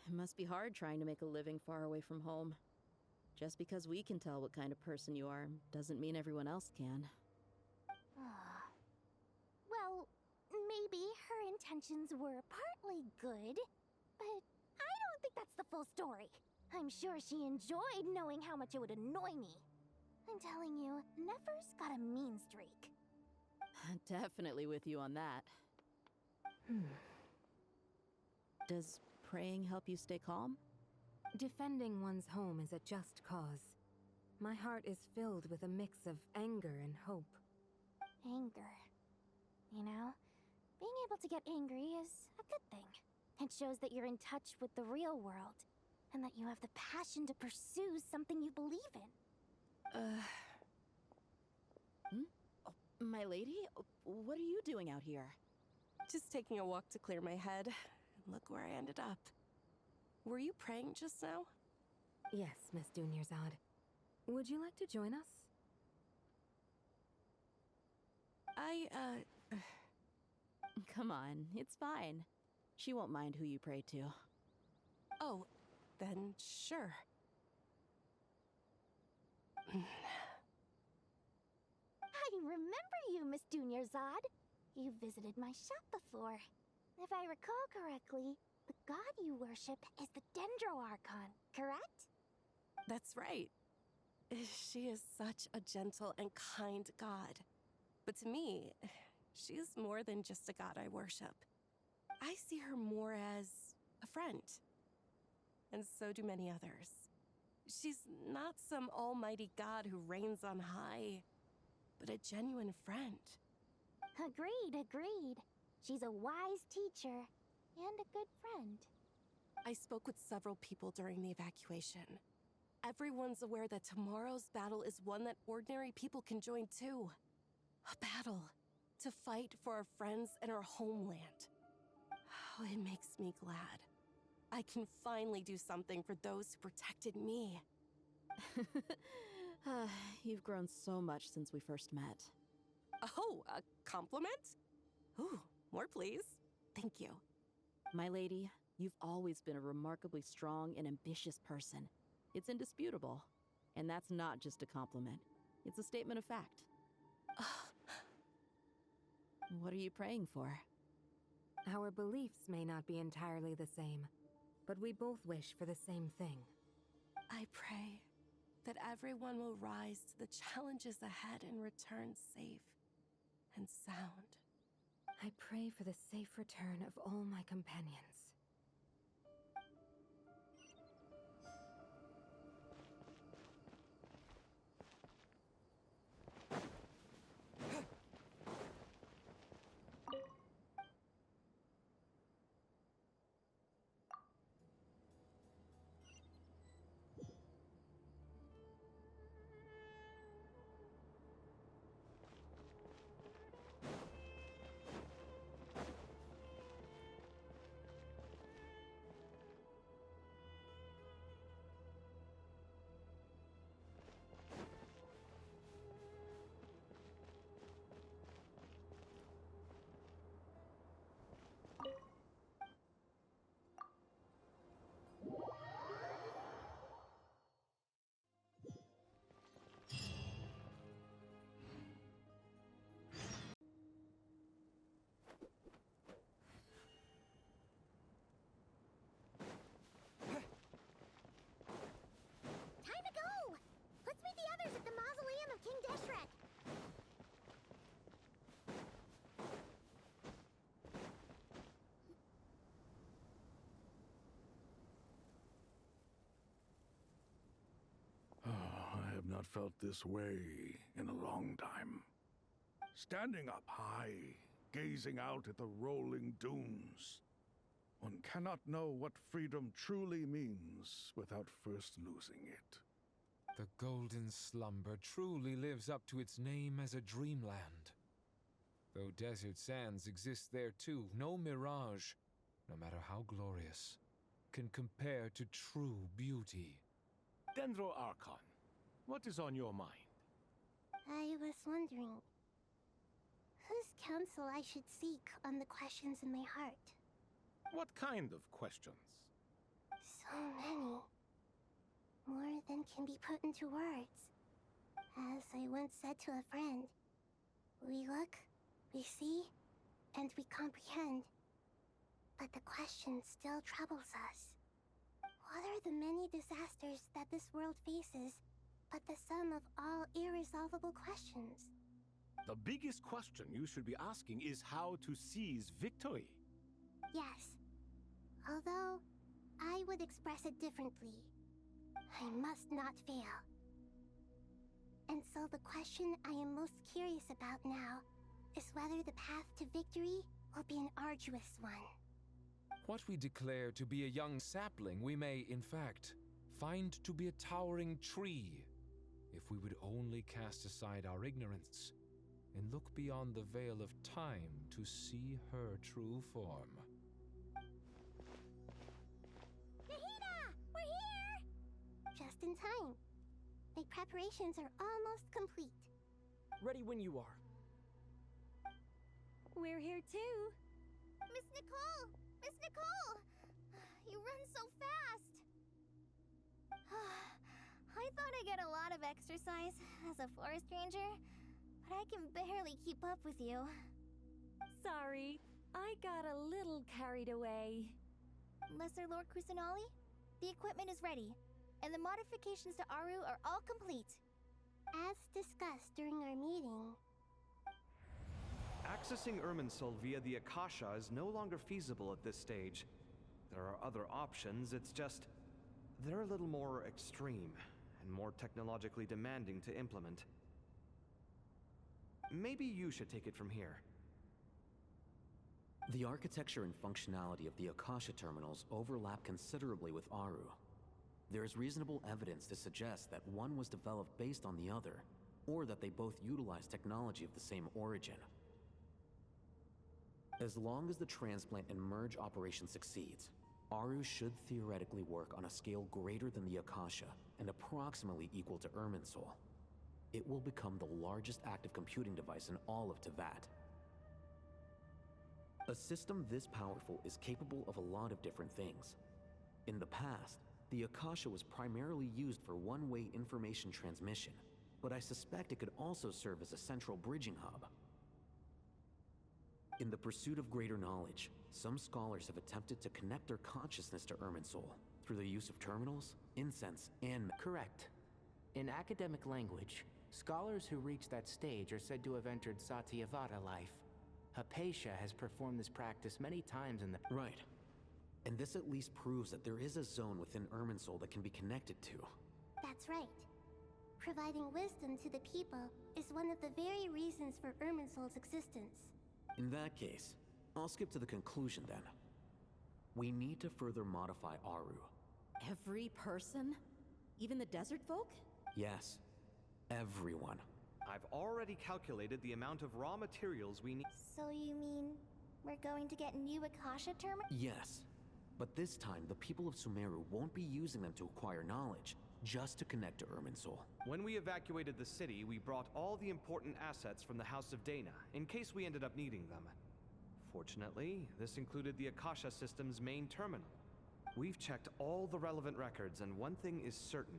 It must be hard trying to make a living far away from home. Just because we can tell what kind of person you are doesn't mean everyone else can. Well, maybe her intentions were partly good, but I don't think that's the full story. I'm sure she enjoyed knowing how much it would annoy me. I'm telling you, Nefer's got a mean streak. Definitely with you on that. Does praying help you stay calm? Defending one's home is a just cause. My heart is filled with a mix of anger and hope. Anger. You know, being able to get angry is a good thing. It shows that you're in touch with the real world, and that you have the passion to pursue something you believe in. Oh, my lady? What are you doing out here? Just taking a walk to clear my head. And look where I ended up. Were you praying just now? Yes, Miss Dunyarzad. Would you like to join us? Come on, it's fine. She won't mind who you pray to. Oh, then sure. I remember you, Miss Dunyarzad. You visited my shop before. If I recall correctly, the god you worship is the Dendro Archon, correct? That's right. She is such a gentle and kind god. But to me, she's more than just a god I worship. I see her more as a friend. And so do many others. She's not some almighty god who reigns on high, but a genuine friend. Agreed. She's a wise teacher and a good friend. I spoke with several people during the evacuation. Everyone's aware that tomorrow's battle is one that ordinary people can join too. A battle to fight for our friends and our homeland. Oh, it makes me glad. I can finally do something for those who protected me. You've grown so much since we first met. Oh, a compliment? Ooh, more please. Thank you. My lady, you've always been a remarkably strong and ambitious person. It's indisputable. And that's not just a compliment. It's a statement of fact. What are you praying for? Our beliefs may not be entirely the same, but we both wish for the same thing. I pray that everyone will rise to the challenges ahead and return safe and sound. I pray for the safe return of all my companions. Time to go! Let's meet the others at the mausoleum of King Deshret. I have not felt this way in a long time. Standing up high, gazing out at the rolling dunes. One cannot know what freedom truly means without first losing it. The golden slumber truly lives up to its name as a dreamland. Though desert sands exist there too, no mirage, no matter how glorious, can compare to true beauty. Dendro Archon, what is on your mind? I was wondering whose counsel I should seek on the questions in my heart. What kind of questions? So many. More than can be put into words. As I once said to a friend, we look, we see, and we comprehend. But the question still troubles us. What are the many disasters that this world faces, but the sum of all irresolvable questions? The biggest question you should be asking is how to seize victory. Yes. Although, I would express it differently. I must not fail. And so the question I am most curious about now is whether the path to victory will be an arduous one. What we declare to be a young sapling, we may, in fact, find to be a towering tree, if we would only cast aside our ignorance and look beyond the veil of time to see her true form. Nahida! We're here! Just in time. My preparations are almost complete. Ready when you are. We're here too. Miss Nicole! Miss Nicole! You run so fast! I thought I'd get a lot of exercise as a forest ranger, but I I can barely keep up with you. Sorry, I got a little carried away. Lesser Lord Kusanali, the equipment is ready, and the modifications to Aru are all complete. As discussed during our meeting, Accessing Irminsul via the Akasha is no longer feasible at this stage. There are other options, it's just... they're a little more extreme, and more technologically demanding to implement. Maybe you should take it from here. The architecture and functionality of the Akasha terminals overlap considerably with Aru. There is reasonable evidence to suggest that one was developed based on the other, or that they both utilize technology of the same origin. As long as the transplant and merge operation succeeds, Aru should theoretically work on a scale greater than the Akasha and approximately equal to Irminsul. It will become the largest active computing device in all of Teyvat. A system this powerful is capable of a lot of different things. In the past, the Akasha was primarily used for one-way information transmission, but I suspect it could also serve as a central bridging hub. In the pursuit of greater knowledge, some scholars have attempted to connect their consciousness to Irminsul through the use of terminals, incense, and... Correct. In academic language, scholars who reach that stage are said to have entered Satyavada life. Hypatia has performed this practice many times in the... Right. And this at least proves that there is a zone within Irminsul that can be connected to. that's right. Providing wisdom to the people is one of the very reasons for Irminsul's existence. In that case, I'll skip to the conclusion then. We need to further modify Aru. Every person? Even the desert folk? Yes, everyone. I've already calculated the amount of raw materials we need. So you mean we're going to get new Akasha terminals? Yes, but this time the people of Sumero won't be using them to acquire knowledge, just to connect to Irminsul. When we evacuated the city, we brought all the important assets from the House of Dana, in case we ended up needing them. Fortunately, this included the Akasha system's main terminal. We've checked all the relevant records, and one thing is certain.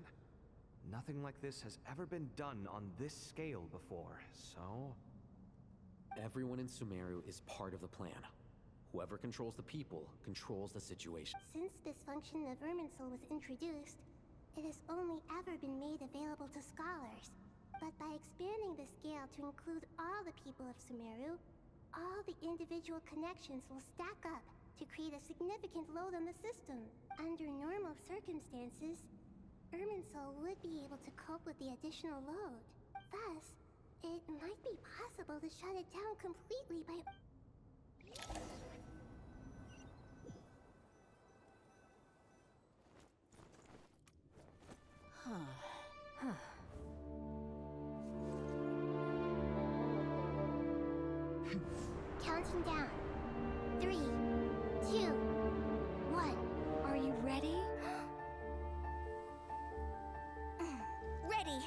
Nothing like this has ever been done on this scale before, so... Everyone in Sumero is part of the plan. Whoever controls the people controls the situation. Since this function of Irminsul was introduced, it has only ever been made available to scholars. But by expanding the scale to include all the people of Sumero, all the individual connections will stack up to create a significant load on the system. Under normal circumstances, Irminsul would be able to cope with the additional load. Thus, it might be possible to shut it down completely by... Counting down. 3, 2, 1. Are you ready? Ready!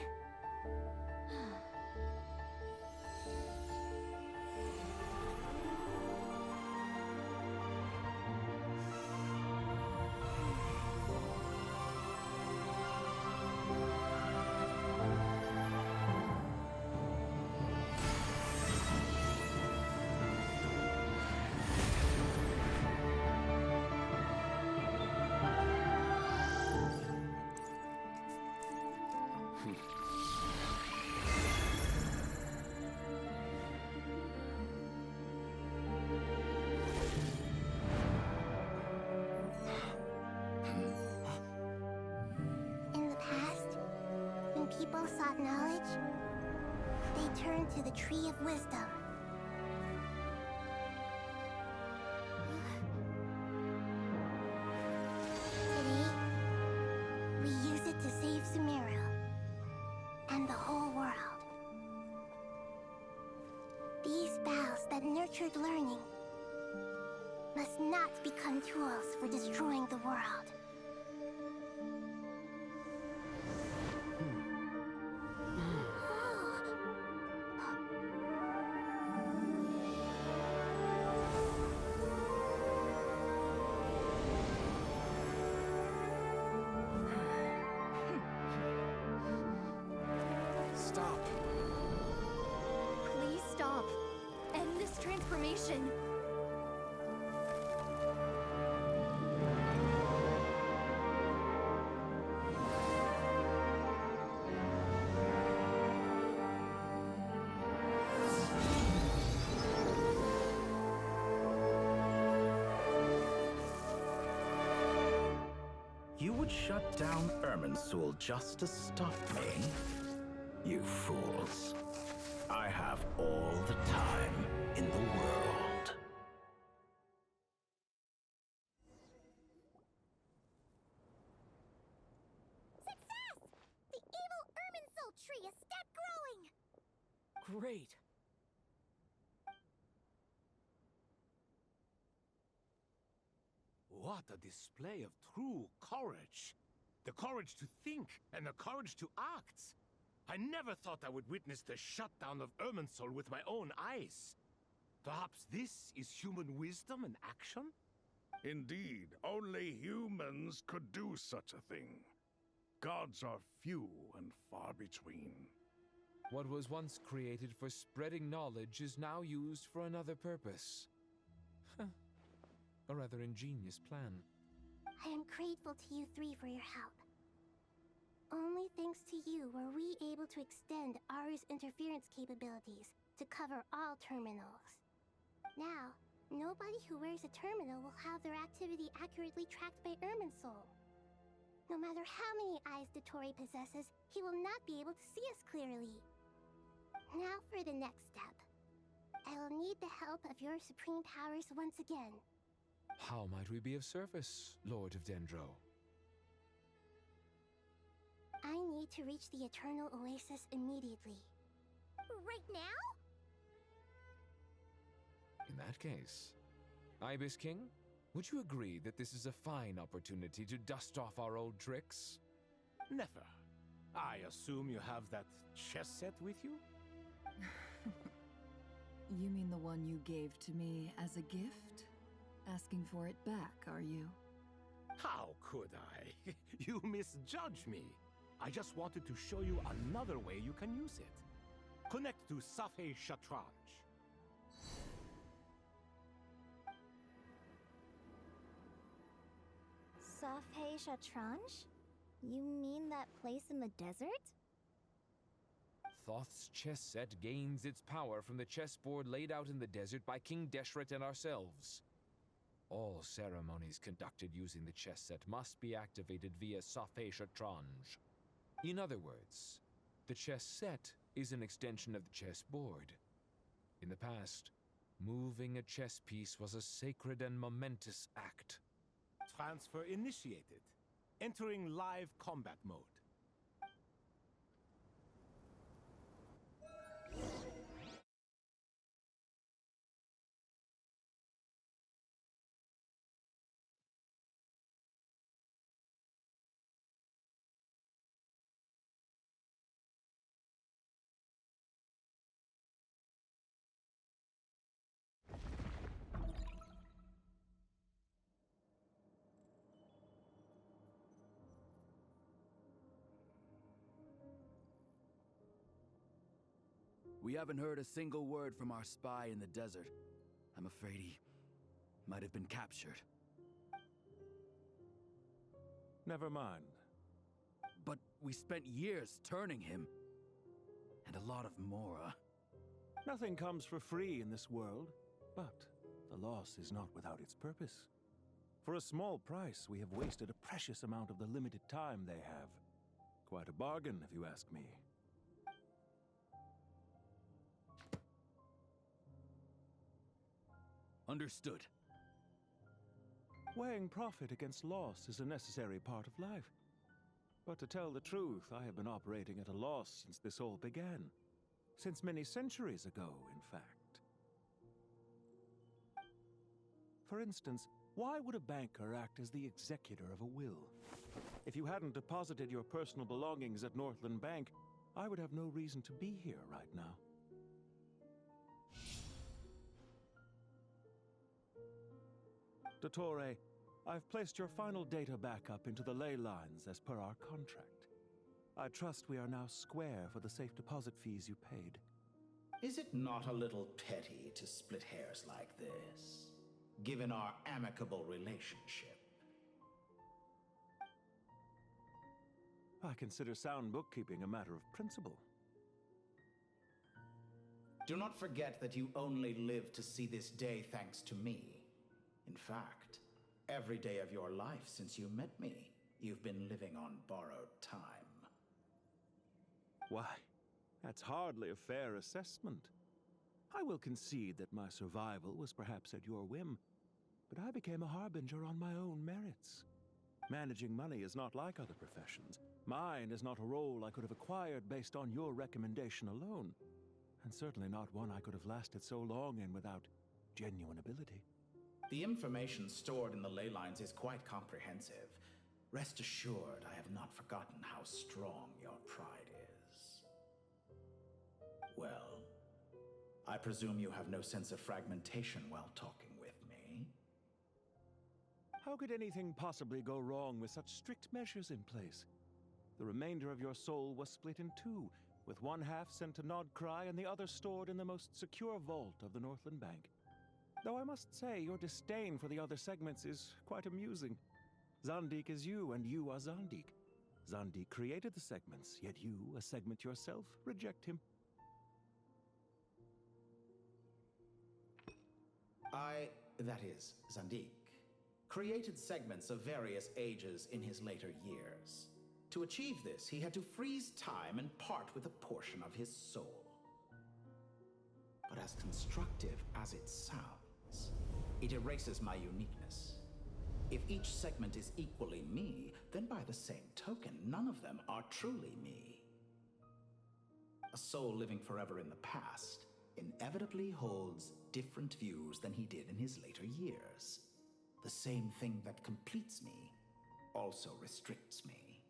In the past, when people sought knowledge, they turned to the Tree of Wisdom. Today, we use it to save Sumero and the whole world. These boughs that nurtured learning must not become tools for destroying the world. Stop. information! You would shut down Irminsul just to stop me? You fools. I have all the time in the world. Success! The evil Irminsul tree has stopped growing! Great. What a display of true courage. The courage to think and the courage to act. I never thought I would witness the shutdown of Irminsul with my own eyes. Perhaps this is human wisdom in action? Indeed, only humans could do such a thing. Gods are few and far between. What was once created for spreading knowledge is now used for another purpose. A rather ingenious plan. I am grateful to you three for your help. Only thanks to you were we able to extend Aru's interference capabilities to cover all terminals. Now, nobody who wears a terminal will have their activity accurately tracked by Irminsul. No matter how many eyes Dotorre possesses, he will not be able to see us clearly. Now for the next step. I will need the help of your supreme powers once again. How might we be of service, Lord of Dendro? I need to reach the Eternal Oasis immediately. Right now? In that case, Ibis King, would you agree that this is a fine opportunity to dust off our old tricks? Never. I assume you have that chess set with you? You mean the one you gave to me as a gift? Asking for it back, are you? How could I? You misjudge me. I just wanted to show you another way you can use it. Connect to Safhe Shatranj. Safhe Shatranj? You mean that place in the desert? Thoth's chess set gains its power from the chessboard laid out in the desert by King Deshret and ourselves. All ceremonies conducted using the chess set must be activated via Safhe Shatranj. In other words, the chess set is an extension of the chessboard. In the past, moving a chess piece was a sacred and momentous act. Transfer initiated. Entering live combat mode. We haven't heard a single word from our spy in the desert. I'm afraid he might have been captured. Never mind. But we spent years turning him. And a lot of Mora. Nothing comes for free in this world, but the loss is not without its purpose. For a small price, we have wasted a precious amount of the limited time they have. Quite a bargain, if you ask me. Understood. Weighing profit against loss is a necessary part of life. But to tell the truth, I have been operating at a loss since this all began. Since many centuries ago, in fact. For instance, why would a banker act as the executor of a will? If you hadn't deposited your personal belongings at Northland Bank, I would have no reason to be here right now. Dotorre, I've placed your final data backup into the ley lines as per our contract. I trust we are now square for the safe deposit fees you paid. Is it not a little petty to split hairs like this, given our amicable relationship? I consider sound bookkeeping a matter of principle. Do not forget that you only live to see this day thanks to me. In fact, every day of your life since you met me, you've been living on borrowed time. Why, that's hardly a fair assessment. I will concede that my survival was perhaps at your whim, but I became a harbinger on my own merits. Managing money is not like other professions. Mine is not a role I could have acquired based on your recommendation alone, and certainly not one I could have lasted so long in without genuine ability. The information stored in the ley lines is quite comprehensive. Rest assured, I have not forgotten how strong your pride is. Well, I presume you have no sense of fragmentation while talking with me. How could anything possibly go wrong with such strict measures in place? The remainder of your soul was split in two, with one half sent to Nodcry and the other stored in the most secure vault of the Northland Bank. Though I must say, your disdain for the other segments is quite amusing. Zandik is you, and you are Zandik. Zandik created the segments, yet you, a segment yourself, reject him. That is, Zandik, created segments of various ages in his later years. To achieve this, he had to freeze time and part with a portion of his soul. But as constructive as it sounds, it erases my uniqueness. If each segment is equally me, then by the same token, none of them are truly me. A soul living forever in the past inevitably holds different views than he did in his later years. The same thing that completes me also restricts me.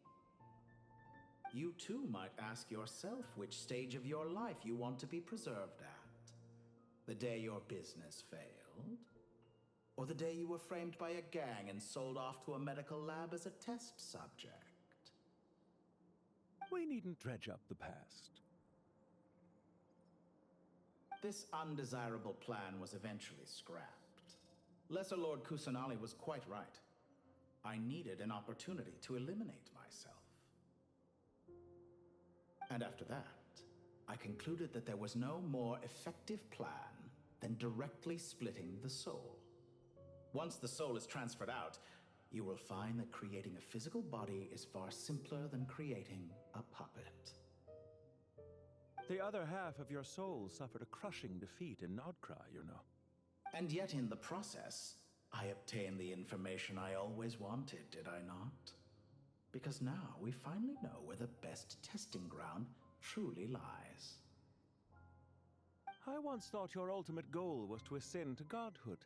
You too might ask yourself which stage of your life you want to be preserved at. The day your business failed? Or the day you were framed by a gang and sold off to a medical lab as a test subject? We needn't dredge up the past. This undesirable plan was eventually scrapped. Lesser Lord Kusanali was quite right. I needed an opportunity to eliminate myself. And after that, I concluded that there was no more effective plan than directly splitting the soul. Once the soul is transferred out, you will find that creating a physical body is far simpler than creating a puppet. The other half of your soul suffered a crushing defeat in Nodcry, you know. And yet in the process, I obtained the information I always wanted, did I not? Because now we finally know where the best testing ground truly lies. I once thought your ultimate goal was to ascend to godhood.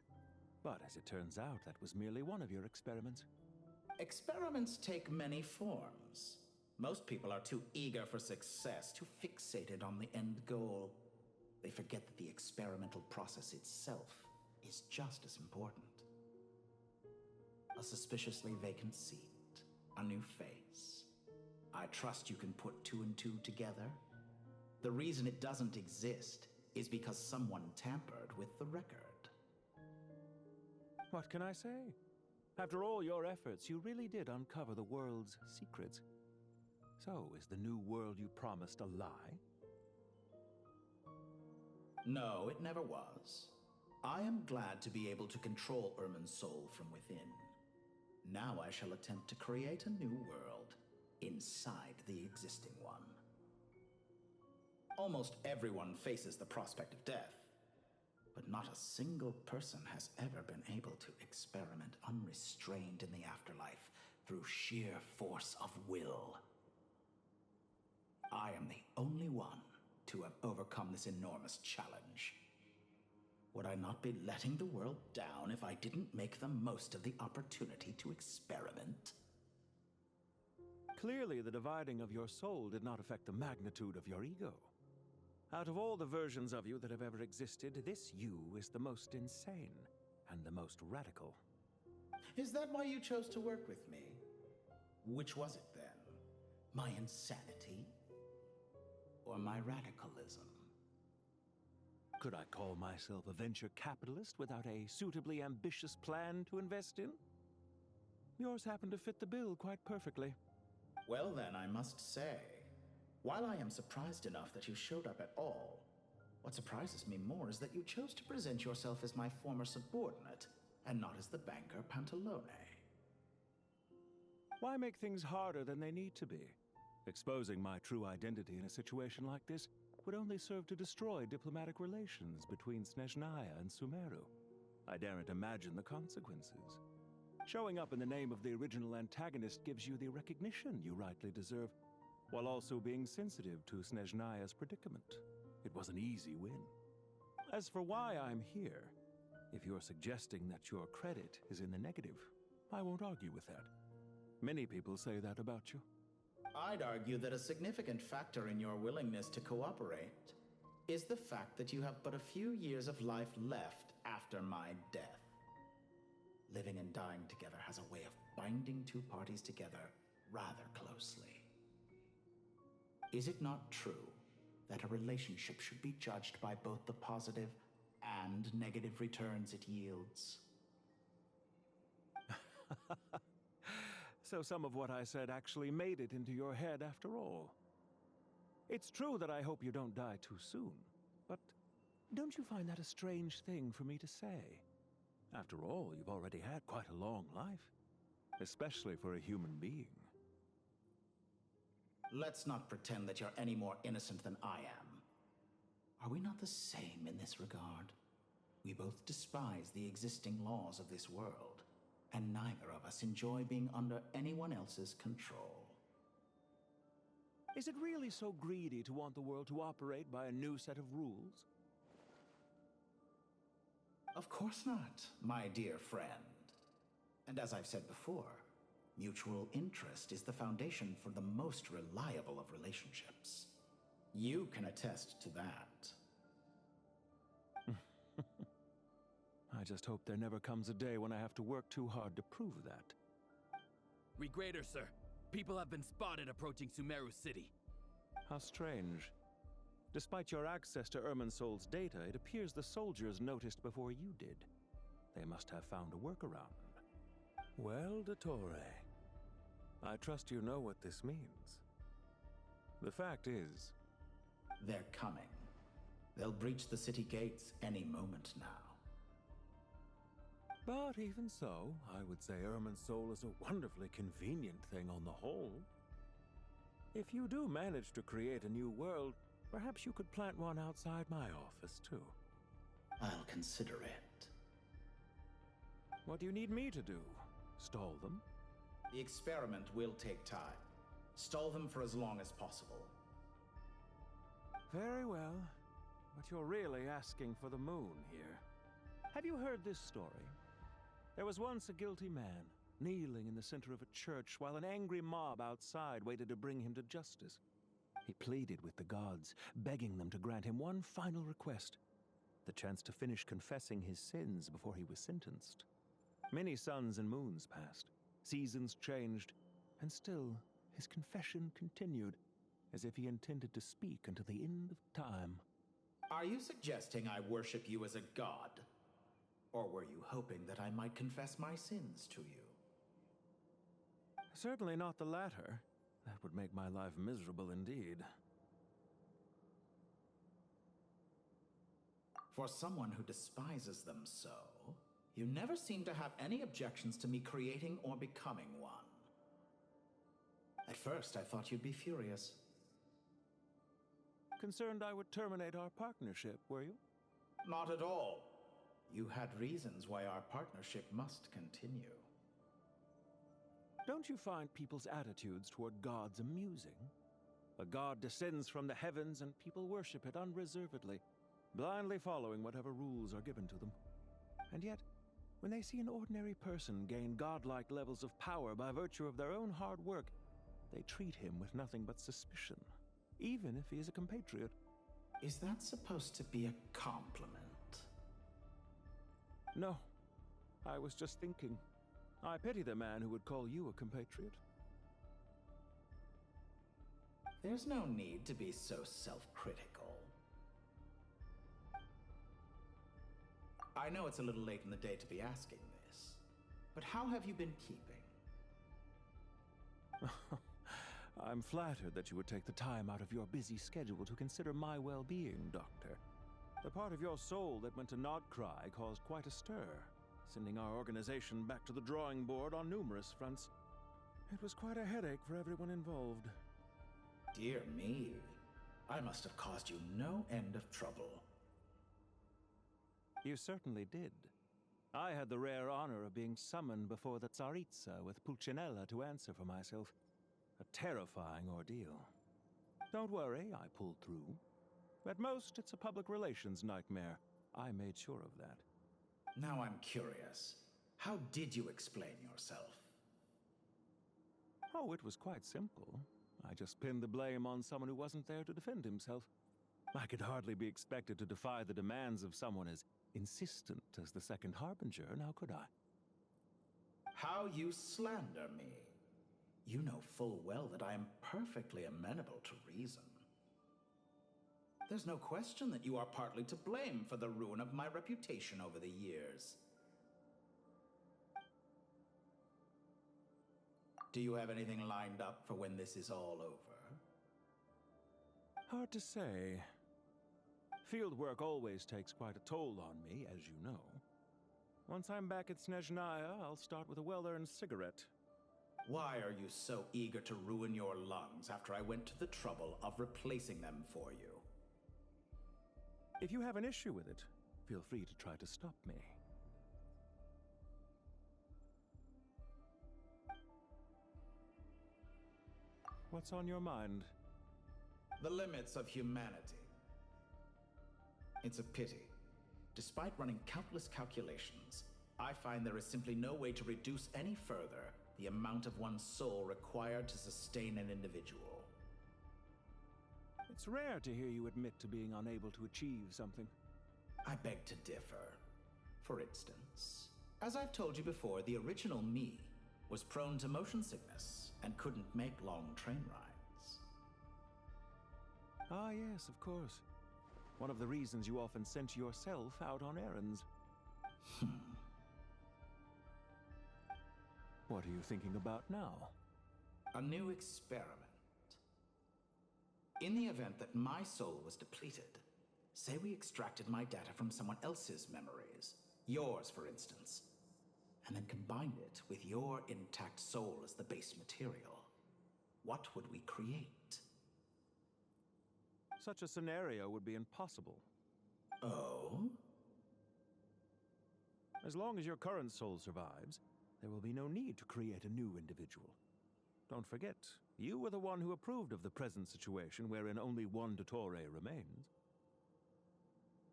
But as it turns out, that was merely one of your experiments. Experiments take many forms. Most people are too eager for success, too fixated on the end goal. They forget that the experimental process itself is just as important. A suspiciously vacant seat, a new face. I trust you can put two and two together. The reason it doesn't exist is because someone tampered with the record. What can I say? After all your efforts, you really did uncover the world's secrets. So, is the new world you promised a lie? No, it never was. I am glad to be able to control Irminsul from within. Now I shall attempt to create a new world inside the existing one. Almost everyone faces the prospect of death, but not a single person has ever been able to experiment unrestrained in the afterlife through sheer force of will. I am the only one to have overcome this enormous challenge. Would I not be letting the world down if I didn't make the most of the opportunity to experiment? Clearly, the dividing of your soul did not affect the magnitude of your ego. Out of all the versions of you that have ever existed, this you is the most insane and the most radical. Is that why you chose to work with me? Which was it then? My insanity? Or my radicalism? Could I call myself a venture capitalist without a suitably ambitious plan to invest in? Yours happen to fit the bill quite perfectly. Well then, I must say, while I am surprised enough that you showed up at all, what surprises me more is that you chose to present yourself as my former subordinate, and not as the banker Pantalone. Why make things harder than they need to be? Exposing my true identity in a situation like this would only serve to destroy diplomatic relations between Snezhnaya and Sumero. I daren't imagine the consequences. Showing up in the name of the original antagonist gives you the recognition you rightly deserve, while also being sensitive to Snezhnaya's predicament. It was an easy win. As for why I'm here, if you're suggesting that your credit is in the negative, I won't argue with that. Many people say that about you. I'd argue that a significant factor in your willingness to cooperate is the fact that you have but a few years of life left after my death. Living and dying together has a way of binding two parties together rather closely. Is it not true that a relationship should be judged by both the positive and negative returns it yields? So some of what I said actually made it into your head after all. It's true that I hope you don't die too soon, but don't you find that a strange thing for me to say? After all, you've already had quite a long life, especially for a human being. Let's not pretend that you're any more innocent than I am. Are we not the same in this regard? We both despise the existing laws of this world, and neither of us enjoy being under anyone else's control. Is it really so greedy to want the world to operate by a new set of rules? Of course not, my dear friend. And as I've said before, mutual interest is the foundation for the most reliable of relationships. You can attest to that. I just hope there never comes a day when I have to work too hard to prove that. Regreater, sir. People have been spotted approaching Sumeru City. How strange. Despite your access to Irminsulem's data, it appears the soldiers noticed before you did. They must have found a workaround. Well, Dotorre, I trust you know what this means. The fact is... They're coming. They'll breach the city gates any moment now. But even so, I would say Irminsulem is a wonderfully convenient thing on the whole. If you do manage to create a new world, perhaps you could plant one outside my office, too. I'll consider it. What do you need me to do? Stall them? The experiment will take time. Stall them for as long as possible. Very well. But you're really asking for the moon here. Have you heard this story? There was once a guilty man, kneeling in the center of a church while an angry mob outside waited to bring him to justice. He pleaded with the gods, begging them to grant him one final request, the chance to finish confessing his sins before he was sentenced. Many suns and moons passed, seasons changed, and still his confession continued, as if he intended to speak until the end of time. Are you suggesting I worship you as a god? Or were you hoping that I might confess my sins to you? Certainly not the latter. That would make my life miserable indeed. For someone who despises them so, you never seem to have any objections to me creating or becoming one. At first, I thought you'd be furious. Concerned I would terminate our partnership, were you? Not at all. You had reasons why our partnership must continue. Don't you find people's attitudes toward gods amusing? A god descends from the heavens and people worship it unreservedly, blindly following whatever rules are given to them. And yet, when they see an ordinary person gain godlike levels of power by virtue of their own hard work, they treat him with nothing but suspicion, even if he is a compatriot. Is that supposed to be a compliment? No. I was just thinking. I pity the man who would call you a compatriot. There's no need to be so self-critical. I know it's a little late in the day to be asking this, but how have you been keeping? I'm flattered that you would take the time out of your busy schedule to consider my well-being, Doctor. The part of your soul that went to Nodcry caused quite a stir, sending our organization back to the drawing board on numerous fronts. It was quite a headache for everyone involved. Dear me, I must have caused you no end of trouble. You certainly did. I had the rare honor of being summoned before the Tsaritsa with Pulcinella to answer for myself. A terrifying ordeal. Don't worry, I pulled through. At most, it's a public relations nightmare. I made sure of that. Now I'm curious. How did you explain yourself? Oh, it was quite simple. I just pinned the blame on someone who wasn't there to defend himself. I could hardly be expected to defy the demands of someone as insistent as the Second Harbinger, now could I? How you slander me. You know full well that I am perfectly amenable to reason. There's no question that you are partly to blame for the ruin of my reputation over the years. Do you have anything lined up for when this is all over? Hard to say. Field work always takes quite a toll on me, as you know. Once I'm back at Snezhnaya, I'll start with a well-earned cigarette. Why are you so eager to ruin your lungs after I went to the trouble of replacing them for you? If you have an issue with it, feel free to try to stop me. What's on your mind? The limits of humanity. It's a pity. Despite running countless calculations, I find there is simply no way to reduce any further the amount of one's soul required to sustain an individual. It's rare to hear you admit to being unable to achieve something. I beg to differ. For instance, as I've told you before, the original me was prone to motion sickness and couldn't make long train rides. Ah, yes, of course. One of the reasons you often sent yourself out on errands. What are you thinking about now? A new experiment. In the event that my soul was depleted, say we extracted my data from someone else's memories, yours for instance, and then combined it with your intact soul as the base material, what would we create? Such a scenario would be impossible. Oh? As long as your current soul survives, there will be no need to create a new individual. Don't forget, you were the one who approved of the present situation wherein only one Dotorre remains.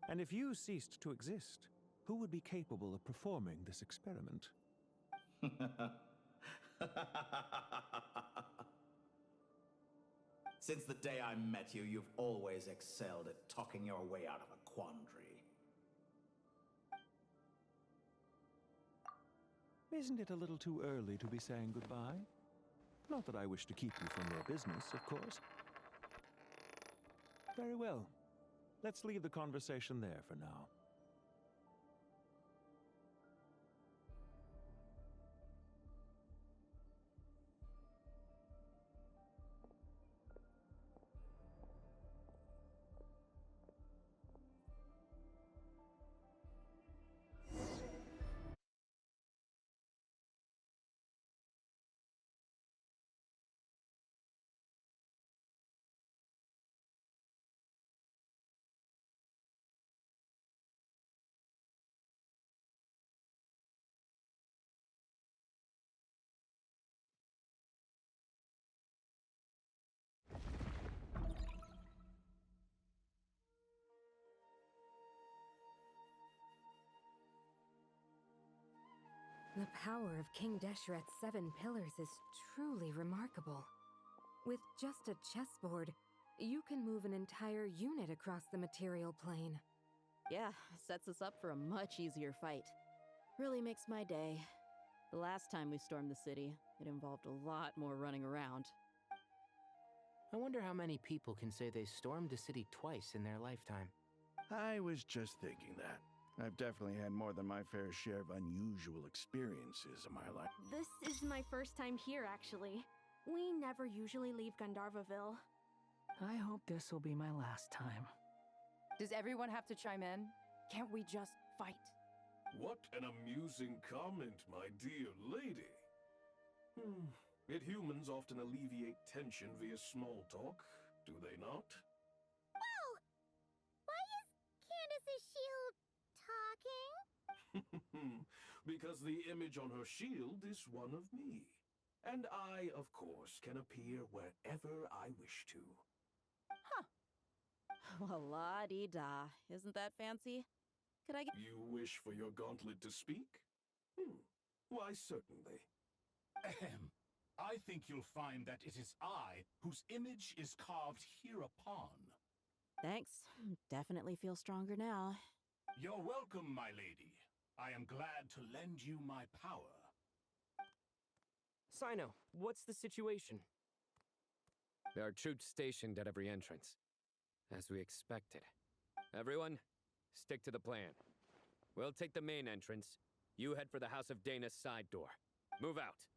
And if you ceased to exist, who would be capable of performing this experiment? Since the day I met you, you've always excelled at talking your way out of a quandary. Isn't it a little too early to be saying goodbye? Not that I wish to keep you from your business, of course. Very well. Let's leave the conversation there for now. The power of King Deshret's 7 pillars is truly remarkable. With just a chessboard, you can move an entire unit across the material plane. Yeah, sets us up for a much easier fight. Really makes my day. The last time we stormed the city, it involved a lot more running around. I wonder how many people can say they stormed a city twice in their lifetime. I was just thinking that. I've definitely had more than my fair share of unusual experiences in my life. This is my first time here, actually. We never usually leave Gandharvaville. I hope this will be my last time. Does everyone have to chime in? Can't we just fight? What an amusing comment, my dear lady. Yet humans often alleviate tension via small talk, do they not? Whoa! Why is Candace's shield talking? Because the image on her shield is one of me. And I, of course, can appear wherever I wish to. Well, la-dee-da. Isn't that fancy? Could I get... You wish for your gauntlet to speak? Why, certainly. Ahem. I think you'll find that it is I whose image is carved hereupon. Thanks. Definitely feel stronger now. You're welcome, my lady. I am glad to lend you my power. Sino, what's the situation? There are troops stationed at every entrance, as we expected. Everyone, stick to the plan. We'll take the main entrance. You head for the House of Dana's side door. Move out.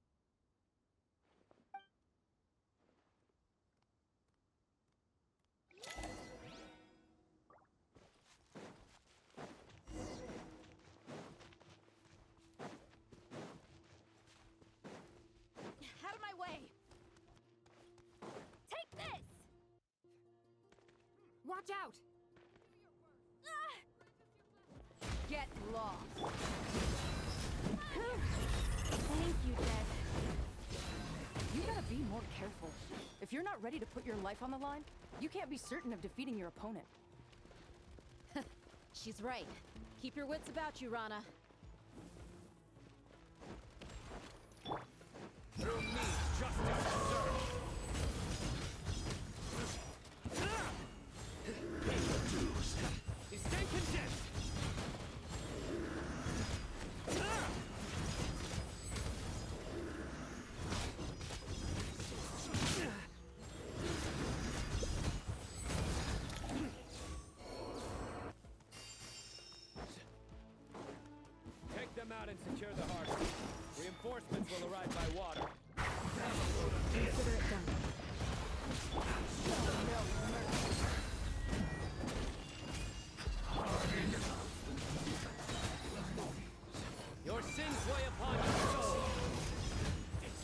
Out of my way! Take this! Watch out! Get lost! Thank you, Dad. You gotta be more careful. If you're not ready to put your life on the line, you can't be certain of defeating your opponent. She's right. Keep your wits about you, Rana. Through me, justice is served. You stay condemned. Take them out and secure the harbor. Reinforcements will arrive by water. Consider it done. Your sins weigh upon your soul.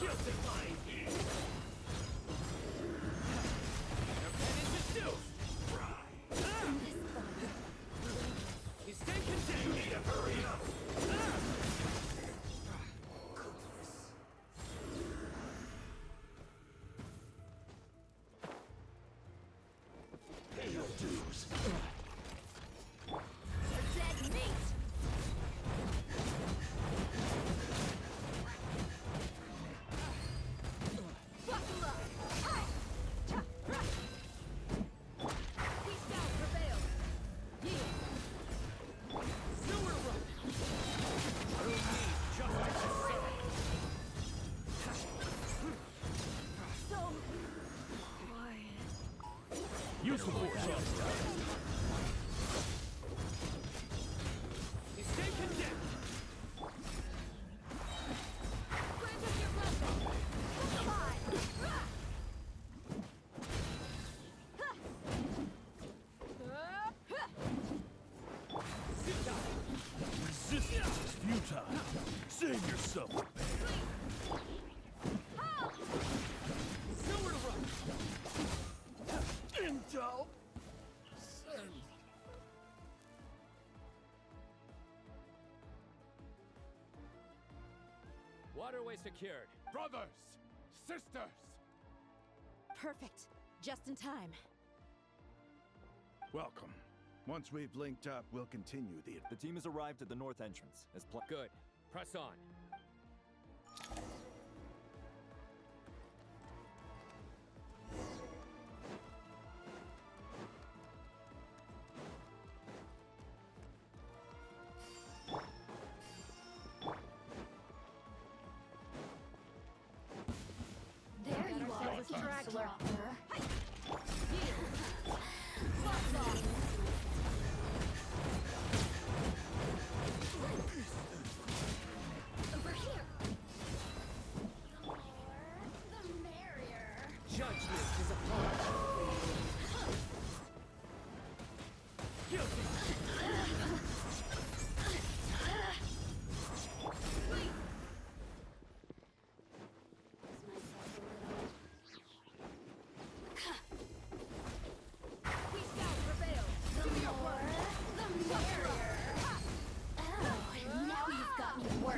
Guilty mind. Your pen is a stew. You stay content. You need to hurry up. Pay your dues. Dead meat! Buckle up! Peace out, prevail! Yield! Sewer run. Through me, justice is served. So quiet. Use the force. You stay condemned. Grant us your blessing! Look alive! Sit down. Resistance is futile. Save yourself. Nowhere to run. Intel. Send. Waterway secured. Brothers! Sisters! Perfect. Just in time. Welcome. Once we've linked up, we'll continue the... The team has arrived at the north entrance. As Good. Press on. There you are, straggler. Yield! Bust off!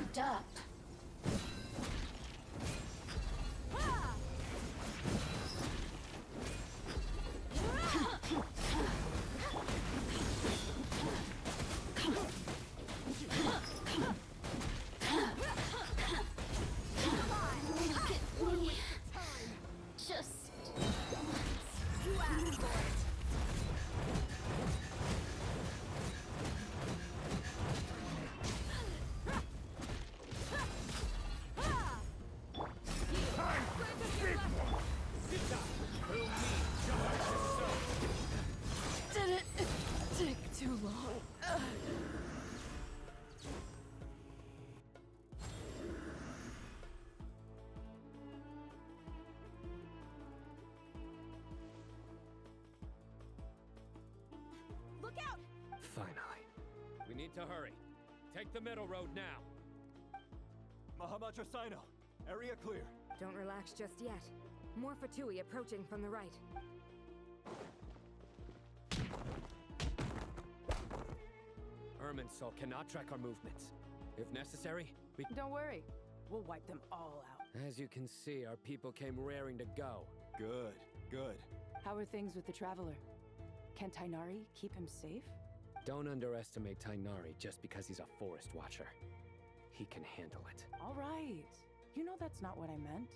amped up. Finally. We need to hurry. Take the middle road now. Mahamatra Sino, area clear. Don't relax just yet. More Fatui approaching from the right. Irmинsul cannot track our movements. If necessary, we... Don't worry. We'll wipe them all out. As you can see, our people came raring to go. Good, good. How are things with the Traveler? Can Tainari keep him safe? Don't underestimate Tainari just because he's a forest watcher. He can handle it. All right. You know that's not what I meant.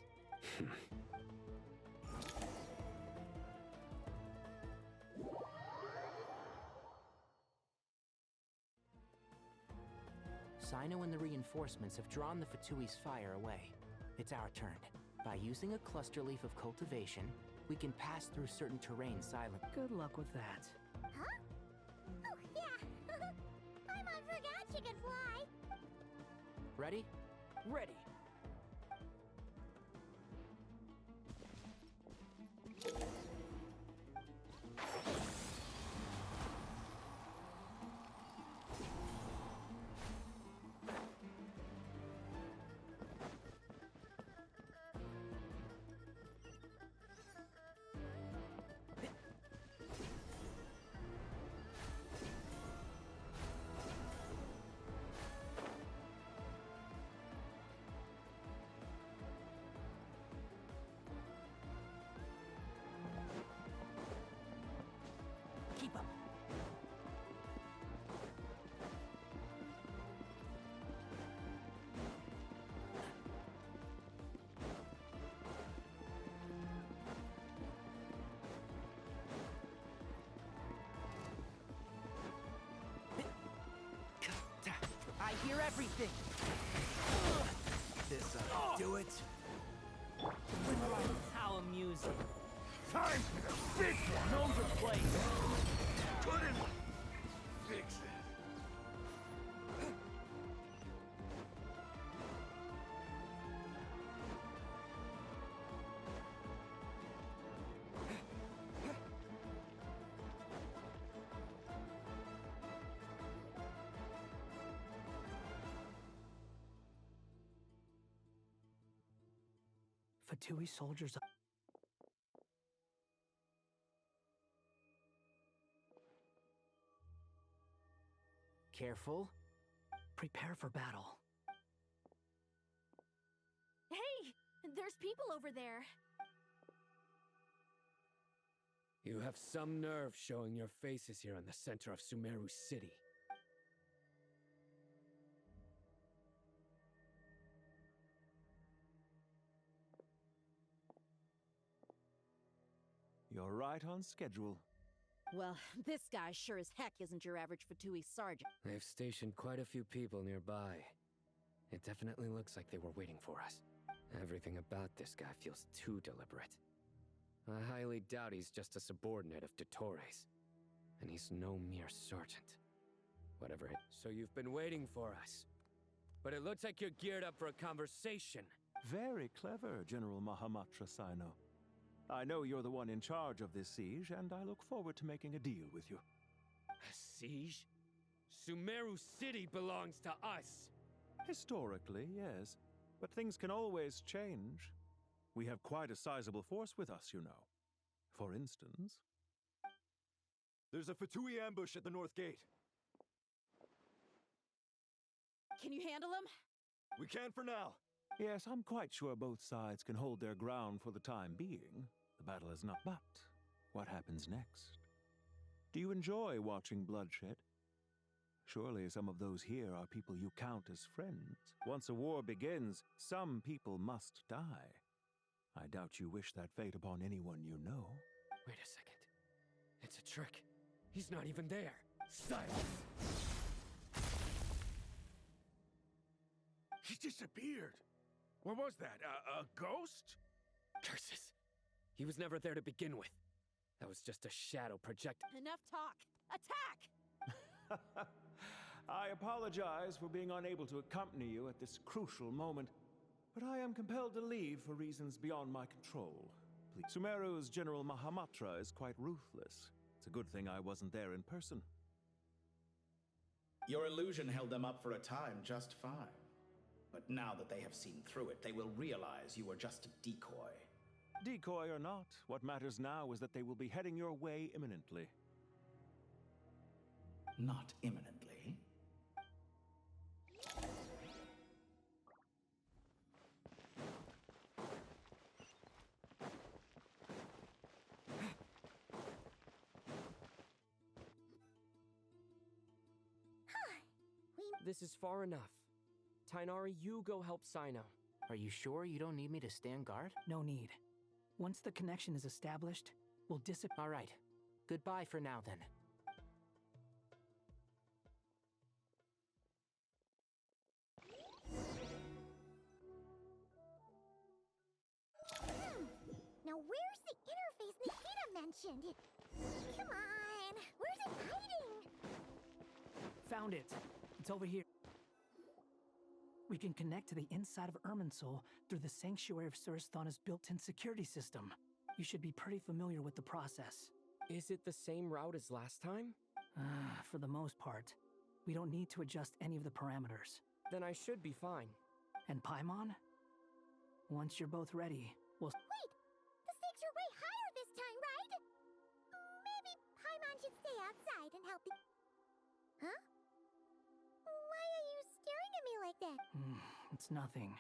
Sino and the reinforcements have drawn the Fatui's fire away. It's our turn. By using a cluster leaf of cultivation, we can pass through certain terrain silently. Good luck with that. Huh? Oh, yeah. Paimon forgot she could fly. Ready? Ready. Keep up. I hear everything. This do it. How amusing. Time for the big one! Gnomes are place. Couldn't fix it. Fatui soldiers. Careful. Prepare for battle. Hey! There's people over there. You have some nerve showing your faces here in the center of Summeru City. You're right on schedule. Well, this guy sure as heck isn't your average Fatui sergeant. They've stationed quite a few people nearby. It definitely looks like they were waiting for us. Everything about this guy feels too deliberate. I highly doubt he's just a subordinate of Dotore's. And he's no mere sergeant. Whatever it... So you've been waiting for us. But it looks like you're geared up for a conversation. Very clever, General Mahamatra Sino. I know you're the one in charge of this siege, and I look forward to making a deal with you. A siege? Summeru City belongs to us! Historically, yes. But things can always change. We have quite a sizable force with us, you know. For instance... There's a Fatui ambush at the north gate. Can you handle him? We can for now. Yes, I'm quite sure both sides can hold their ground for the time being. The battle is not. But what happens next? Do you enjoy watching bloodshed? Surely some of those here are people you count as friends. Once a war begins, some people must die. I doubt you wish that fate upon anyone you know. Wait a second. It's a trick. He's not even there. Silence! He disappeared. What was that? A ghost? Curses! He was never there to begin with. That was just a shadow project. Enough talk! Attack! I apologize for being unable to accompany you at this crucial moment, but I am compelled to leave for reasons beyond my control. Please. Sumeru's General Mahamatra is quite ruthless. It's a good thing I wasn't there in person. Your illusion held them up for a time just fine. But now that they have seen through it, they will realize you were just a decoy. Decoy or not, what matters now is that they will be heading your way imminently. Not imminently. This is far enough. Tainari, you go help Sino. Are you sure you don't need me to stand guard? No need. Once the connection is established, we'll disappear. All right. Goodbye for now, then. Now where's the interface Nahida mentioned? Come on, where's it hiding? Found it. It's over here. We can connect to the inside of Irmинsul through the Sanctuary of Surasthana's built-in security system. You should be pretty familiar with the process. Is it the same route as last time? For the most part. We don't need to adjust any of the parameters. Then I should be fine. And Paimon? Once you're both ready, we'll... Wait! The stakes are way higher this time, right? Maybe Paimon should stay outside and help the... Huh? Why are you staring at me like that? It's nothing.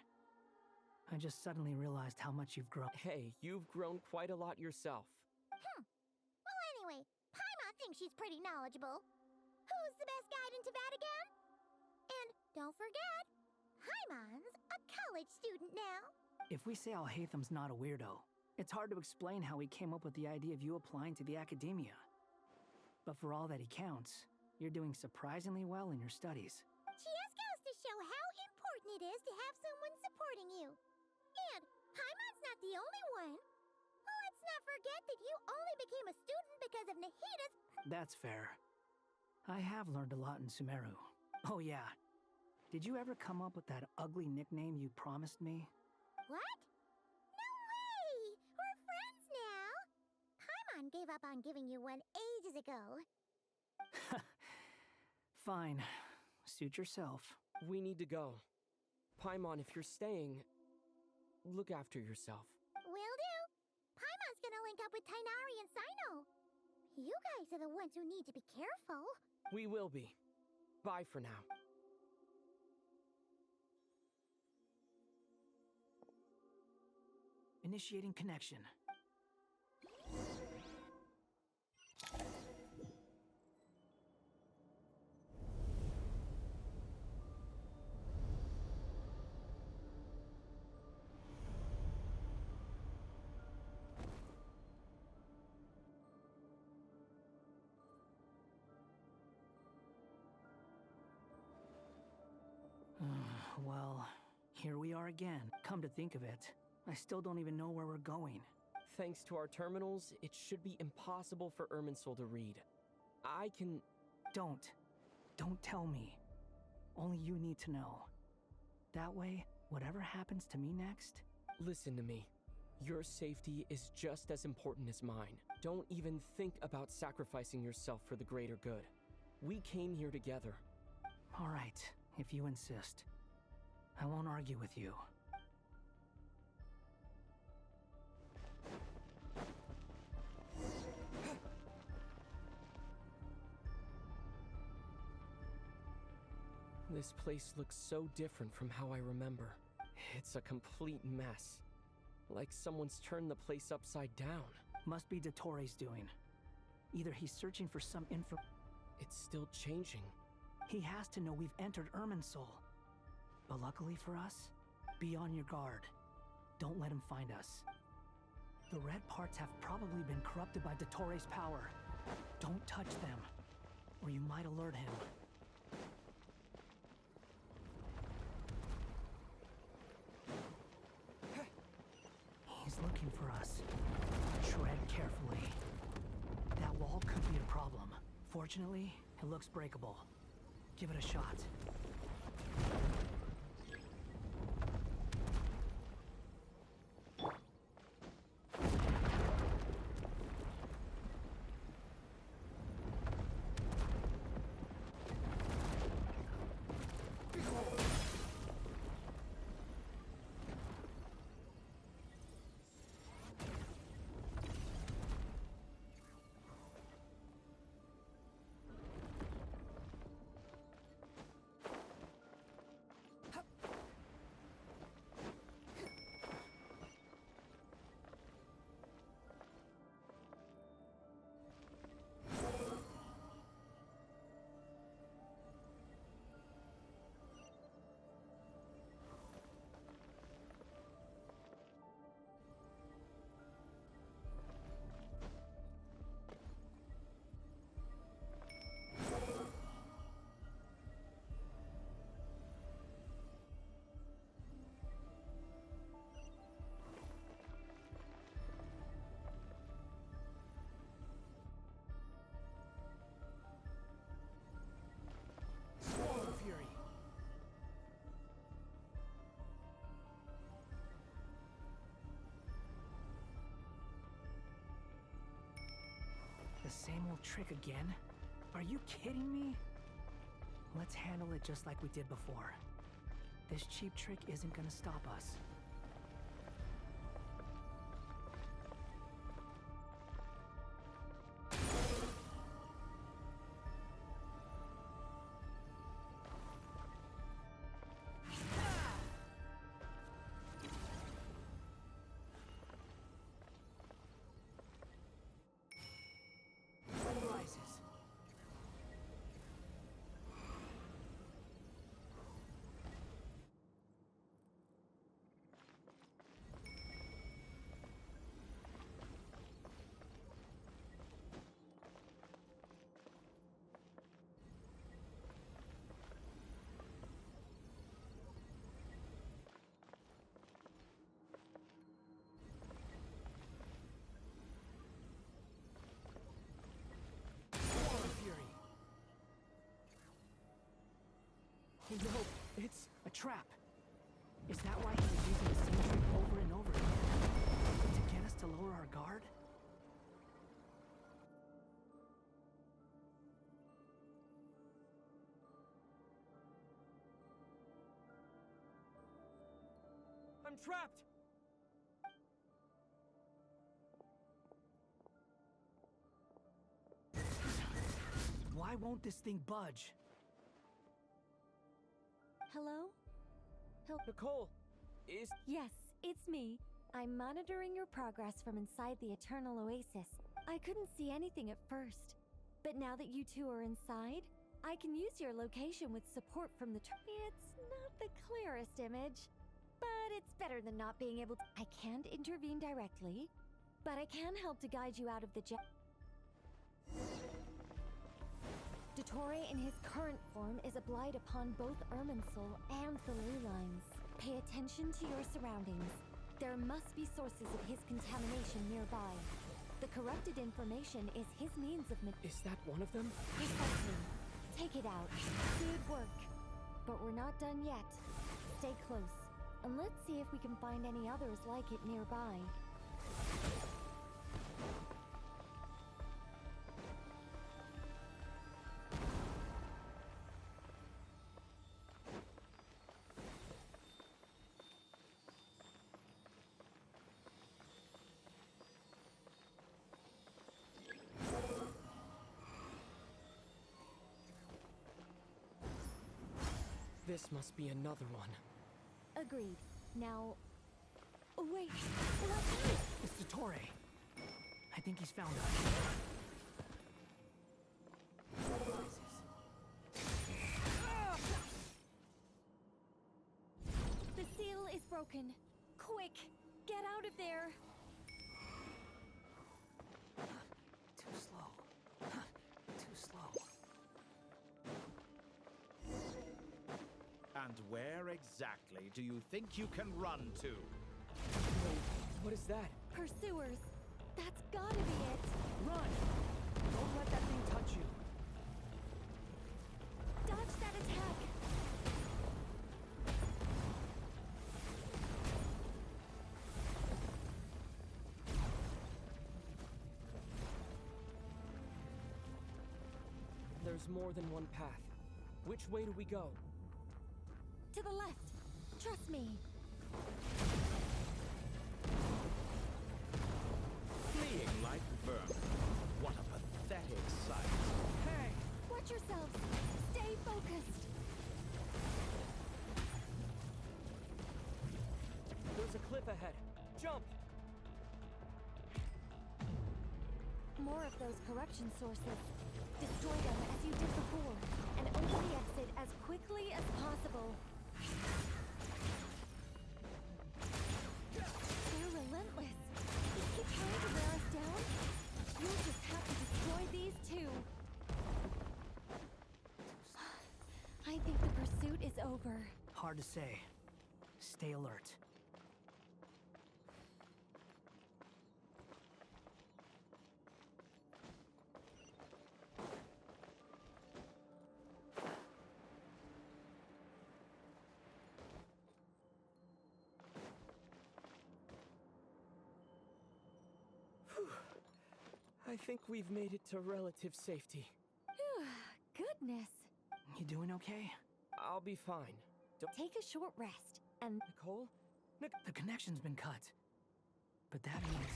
I just suddenly realized how much you've grown. Hey, you've grown quite a lot yourself. Well, anyway, Paimon thinks she's pretty knowledgeable. Who's the best guide in Tavatigan? And don't forget, Paimon's a college student now. If we say Alhaitham's not a weirdo, it's hard to explain how he came up with the idea of you applying to the academia. But for all that he counts, you're doing surprisingly well in your studies. Just goes to show how important it is to have someone supporting you. And Paimon's not the only one. Let's not forget that you only became a student because of Nahida's... That's fair. I have learned a lot in Sumero. Oh yeah. Did you ever come up with that ugly nickname you promised me? What? No way! We're friends now! Paimon gave up on giving you one ages ago. Fine. Suit yourself. We need to go. Paimon, if you're staying, look after yourself. Will do. Paimon's gonna link up with Tainari and Sino. You guys are the ones who need to be careful. We will be. Bye for now. Initiating connection. Well, here we are again. Come to think of it, I still don't even know where we're going. Thanks to our terminals, it should be impossible for Irminsul to read. I can... Don't tell me. Only you need to know. That way, whatever happens to me next... Listen to me. Your safety is just as important as mine. Don't even think about sacrificing yourself for the greater good. We came here together. All right, if you insist. I won't argue with you. This place looks so different from how I remember. It's a complete mess. Like someone's turned the place upside down. Must be Dotore's doing. Either he's searching for some info. It's still changing. He has to know we've entered Irmинсулem. But luckily for us, be on your guard. Don't let him find us. The red parts have probably been corrupted by Dotore's power. Don't touch them, or you might alert him. He's looking for us. Tread carefully. That wall could be a problem. Fortunately, it looks breakable. Give it a shot. Same old trick again? Are you kidding me? Let's handle it just like we did before. This cheap trick isn't gonna stop us. No, it's a trap. Is that why he was using the same trick over and over again? To get us to lower our guard? I'm trapped! Why won't this thing budge? Hello? Nicole, is... Yes, it's me. I'm monitoring your progress from inside the Eternal Oasis. I couldn't see anything at first, but now that you two are inside, I can use your location with support from the It's not the clearest image, but it's better than not being able to... I can't intervene directly, but I can help to guide you out of the Dotorre in his current form is a blight upon both Irmинсулем and the ley lines. Pay attention to your surroundings. There must be sources of his contamination nearby. The corrupted information is his means of... Is that one of them? Precisely. Take it out. Good work. But we're not done yet. Stay close, and let's see if we can find any others like it nearby. This must be another one. Agreed. Now... Wait, what's that? It's Dotorre. I think he's found us. The seal is broken. Quick, get out of there. Too slow. Too slow. And where exactly do you think you can run to? Wait, what is that? Pursuers. That's gotta be it. Run! Don't let that thing touch you. Dodge that attack. There's more than one path. Which way do we go? To the left. Trust me. Fleeing like vermin. What a pathetic sight. Hey! Watch yourselves. Stay focused. There's a cliff ahead. Jump! More of those corruption sources. Destroy them as you did before, and open the exit as quickly as possible. They're relentless. They keep trying to wear us down. You'll just have to destroy these too. I think the pursuit is over. Hard to say. Stay alert. I think we've made it to relative safety. Goodness. You doing okay? I'll be fine. Take a short rest, and... Nicole? The connection's been cut. But that means...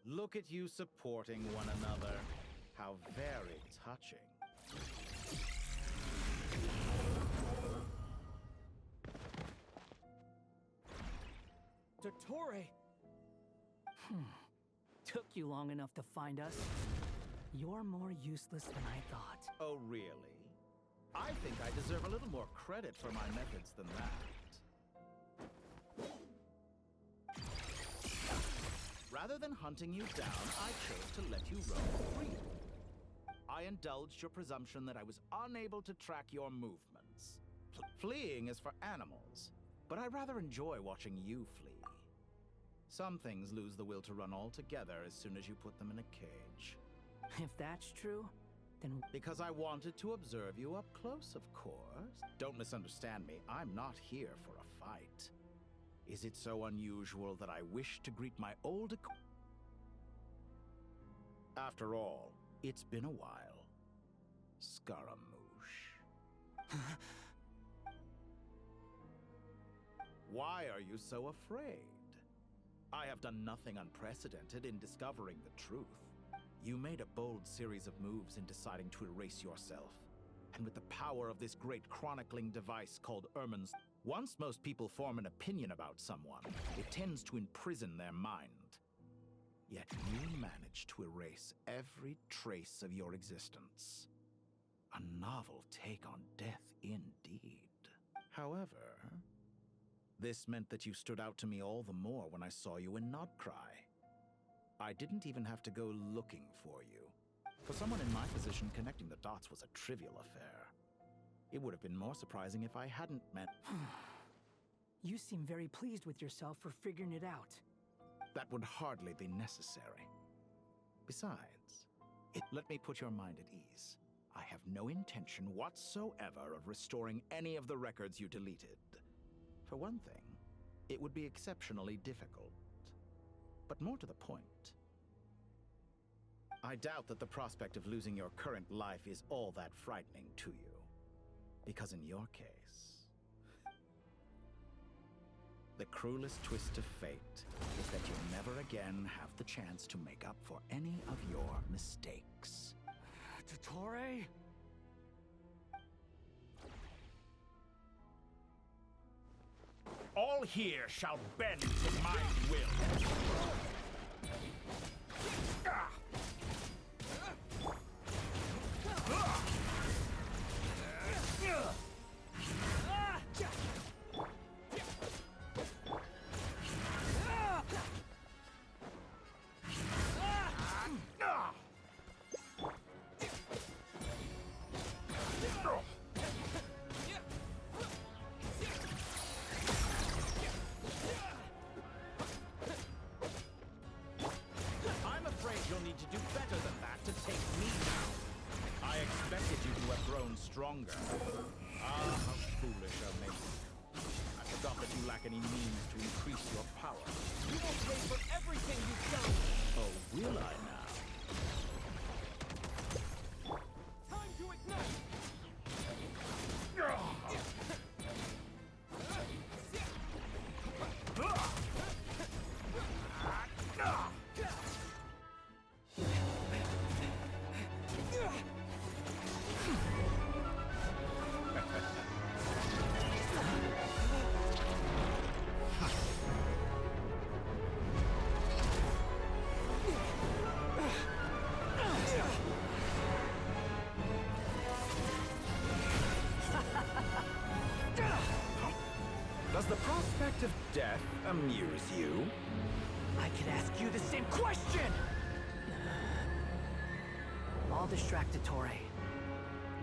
Look at you supporting one another. How very touching. Dotorre! Took you long enough to find us. You're more useless than I thought. Oh, really? I think I deserve a little more credit for my methods than that. Rather than hunting you down, I chose to let you roam free. I indulged your presumption that I was unable to track your movements. Fleeing is for animals, but I rather enjoy watching you flee. Some things lose the will to run altogether as soon as you put them in a cage. If that's true, then... Because I wanted to observe you up close, of course. Don't misunderstand me. I'm not here for a fight. Is it so unusual that I wish to greet my old After all, it's been a while. Scaramouche. Why are you so afraid? I have done nothing unprecedented in discovering the truth. You made a bold series of moves in deciding to erase yourself. And with the power of this great chronicling device called Irmins, once most people form an opinion about someone, it tends to imprison their mind. Yet you managed to erase every trace of your existence. A novel take on death indeed. However, this meant that you stood out to me all the more when I saw you in Nodcry. I didn't even have to go looking for you. For someone in my position, connecting the dots was a trivial affair. It would have been more surprising if I hadn't met... You seem very pleased with yourself for figuring it out. That would hardly be necessary. Besides, let me put your mind at ease. I have no intention whatsoever of restoring any of the records you deleted. For one thing, it would be exceptionally difficult. But more to the point, I doubt that the prospect of losing your current life is all that frightening to you. Because in your case, the cruelest twist of fate is that you'll never again have the chance to make up for any of your mistakes. Dotorre? All here shall bend to my will. I'm afraid you'll need to do better than that to take me down. I expected you to have grown stronger. Ah, how foolish of me. I forgot that you lack any means to increase your power. You will pay for everything you've done! Oh, will I now? Time to ignite! Does the prospect of death amuse you? I could ask you the same question! I'll distract Dotorre.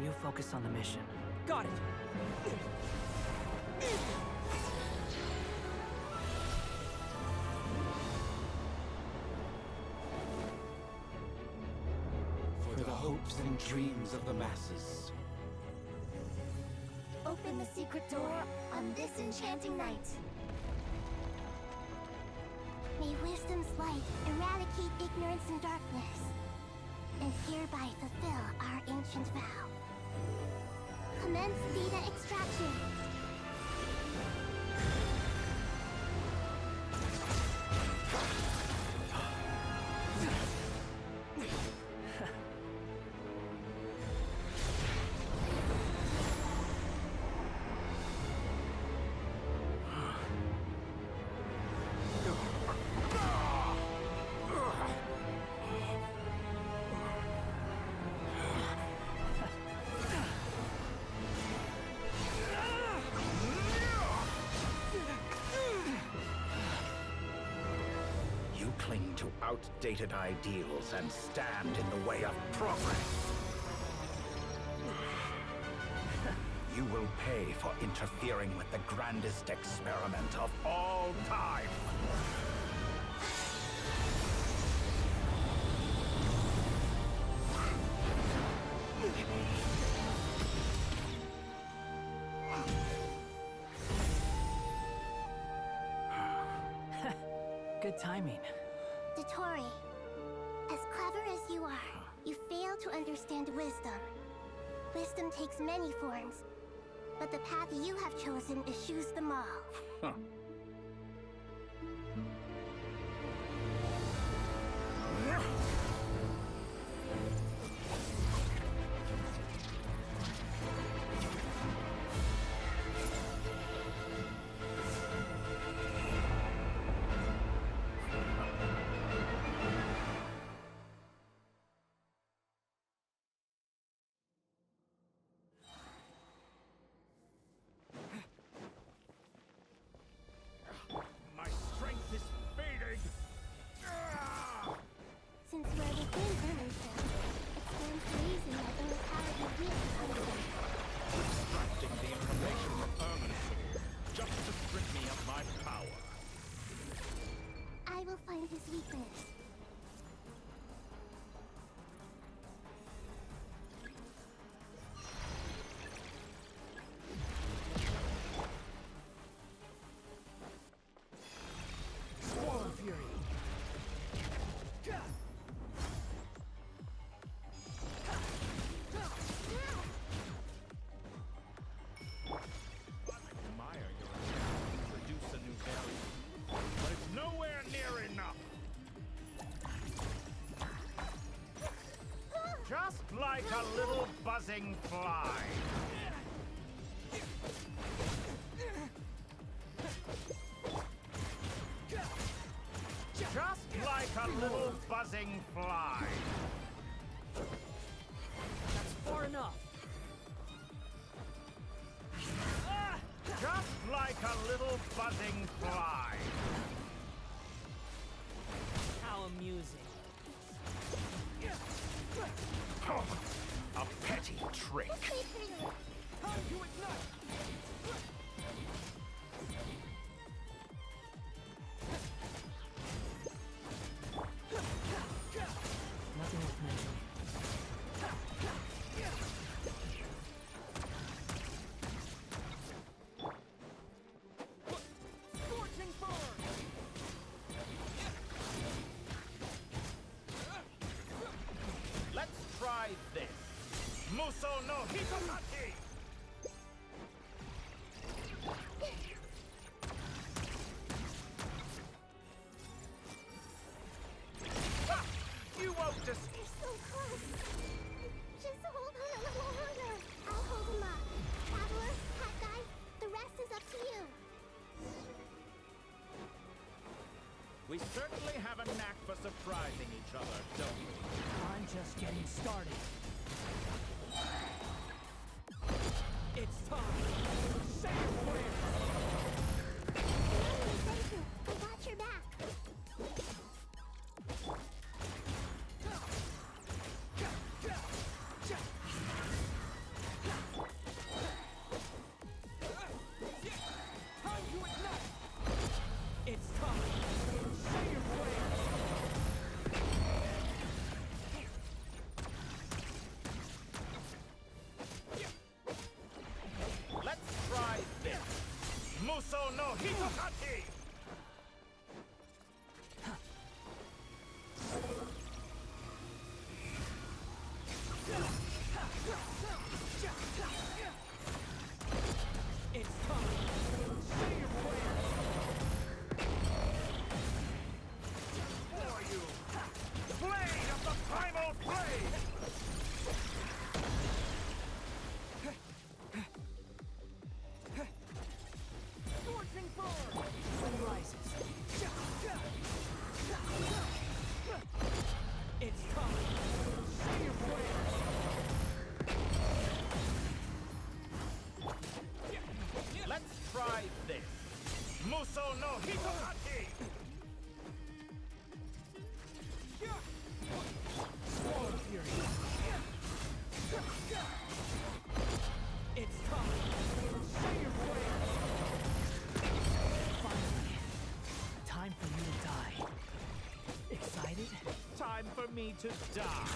You focus on the mission. Got it! For the hopes and dreams of the masses. Open the secret door on this enchanting night. May wisdom's light eradicate ignorance and darkness, and hereby fulfill our ancient vow. Commence data extraction. You cling to outdated ideals and stand in the way of progress. You will pay for interfering with the grandest experiment of all time. Good timing. Dotorre, as clever as you are, you fail to understand wisdom. Wisdom takes many forms, but the path you have chosen eschews them all. Huh. My strength is fading. Since we're within Irmminsulem, it stands to reason that there is power to heal Irmminsulem. Extracting the information from Irmminsulem just to strip me of my power. I will find his weakness. Swarm Fury! Admire your attempt to introduce a new variant, but it's nowhere near enough. Just like a little buzzing fly. buzzing fly. That's far enough. Just like a little buzzing fly. How amusing. A petty trick. Time to ignite! Nothing worth mentioning. Scorching burn! Let's try this. Muso no Hitokaki! You won't just... You're so close. Just hold on a little longer. I'll hold him up. Traveler, Hat Guy, the rest is up to you. We certainly have a knack for surprising each other, don't we? I'm just getting started. It's time! Say your prayers! Thank you. I got your back. Time to ignite! It's time! Say your prayers! Let's try this. Muso no Hitokaki! It's time! Say your prayers! For you! Blade of the primal blade! Scorching burn! Sun rises. It's time! Say your prayers! Let's try this. Muso no Hitokaki! Swallow fury! It's time! Say your prayers! Finally. Time for you to die. Excited? Time for me to die.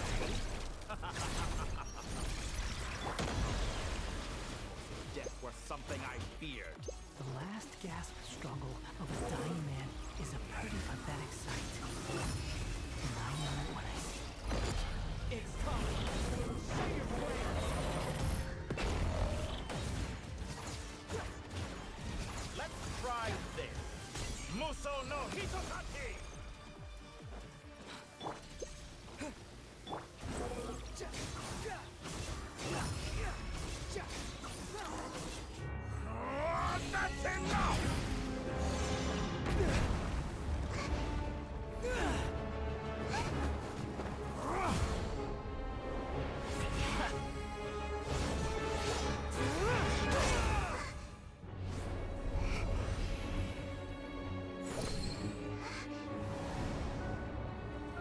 Death was something I feared. The last gasp struggle of a dying man is a pretty pathetic sight. And I know it when I see it. It's time! Say your prayers! Let's try this. Muso no Hitokaki! That's enough!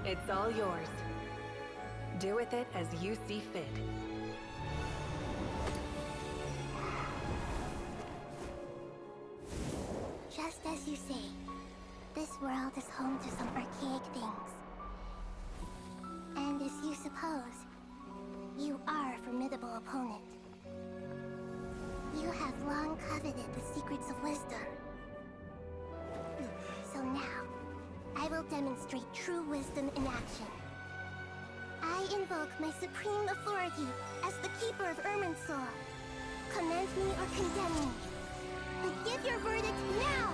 It's all yours. Do with it as you see fit. Just as you say, this world is home to some archaic things. And as you suppose, you are a formidable opponent. You have long coveted the secrets of wisdom. So now, I will demonstrate true wisdom in action. I invoke my supreme authority as the keeper of Irmensule. Commend me or condemn me. But give your verdict now!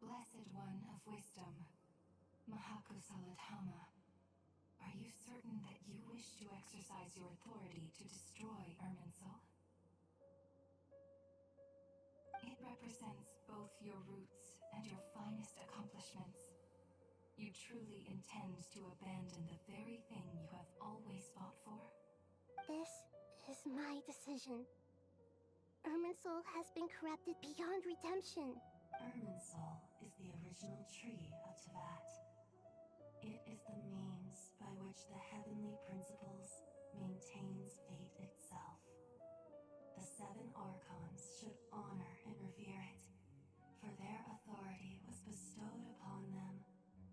Blessed One of Wisdom, Mahakusaladhama, are you certain that you wish to exercise your authority to destroy Irminsul? It represents both your roots and your finest accomplishments. You truly intend to abandon the very thing you have always fought for? This is my decision. Irmинсулem has been corrupted beyond redemption. Irmинсулem is the original tree of Teyvat. It is the means by which the heavenly principles maintains fate itself. The 7 Archons should honor and revere it, for their authority was bestowed upon them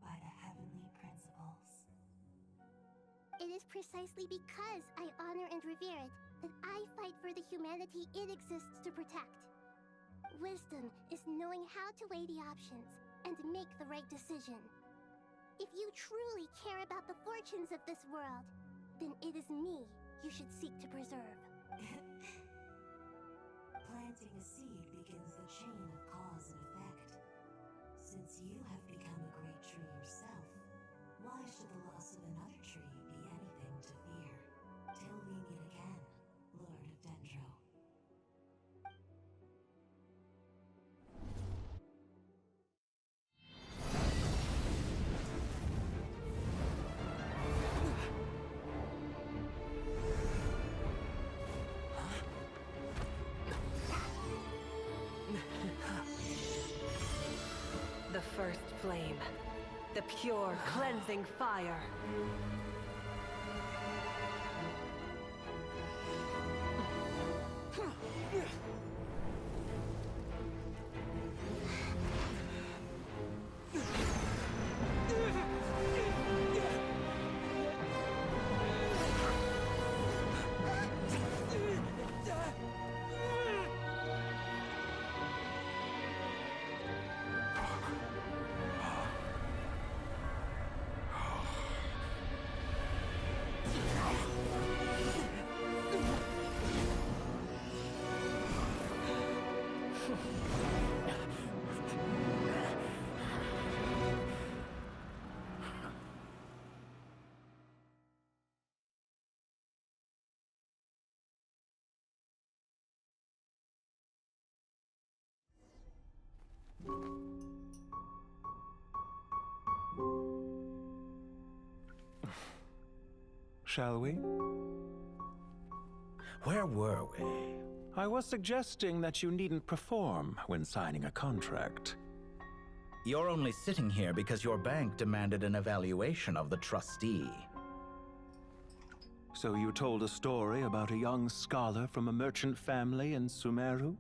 by the heavenly principles. It is precisely because I honor and revere it that I fight for the humanity it exists to protect. Wisdom is knowing how to weigh the options and make the right decision. If you truly care about the fortunes of this world, then it is me you should seek to preserve. Planting a seed begins the chain of cause and effect. Since you have become a great tree yourself, why should the loss of another tree be anything to fear? Till we meet again, Lord of Dendro. The first flame. The pure, cleansing fire. Shall we? Where were we? I was suggesting that you needn't perform when signing a contract. You're only sitting here because your bank demanded an evaluation of the trustee. So you told a story about a young scholar from a merchant family in Sumero?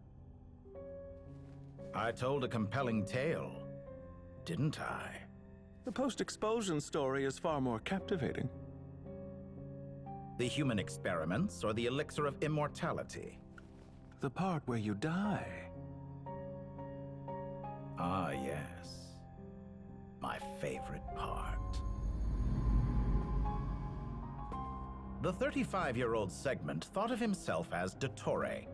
I told a compelling tale, didn't I? The post-expulsion story is far more captivating. The human experiments or the elixir of immortality? The part where you die. Ah, yes. My favorite part. The 35-year-old segment thought of himself as Dotorre,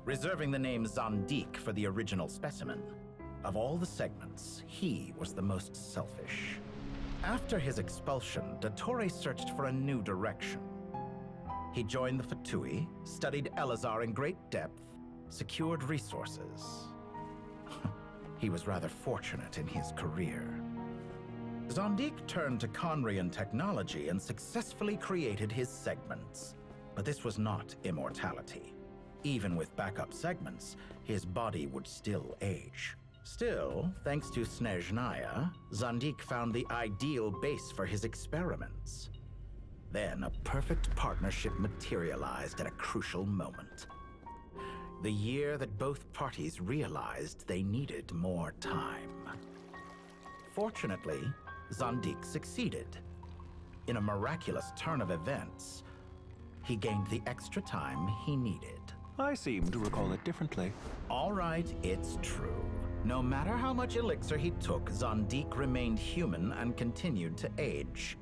reserving the name Zandik for the original specimen. Of all the segments, he was the most selfish. After his expulsion, Dotorre searched for a new direction. He joined the Fatui, studied Elazar in great depth, secured resources. He was rather fortunate in his career. Zandik turned to Conrian technology and successfully created his segments. But this was not immortality. Even with backup segments, his body would still age. Still, thanks to Snezhnaya, Zandik found the ideal base for his experiments. Then a perfect partnership materialized at a crucial moment. The year that both parties realized they needed more time. Fortunately, Zandik succeeded. In a miraculous turn of events, he gained the extra time he needed. I seem to recall it differently. All right, it's true. No matter how much elixir he took, Zandik remained human and continued to age.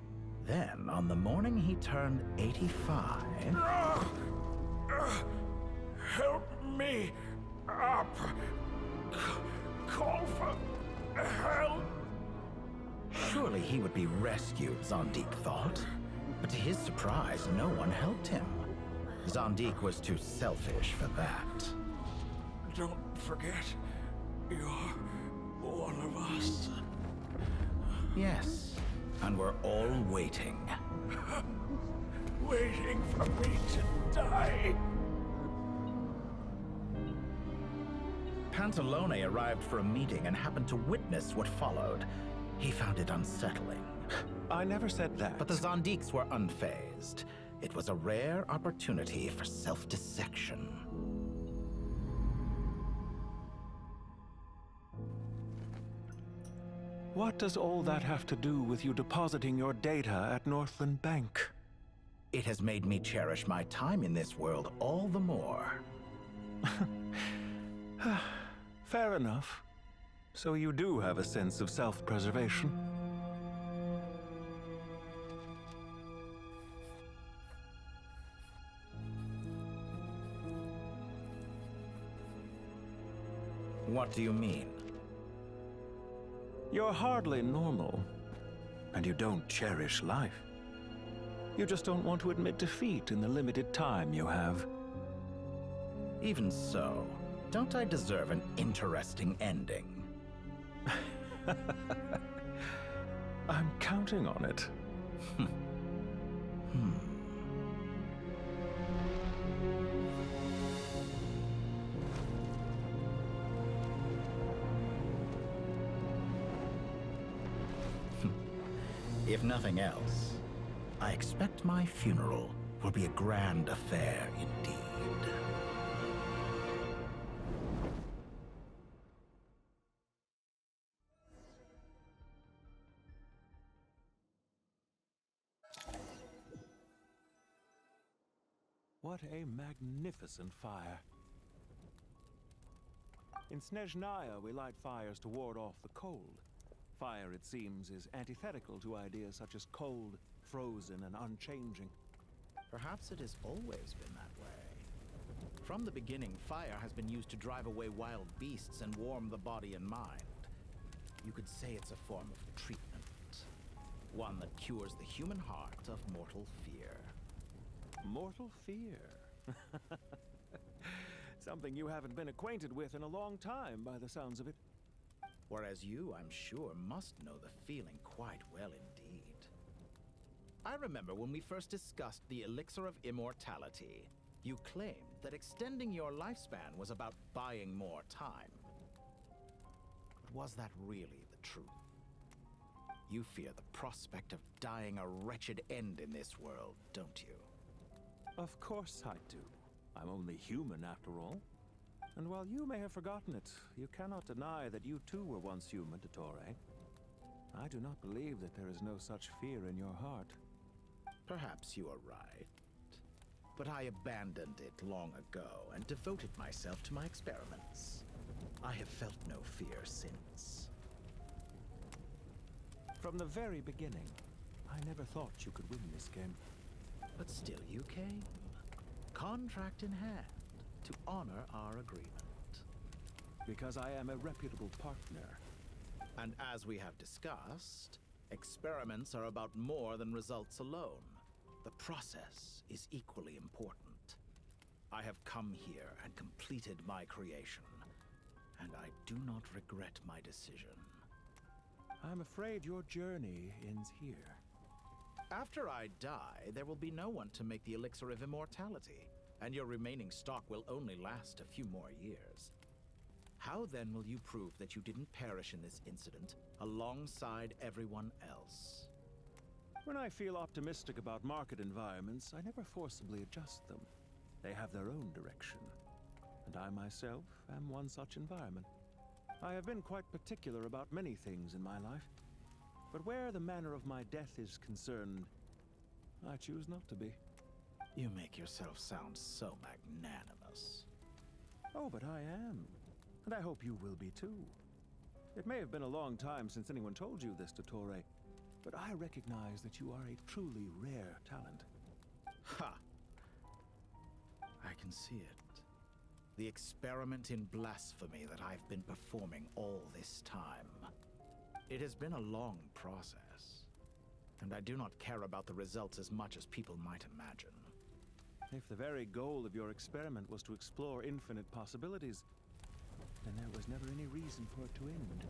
Then, on the morning he turned 85... Help me up! Call for help! Surely he would be rescued, Zandik thought. But to his surprise, no one helped him. Zandik was too selfish for that. Don't forget. You're one of us. Yes, and we're all waiting. Waiting for me to die. Pantalone arrived for a meeting and happened to witness what followed. He found it unsettling. I never said that. But the Zondiques were unfazed. It was a rare opportunity for self-dissection. What does all that have to do with you depositing your data at Northland Bank? It has made me cherish my time in this world all the more. Fair enough. So you do have a sense of self-preservation. What do you mean? You're hardly normal, and you don't cherish life. You just don't want to admit defeat in the limited time you have. Even so, don't I deserve an interesting ending? I'm counting on it. If nothing else, I expect my funeral will be a grand affair indeed. What a magnificent fire. In Snezhnaya, we light fires to ward off the cold. Fire, it seems, is antithetical to ideas such as cold, frozen, and unchanging. Perhaps it has always been that way. From the beginning, fire has been used to drive away wild beasts and warm the body and mind. You could say it's a form of treatment. One that cures the human heart of mortal fear. Mortal fear? Something you haven't been acquainted with in a long time, by the sounds of it. Whereas you, I'm sure, must know the feeling quite well indeed. I remember when we first discussed the elixir of immortality, you claimed that extending your lifespan was about buying more time. But was that really the truth? You fear the prospect of dying a wretched end in this world, don't you? Of course I do. I'm only human after all. And while you may have forgotten it, you cannot deny that you too were once human, Dotorre. I do not believe that there is no such fear in your heart. Perhaps you are right. But I abandoned it long ago and devoted myself to my experiments. I have felt no fear since. From the very beginning, I never thought you could win this game. But still you came. Contract in hand. To honor our agreement. Because I am a reputable partner. And as we have discussed, experiments are about more than results alone. The process is equally important. I have come here and completed my creation, and I do not regret my decision. I'm afraid your journey ends here. After I die, there will be no one to make the elixir of immortality. And your remaining stock will only last a few more years. How then will you prove that you didn't perish in this incident alongside everyone else? When I feel optimistic about market environments, I never forcibly adjust them. They have their own direction. And I myself am one such environment. I have been quite particular about many things in my life. But where the manner of my death is concerned, I choose not to be. You make yourself sound so magnanimous. Oh, but I am. And I hope you will be too. It may have been a long time since anyone told you this, Dotorre, but I recognize that you are a truly rare talent. Ha! I can see it. The experiment in blasphemy that I've been performing all this time. It has been a long process, and I do not care about the results as much as people might imagine. If the very goal of your experiment was to explore infinite possibilities, then there was never any reason for it to end.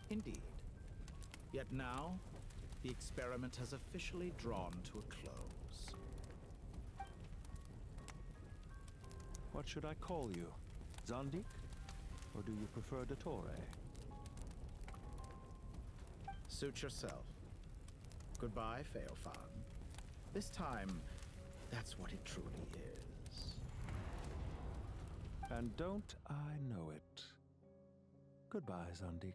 Indeed. Yet now, the experiment has officially drawn to a close. What should I call you? Zandik? Or do you prefer Dotorre? Suit yourself. Goodbye, Feofan. This time, that's what it truly is. And don't I know it? Goodbye, Zandik.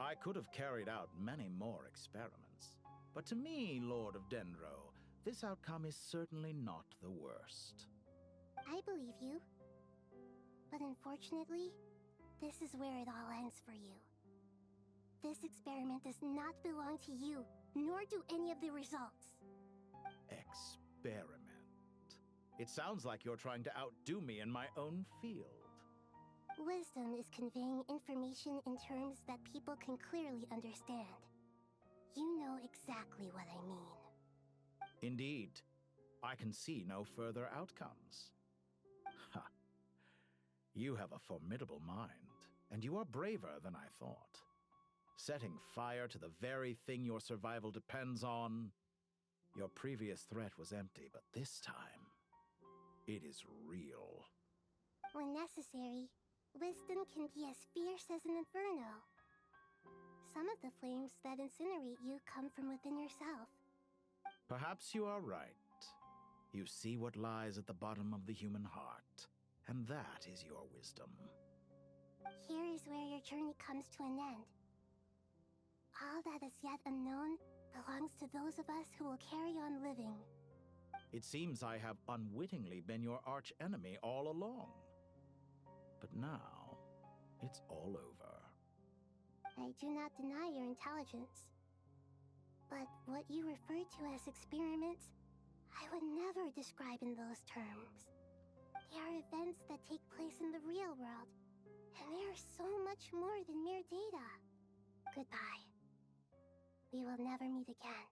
I could have carried out many more experiments, but to me, Lord of Dendro, this outcome is certainly not the worst. I believe you. But unfortunately, this is where it all ends for you. This experiment does not belong to you, nor do any of the results. Experiment. It sounds like you're trying to outdo me in my own field. Wisdom is conveying information in terms that people can clearly understand. You know exactly what I mean. Indeed. I can see no further outcomes. Ha. You have a formidable mind, and you are braver than I thought. Setting fire to the very thing your survival depends on. Your previous threat was empty, but this time, it is real. When necessary, wisdom can be as fierce as an inferno. Some of the flames that incinerate you come from within yourself. Perhaps you are right. You see what lies at the bottom of the human heart, and that is your wisdom. Here is where your journey comes to an end. All that is yet unknown belongs to those of us who will carry on living. It seems I have unwittingly been your arch-enemy all along. But now, it's all over. I do not deny your intelligence. But what you refer to as experiments, I would never describe in those terms. They are events that take place in the real world, and they are so much more than mere data. Goodbye. We will never meet again.